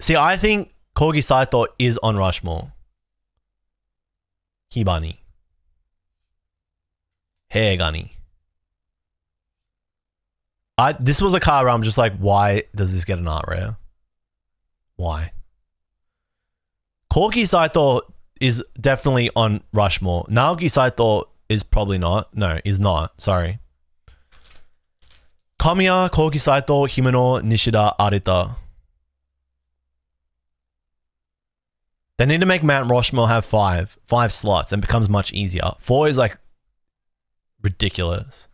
See, I think Kogi Saito is on Rushmore. Hibani. Heigani. This was a card where I'm just like, why does this get an art rare? Why? Kogi Saito is definitely on Rushmore. Naoki Saito is probably not. No, is not. Sorry. Kamiya, Koki Saito, Himeno, Nishida, Arita. They need to make Mount Rushmore have five slots and it becomes much easier. 4 is like ridiculous.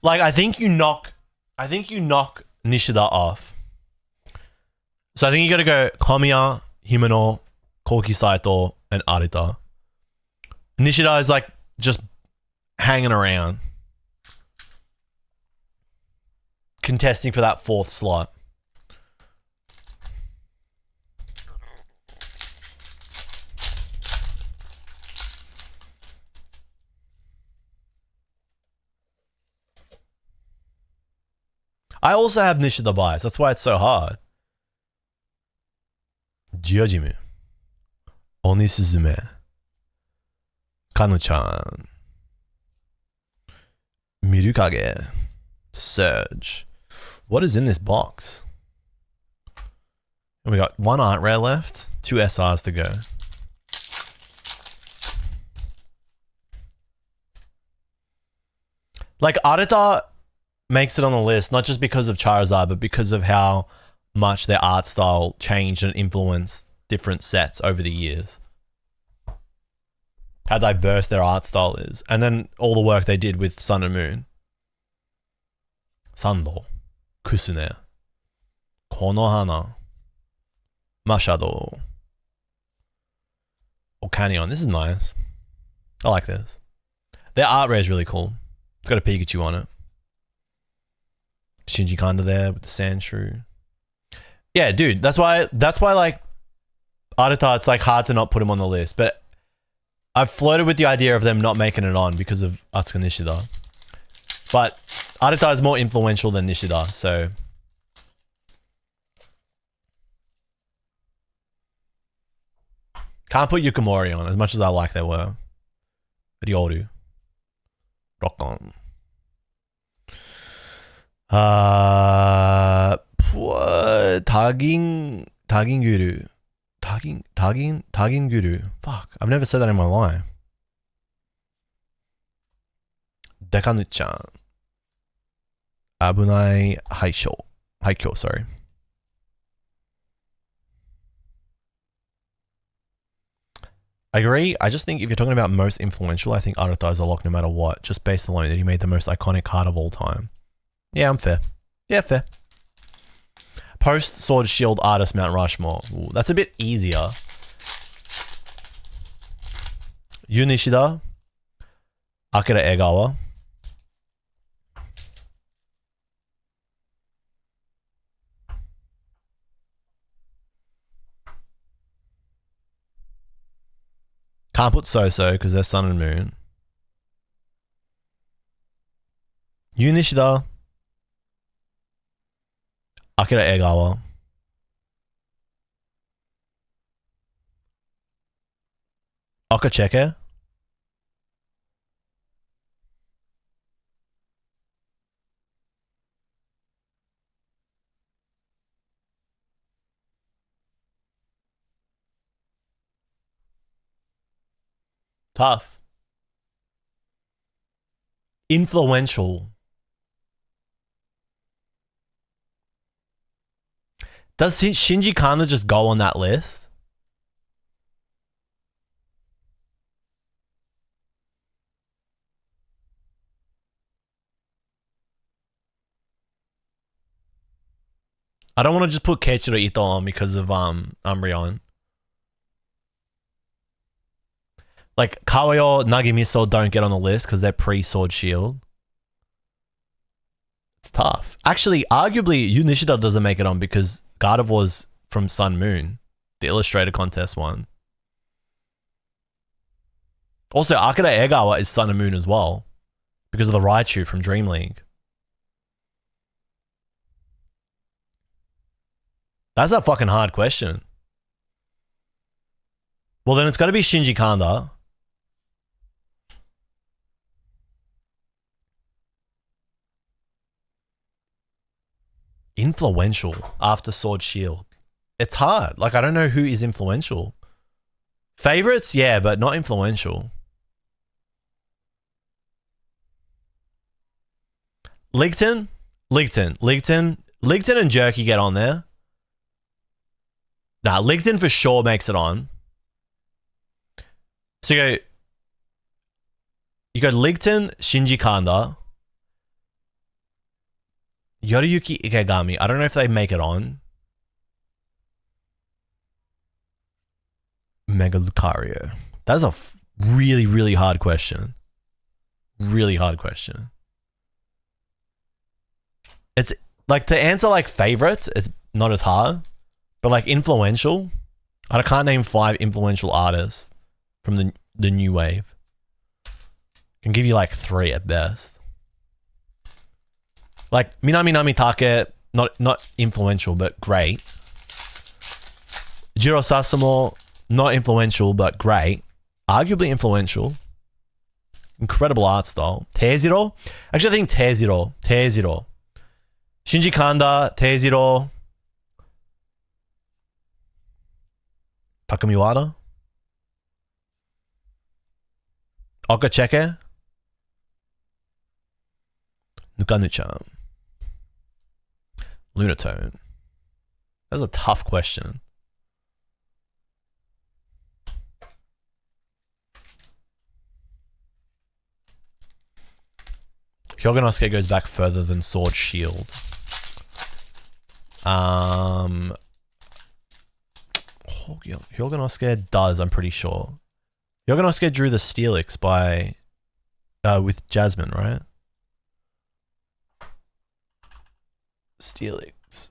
Like I think you knock Nishida off. So I think you got to go Kamiya, Himeno, Koki Saito, and Arita. Nishida is like just hanging around, contesting for that 4th slot. I also have Nishida bias. That's why it's so hard. Jiajimu, Onisuzume, Kanu-chan, Mirukage, Surge. What is in this box? And we got 1 art rare left, 2 SRs to go. Like Arita makes it on the list, not just because of Charizard, but because of how much their art style changed and influenced different sets over the years. How diverse their art style is. And then all the work they did with Sun and Moon. Sando, Kusune, Konohana, Mashado, Okanion. This is nice. I like this. Their art rare is really cool. It's got a Pikachu on it. Shinji Kanda there with the Sandshrew. Yeah, dude, that's why like Arita, it's like hard to not put him on the list, but I've flirted with the idea of them not making it on because of Atsuka Nishida. But Arita is more influential than Nishida, so can't put Yukimori on as much as I like they were. Ryoru. Rock on. Tagging Guru. Fuck, I've never said that in my life. Dekanu-chan. Abunai Haikyo, sorry. I agree. I just think if you're talking about most influential, I think Arita is a lock no matter what, just based alone that he made the most iconic card of all time. Yeah, I'm fair. Yeah, fair. Post Sword Shield artist Mount Rushmore. Ooh, that's a bit easier. Yu Nishida, Akira Egawa. Can't put So-So because they're Sun and Moon. Yu Nishida, Akira Egawa. Okacheke. Tough. Influential. Does Shinji Kanda just go on that list? I don't want to just put Keiichiro Ito on because of Umbreon. Like Kawayo, Nagimiso don't get on the list because they're pre-Sword Shield. It's tough. Actually, arguably, Yu Nishida doesn't make it on because Gardevoir's from Sun Moon, the Illustrator Contest one. Also, Akira Egawa is Sun and Moon as well because of the Raichu from Dream League. That's a fucking hard question. Well, then it's got to be Shinji Kanda. Influential after Sword Shield. It's hard. Like, I don't know who is influential. Favorites? Yeah, but not influential. Ligton and Jerky get on there. Nah, Ligton for sure makes it on. So you go Ligton, Shinji Kanda, Yoriyuki Ikegami. I don't know if they make it on. Mega Lucario. That's a really, really hard question. Really hard question. It's like to answer like favorites, it's not as hard, but like influential, I can't name 5 influential artists from the new wave. Can give you like 3 at best. Like Minami Namitake, not influential but great. Jiro Sasamo, not influential but great. Arguably influential. Incredible art style. Teiziro? Actually, I think Teiziro. Shinji Kanda, Teiziro. Takamiwara. Okacheke. Nukanuchan. Lunatone. That's a tough question. Hyoganosuke goes back further than Sword Shield. Hyoganosuke does, I'm pretty sure. Hyoganosuke drew the Steelix by with Jasmine, right? Steelix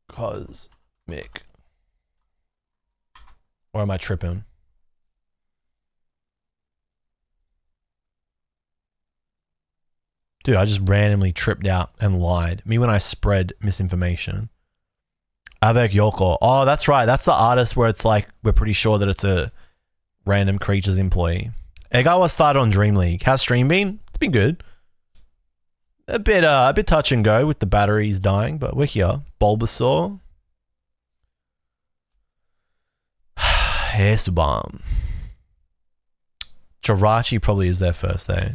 Cosmic. Or am I tripping? Dude, I just randomly tripped out and lied. Me when I spread misinformation. Avec Yoko. Oh, that's right. That's the artist where it's like, we're pretty sure that it's a random creature's employee. Egawa started on Dream League. How's stream been? It's been good. A bit touch and go with the batteries dying, but we're here. Bulbasaur. Hesuban. Jirachi probably is their first, eh?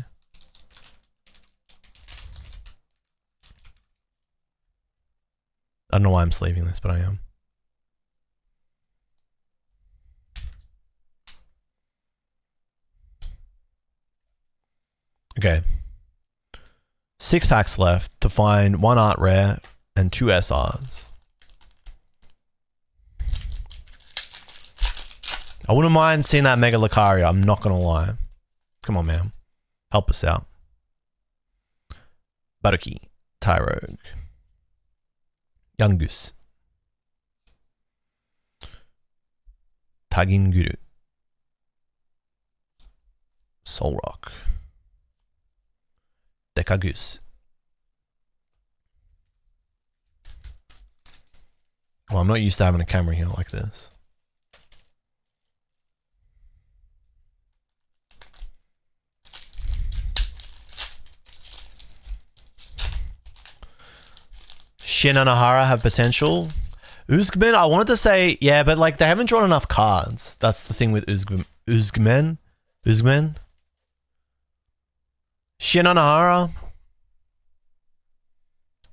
I don't know why I'm sleeving this, but I am. Okay. 6 packs left to find 1 art rare and 2 SRs. I wouldn't mind seeing that Mega Lucario, I'm not gonna lie. Come on, man. Help us out. Baruki. Tyrogue. Yangus. Taginguru. Solrock. Dekagus. Well, I'm not used to having a camera here like this. Shin and Ahara have potential. Uzgmen, I wanted to say, yeah, but like they haven't drawn enough cards. That's the thing with Uzgmen. Shin and Ahara.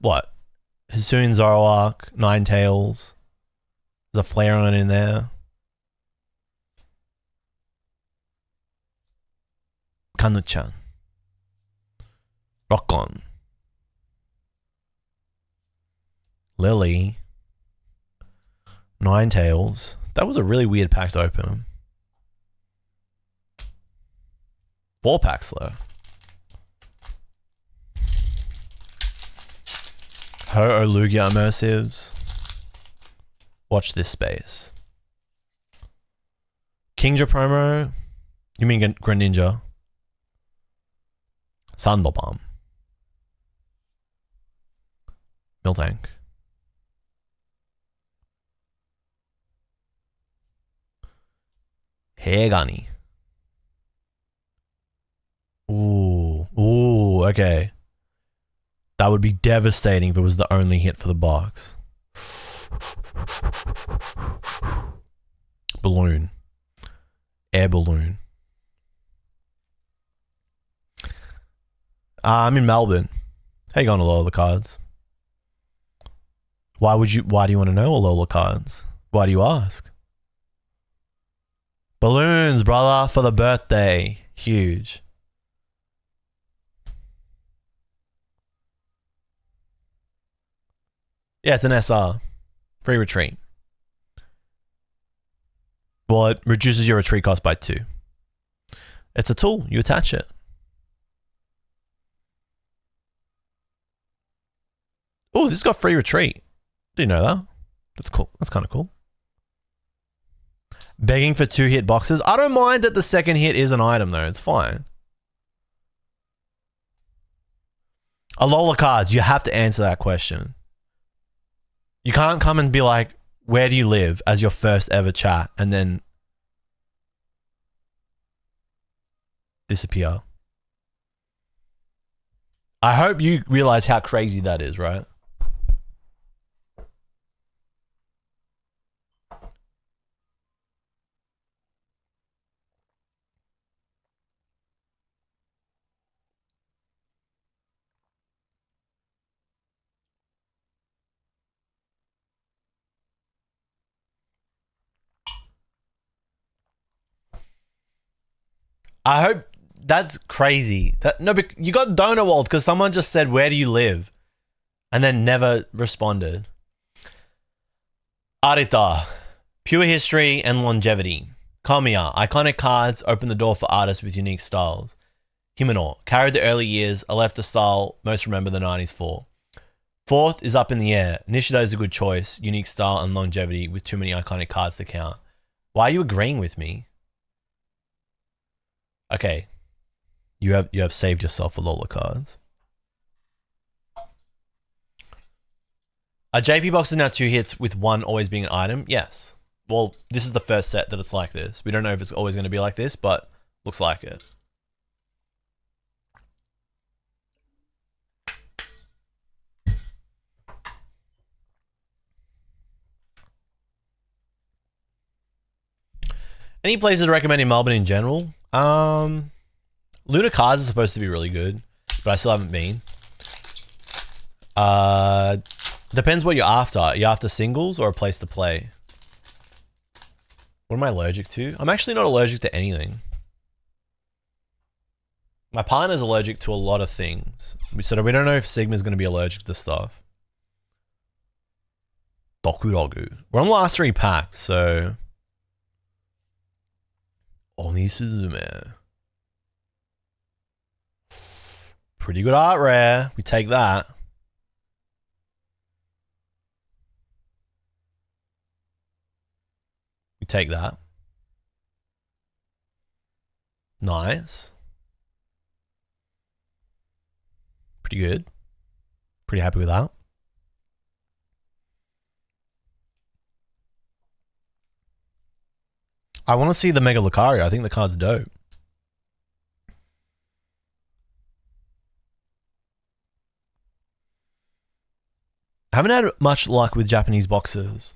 What? Hisuian Zoroark, Ninetales. There's a Flareon in there. Kanuchan. Rockon. Lillie. Ninetales. That was a really weird pack to open. 4 packs though. Ho-Oh Lugia Immersives. Watch this space. Kingdra promo. You mean Greninja? Sandoban. Miltank. Hegani. Ooh, okay. That would be devastating if it was the only hit for the box. Balloon. Air balloon. I'm in Melbourne. How you going, Alola cards? Why do you want to know Alola cards? Why do you ask? Balloons, brother, for the birthday. Huge. Yeah, it's an SR. Free retreat. Well, it reduces your retreat cost by 2. It's a tool. You attach it. Oh, this has got free retreat. Didn't know that. That's cool. That's kind of cool. Begging for 2 hit boxes. I don't mind that the second hit is an item though. It's fine. Alola cards. You have to answer that question. You can't come and be like, where do you live as your first ever chat and then disappear. I hope you realize how crazy that is, right? I hope that's crazy. No, but you got Donut World because someone just said, where do you live? And then never responded. Arita. Pure history and longevity. Kamiya. Iconic cards open the door for artists with unique styles. Himeno. Carried the early years. I left the style most remember the 90s for. Fourth is Up in the Air. Nishida is a good choice. Unique style and longevity with too many iconic cards to count. Why are you agreeing with me? Okay. You have saved yourself a Lola cards. Are JP boxes now 2 hits with 1 always being an item? Yes. Well, this is the first set that it's like this. We don't know if it's always going to be like this, but looks like it. Any places to recommend in Melbourne in general? Luna Cards is supposed to be really good, but I still haven't been. Depends what you're after. Are you after singles or a place to play? What am I allergic to? I'm actually not allergic to anything. My partner's allergic to a lot of things. So we don't know if Sigma's going to be allergic to stuff. Dokurogu. We're on the last 3 packs, so... Onisuzume. Pretty good art rare. We take that. We take that. Nice. Pretty good. Pretty happy with that. I want to see the Mega Lucario. I think the card's dope. I haven't had much luck with Japanese boxes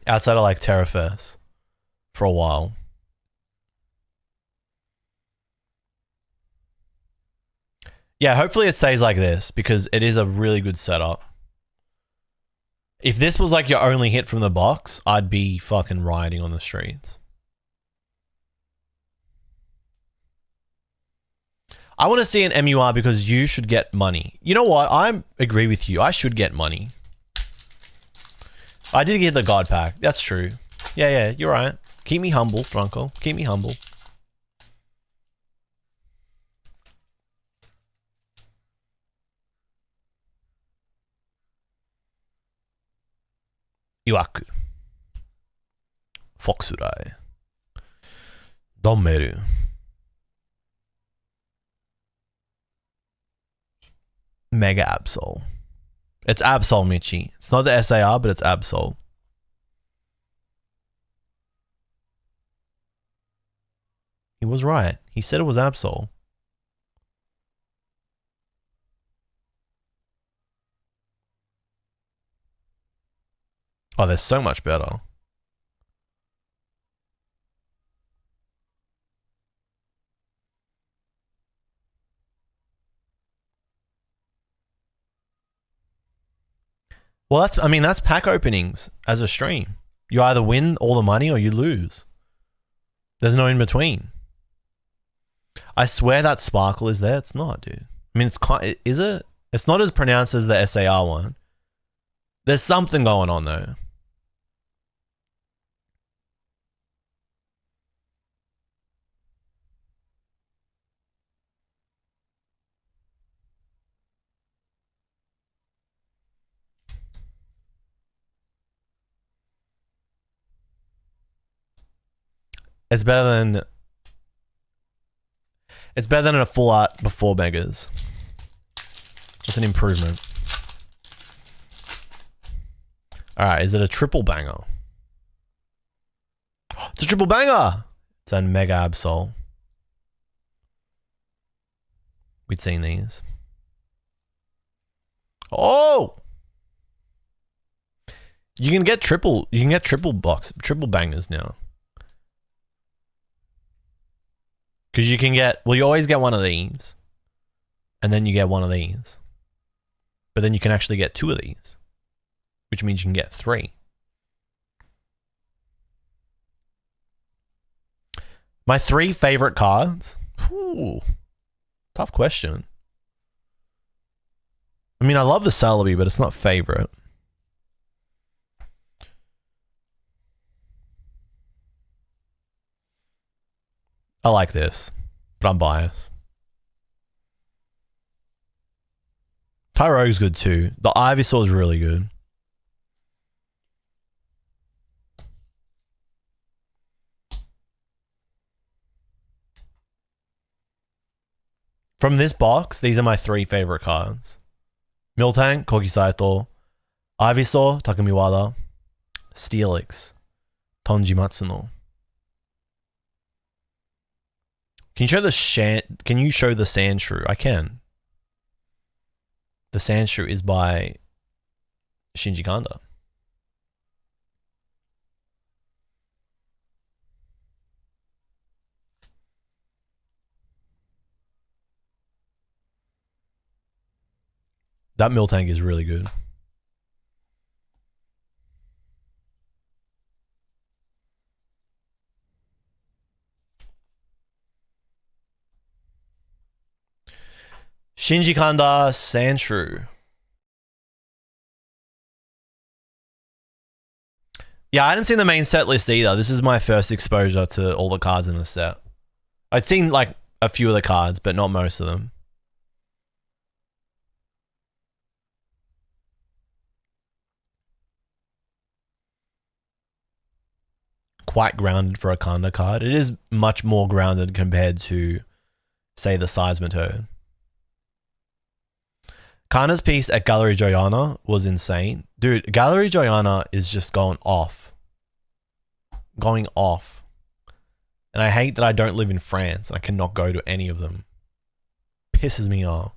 outside of like Terrafest for a while. Yeah, hopefully it stays like this because it is a really good setup. If this was like your only hit from the box, I'd be fucking rioting on the streets. I want to see an MUR because you should get money. You know what? I agree with you. I should get money. I did get the God Pack. That's true. Yeah, you're right. Keep me humble, Franco. Keep me humble. Iwaku. Foxurai. Donmeru. Mega Absol. It's Absol, Michi. It's not the SAR, but it's Absol. He was right. He said it was Absol. Oh, they're so much better. Well, that's pack openings as a stream. You either win all the money or you lose. There's no in between. I swear that sparkle is there. It's not, dude. I mean, is it? It's not as pronounced as the SAR one. There's something going on though. It's better than a full art before Megas. It's an improvement. Alright, is it a triple banger? It's a triple banger! It's a Mega Absol. We'd seen these. Oh! You can get triple bangers now. Because you can get, well, you always get one of these. And then you get one of these. But then you can actually get two of these. Which means you can get three. My 3 favorite cards? Ooh, tough question. I mean, I love the Celebi, but it's not favorite. I like this, but I'm biased. Tyrogue's good too. The Ivysaur is really good. From this box, these are my 3 favorite cards. Miltank, Kokisaito, Ivysaur, Takamiwara, Steelix, Tonji Matsuno. Can you show the Sandshrew? I can. The Sandshrew is by Shinji Kanda. That Miltank is really good. Shinji Kanda Sandshrew. Yeah, I hadn't seen the main set list either. This is my first exposure to all the cards in the set. I'd seen like a few of the cards, but not most of them. Quite grounded for a Kanda card. It is much more grounded compared to, say, the Seismitoad. Kanda's piece at Gallery Joyana was insane. Dude, Gallery Joyana is just going off. Going off. And I hate that I don't live in France and I cannot go to any of them. Pisses me off.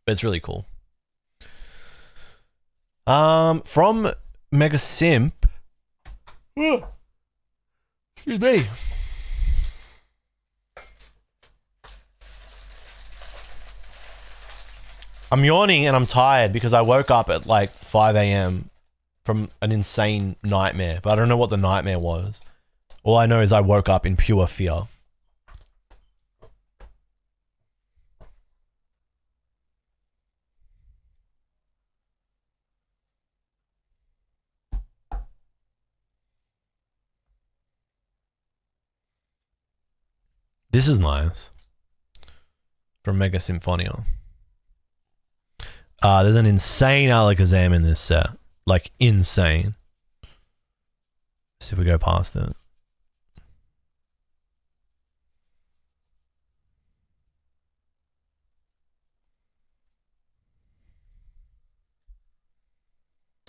But it's really cool. From Mega Simp. Excuse me. I'm yawning and I'm tired because I woke up at like 5 a.m. from an insane nightmare, but I don't know what the nightmare was. All I know is I woke up in pure fear. This is nice. From Mega Symphonia. There's an insane Alakazam in this set. Like, insane. Let's see if we go past it.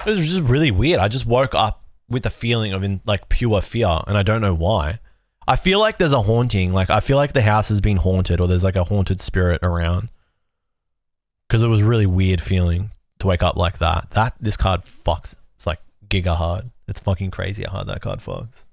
It was just really weird. I just woke up with the feeling of like pure fear, and I don't know why. I feel like there's a haunting. Like, I feel like the house has been haunted or there's like a haunted spirit around. Because it was a really weird feeling to wake up like that. This card fucks. It's like giga hard. It's fucking crazy how hard that card fucks.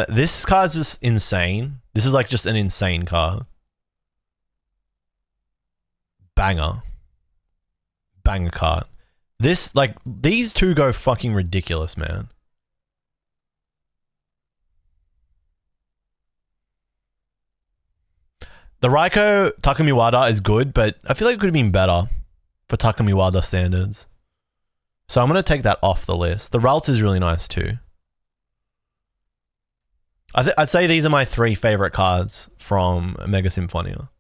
This card's just insane. This is like just an insane card. Banger card. This, like, these two go fucking ridiculous, man. The Raikou Takamiwada is good, but I feel like it could have been better for Takamiwada standards. So I'm going to take that off the list. The Ralts is really nice too. I'd say these are my 3 favorite cards from Mega Symphonia.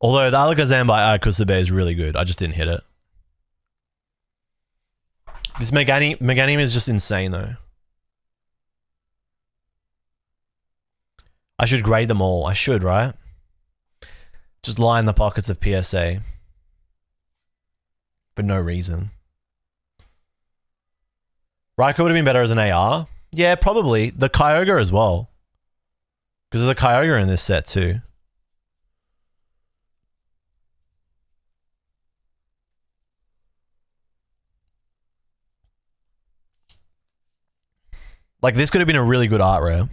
Although the Alakazam by Kusube is really good. I just didn't hit it. This Meganium is just insane though. I should grade them all. I should, right? Just line the pockets of PSA. For no reason. Raikou would have been better as an AR. Yeah, probably. The Kyogre as well. Because there's a Kyogre in this set too. Like, this could have been a really good art rare.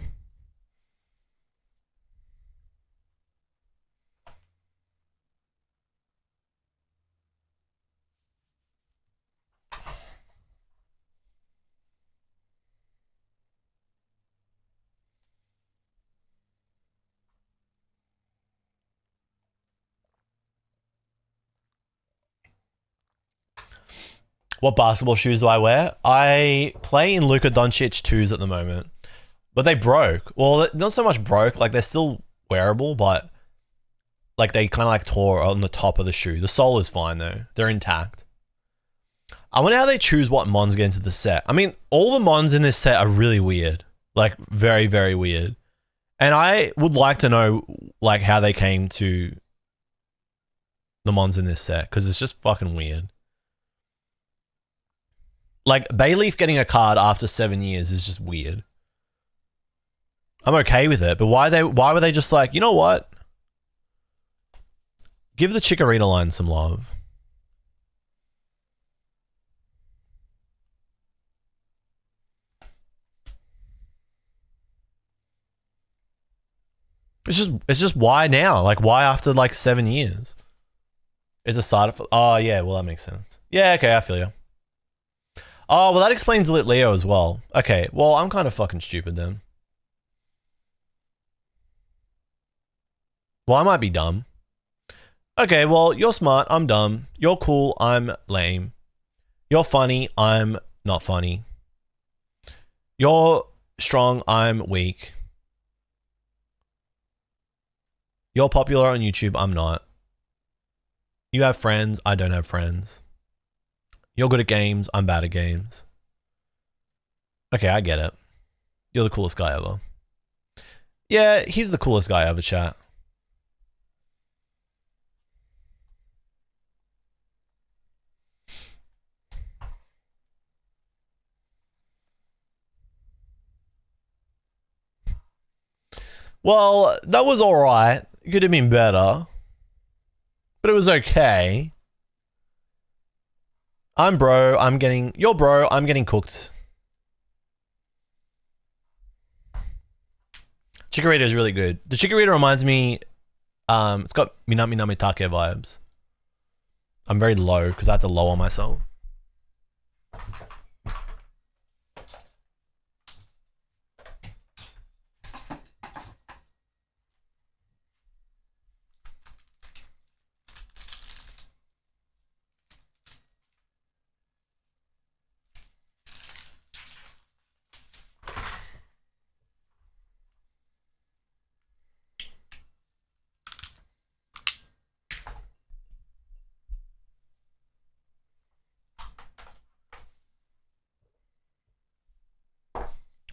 What basketball shoes do I wear? I play in Luka Doncic 2s at the moment. But they broke. Well, not so much broke. Like, they're still wearable, but like they kind of like tore on the top of the shoe. The sole is fine though. They're intact. I wonder how they choose what mons get into the set. I mean, all the mons in this set are really weird. Like, very, very weird. And I would like to know, like, how they came to the mons in this set, because it's just fucking weird. Like, Bayleaf getting a card after 7 years is just weird. I'm okay with it, but why were they just like, you know what? Give the Chikorita line some love. It's just why now? Like, why after like 7 years? It's a side effect. Oh yeah, well that makes sense. Yeah, okay, I feel you. Oh, well that explains Lit Leo as well. Okay, well I'm kind of fucking stupid then. Well, I might be dumb. Okay, well, you're smart, I'm dumb. You're cool, I'm lame. You're funny, I'm not funny. You're strong, I'm weak. You're popular on YouTube, I'm not. You have friends, I don't have friends. You're good at games, I'm bad at games. Okay, I get it. You're the coolest guy ever. Yeah, he's the coolest guy ever, chat. Well, that was alright. It could have been better. But it was okay. You're bro, I'm getting cooked. Chikorita is really good. The Chikorita reminds me, it's got Minami Namitake vibes. I'm very low because I have to lower myself.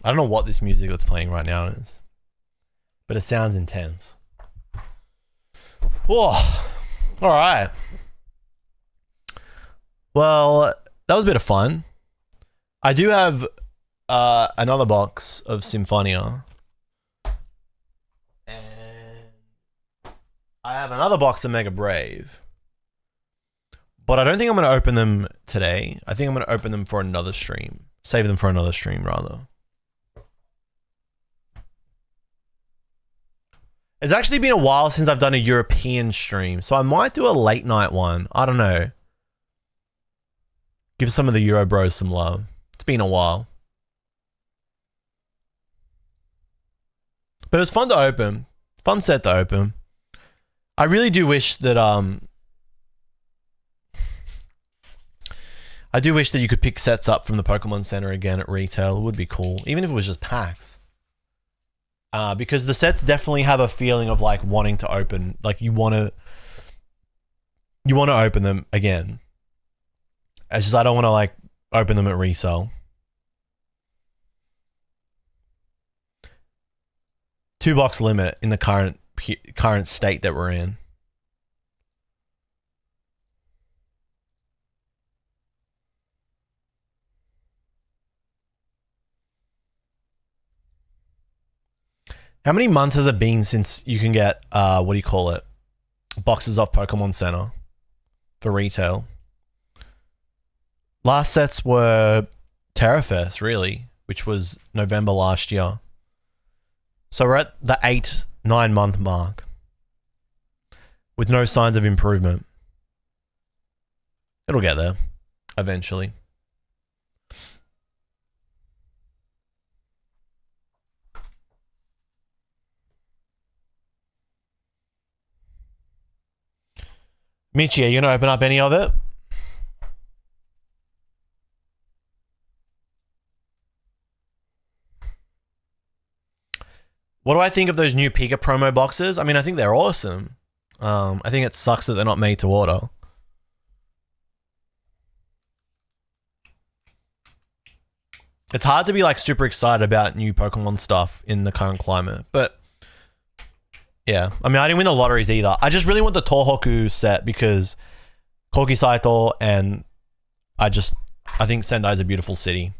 I don't know what this music that's playing right now is, but it sounds intense. Whoa. All right. Well, that was a bit of fun. I do have another box of Symphonia. And I have another box of Mega Brave. But I don't think I'm going to open them today. I think I'm going to open them for another stream. Save them for another stream, rather. It's actually been a while since I've done a European stream, so I might do a late night one. I don't know. Give some of the Euro bros some love. It's been a while. But it was fun to open. Fun set to open. I really do wish that I do wish that you could pick sets up from the Pokemon Center again at retail. It would be cool, even if it was just packs. Because the sets definitely have a feeling of like wanting to open, like you want to open them again. It's just I don't want to like open them at resale. 2-box limit in the current state that we're in. How many months has it been since you can get, what do you call it? Boxes off Pokemon Center for retail? Last sets were Terrafest, really, which was November last year. So we're at the 8-9 month mark with no signs of improvement. It'll get there eventually. Michi, are you going to open up any of it? What do I think of those new Pika promo boxes? I mean, I think they're awesome. I think it sucks that they're not made to order. It's hard to be like super excited about new Pokemon stuff in the current climate, but yeah, I mean, I didn't win the lotteries either. I just really want the Tohoku set because Koki Saito, and I think Sendai is a beautiful city.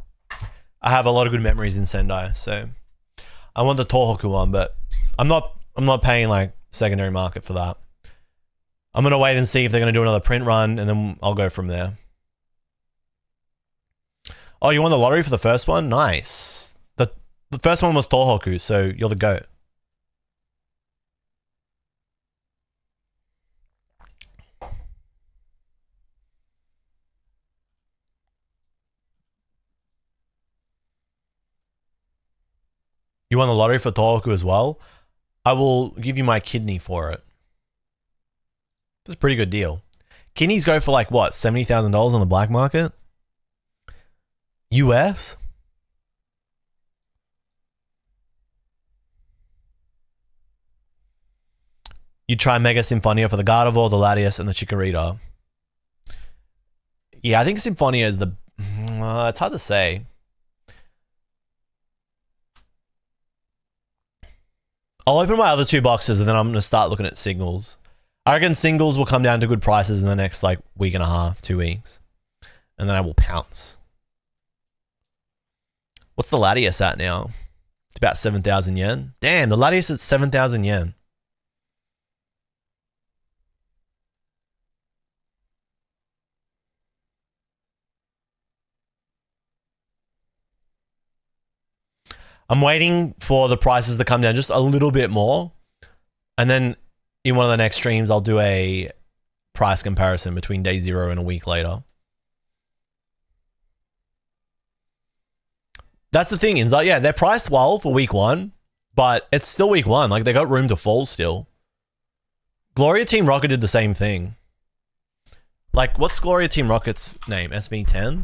I have a lot of good memories in Sendai, so I want the Tohoku one, but I'm not paying like secondary market for that. I'm gonna wait and see if they're gonna do another print run, and then I'll go from there. Oh, you won the lottery for the first one? Nice. The first one was Tohoku, so you're the GOAT. You won the lottery for Tohoku as well? I will give you my kidney for it. That's a pretty good deal. Kidneys go for like what, $70,000 on the black market? US? You try Mega Symphonia for the Gardevoir, the Latias, and the Chikorita. Yeah, I think Symphonia is the... it's hard to say. I'll open my other 2 boxes and then I'm going to start looking at singles. I reckon singles will come down to good prices in the next like week and a half, 2 weeks. And then I will pounce. What's the Latias at now? It's about 7,000 yen. Damn, the Latias is 7,000 yen. I'm waiting for the prices to come down just a little bit more. And then in one of the next streams, I'll do a price comparison between day 0 and a week later. That's the thing, is like, yeah, they're priced well for week 1, but it's still week 1. Like, they got room to fall still. Gloria Team Rocket did the same thing. Like, what's Gloria Team Rocket's name? SB10?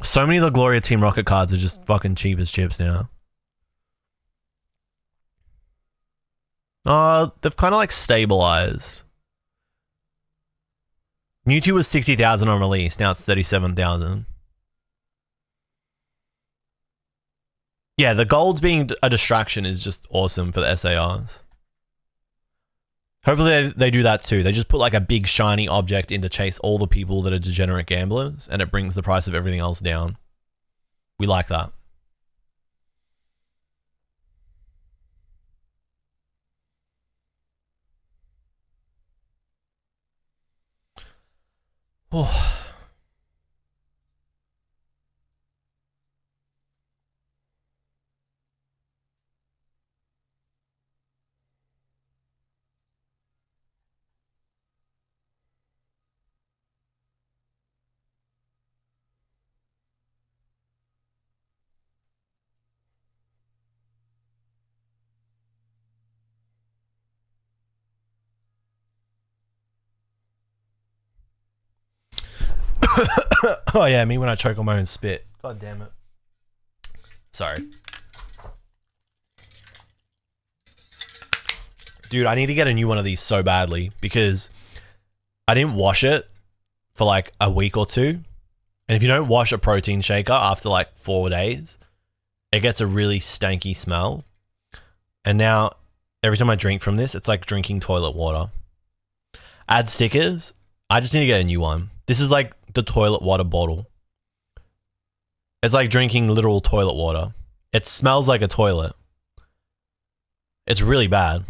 So many of the Gloria Team Rocket cards are just fucking cheap as chips now. They've kind of like stabilized. Mewtwo was 60,000 on release. Now it's 37,000. Yeah, the golds being a distraction is just awesome for the SARs. Hopefully they do that too. They just put like a big shiny object in to chase all the people that are degenerate gamblers, and it brings the price of everything else down. We like that. Oh. Oh yeah, me when I choke on my own spit. God damn it. Sorry. Dude, I need to get a new one of these so badly because I didn't wash it for like a week or two. And if you don't wash a protein shaker after like 4 days, it gets a really stanky smell. And now every time I drink from this, it's like drinking toilet water. Add stickers. I just need to get a new one. This is like the toilet water bottle. It's like drinking literal toilet water. It smells like a toilet. It's really bad.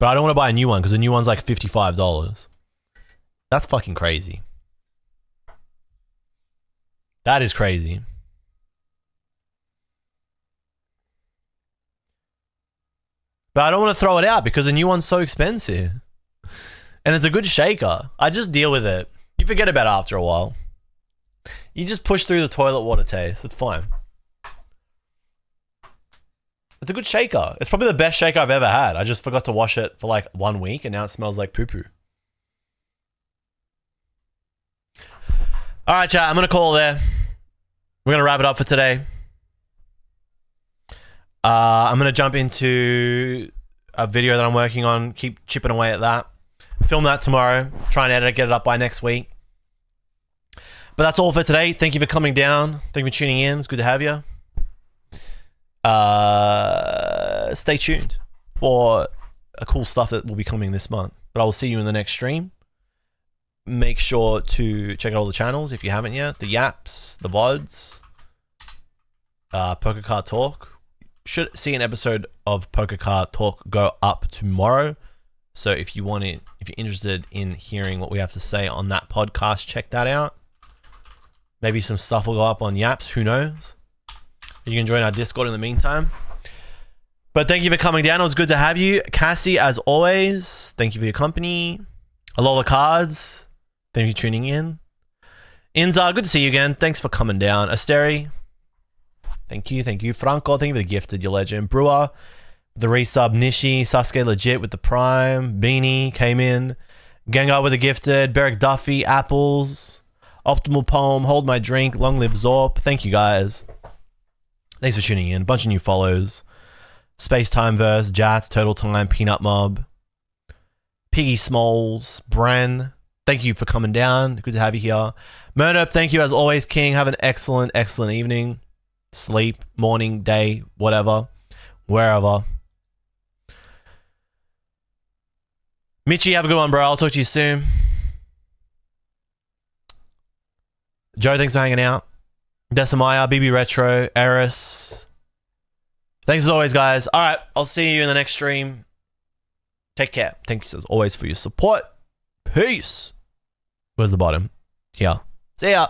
But I don't want to buy a new one because the new one's like $55. That's fucking crazy. That is crazy. But I don't want to throw it out because the new one's so expensive. And it's a good shaker. I just deal with it. You forget about it after a while. You just push through the toilet water taste. It's fine. It's a good shaker. It's probably the best shaker I've ever had. I just forgot to wash it for like 1 week and now it smells like poo-poo. All right, chat. I'm going to call it there. We're going to wrap it up for today. I'm going to jump into a video that I'm working on. Keep chipping away at that. Film that tomorrow. Try and edit it, get it up by next week. But that's all for today. Thank you for coming down. Thank you for tuning in. It's good to have you. Stay tuned for a cool stuff that will be coming this month. But I will see you in the next stream. Make sure to check out all the channels if you haven't yet. The Yaps, the VODs, Poker Card Talk. Should see an episode of Poker Card Talk go up tomorrow. So if you want to, if you're interested in hearing what we have to say on that podcast, check that out. Maybe some stuff will go up on Yaps. Who knows? You can join our Discord in the meantime. But thank you for coming down. It was good to have you. Cassie, as always, thank you for your company. Alola Cards, thank you for tuning in. Inza, good to see you again. Thanks for coming down. Asteri, thank you. Thank you. Franco, thank you for the gifted, your legend. Brewer, the resub. Nishi, Sasuke legit with the prime. Beanie came in. Gengar with the gifted. Beric Duffy, Apples. Optimal Poem, Hold My Drink, Long Live Zorp. Thank you guys. Thanks for tuning in. A bunch of new follows. Space Time Verse, Jats, Turtle Time, Peanut Mob, Piggy Smalls, Bren. Thank you for coming down. Good to have you here. Murder, thank you as always, King. Have an excellent, excellent evening. Sleep, morning, day, whatever, wherever. Mitchie, have a good one, bro. I'll talk to you soon. Joe, thanks for hanging out. Decimaya, BB Retro, Eris. Thanks as always, guys. All right, I'll see you in the next stream. Take care. Thank you as always for your support. Peace. Where's the bottom? Here. See ya.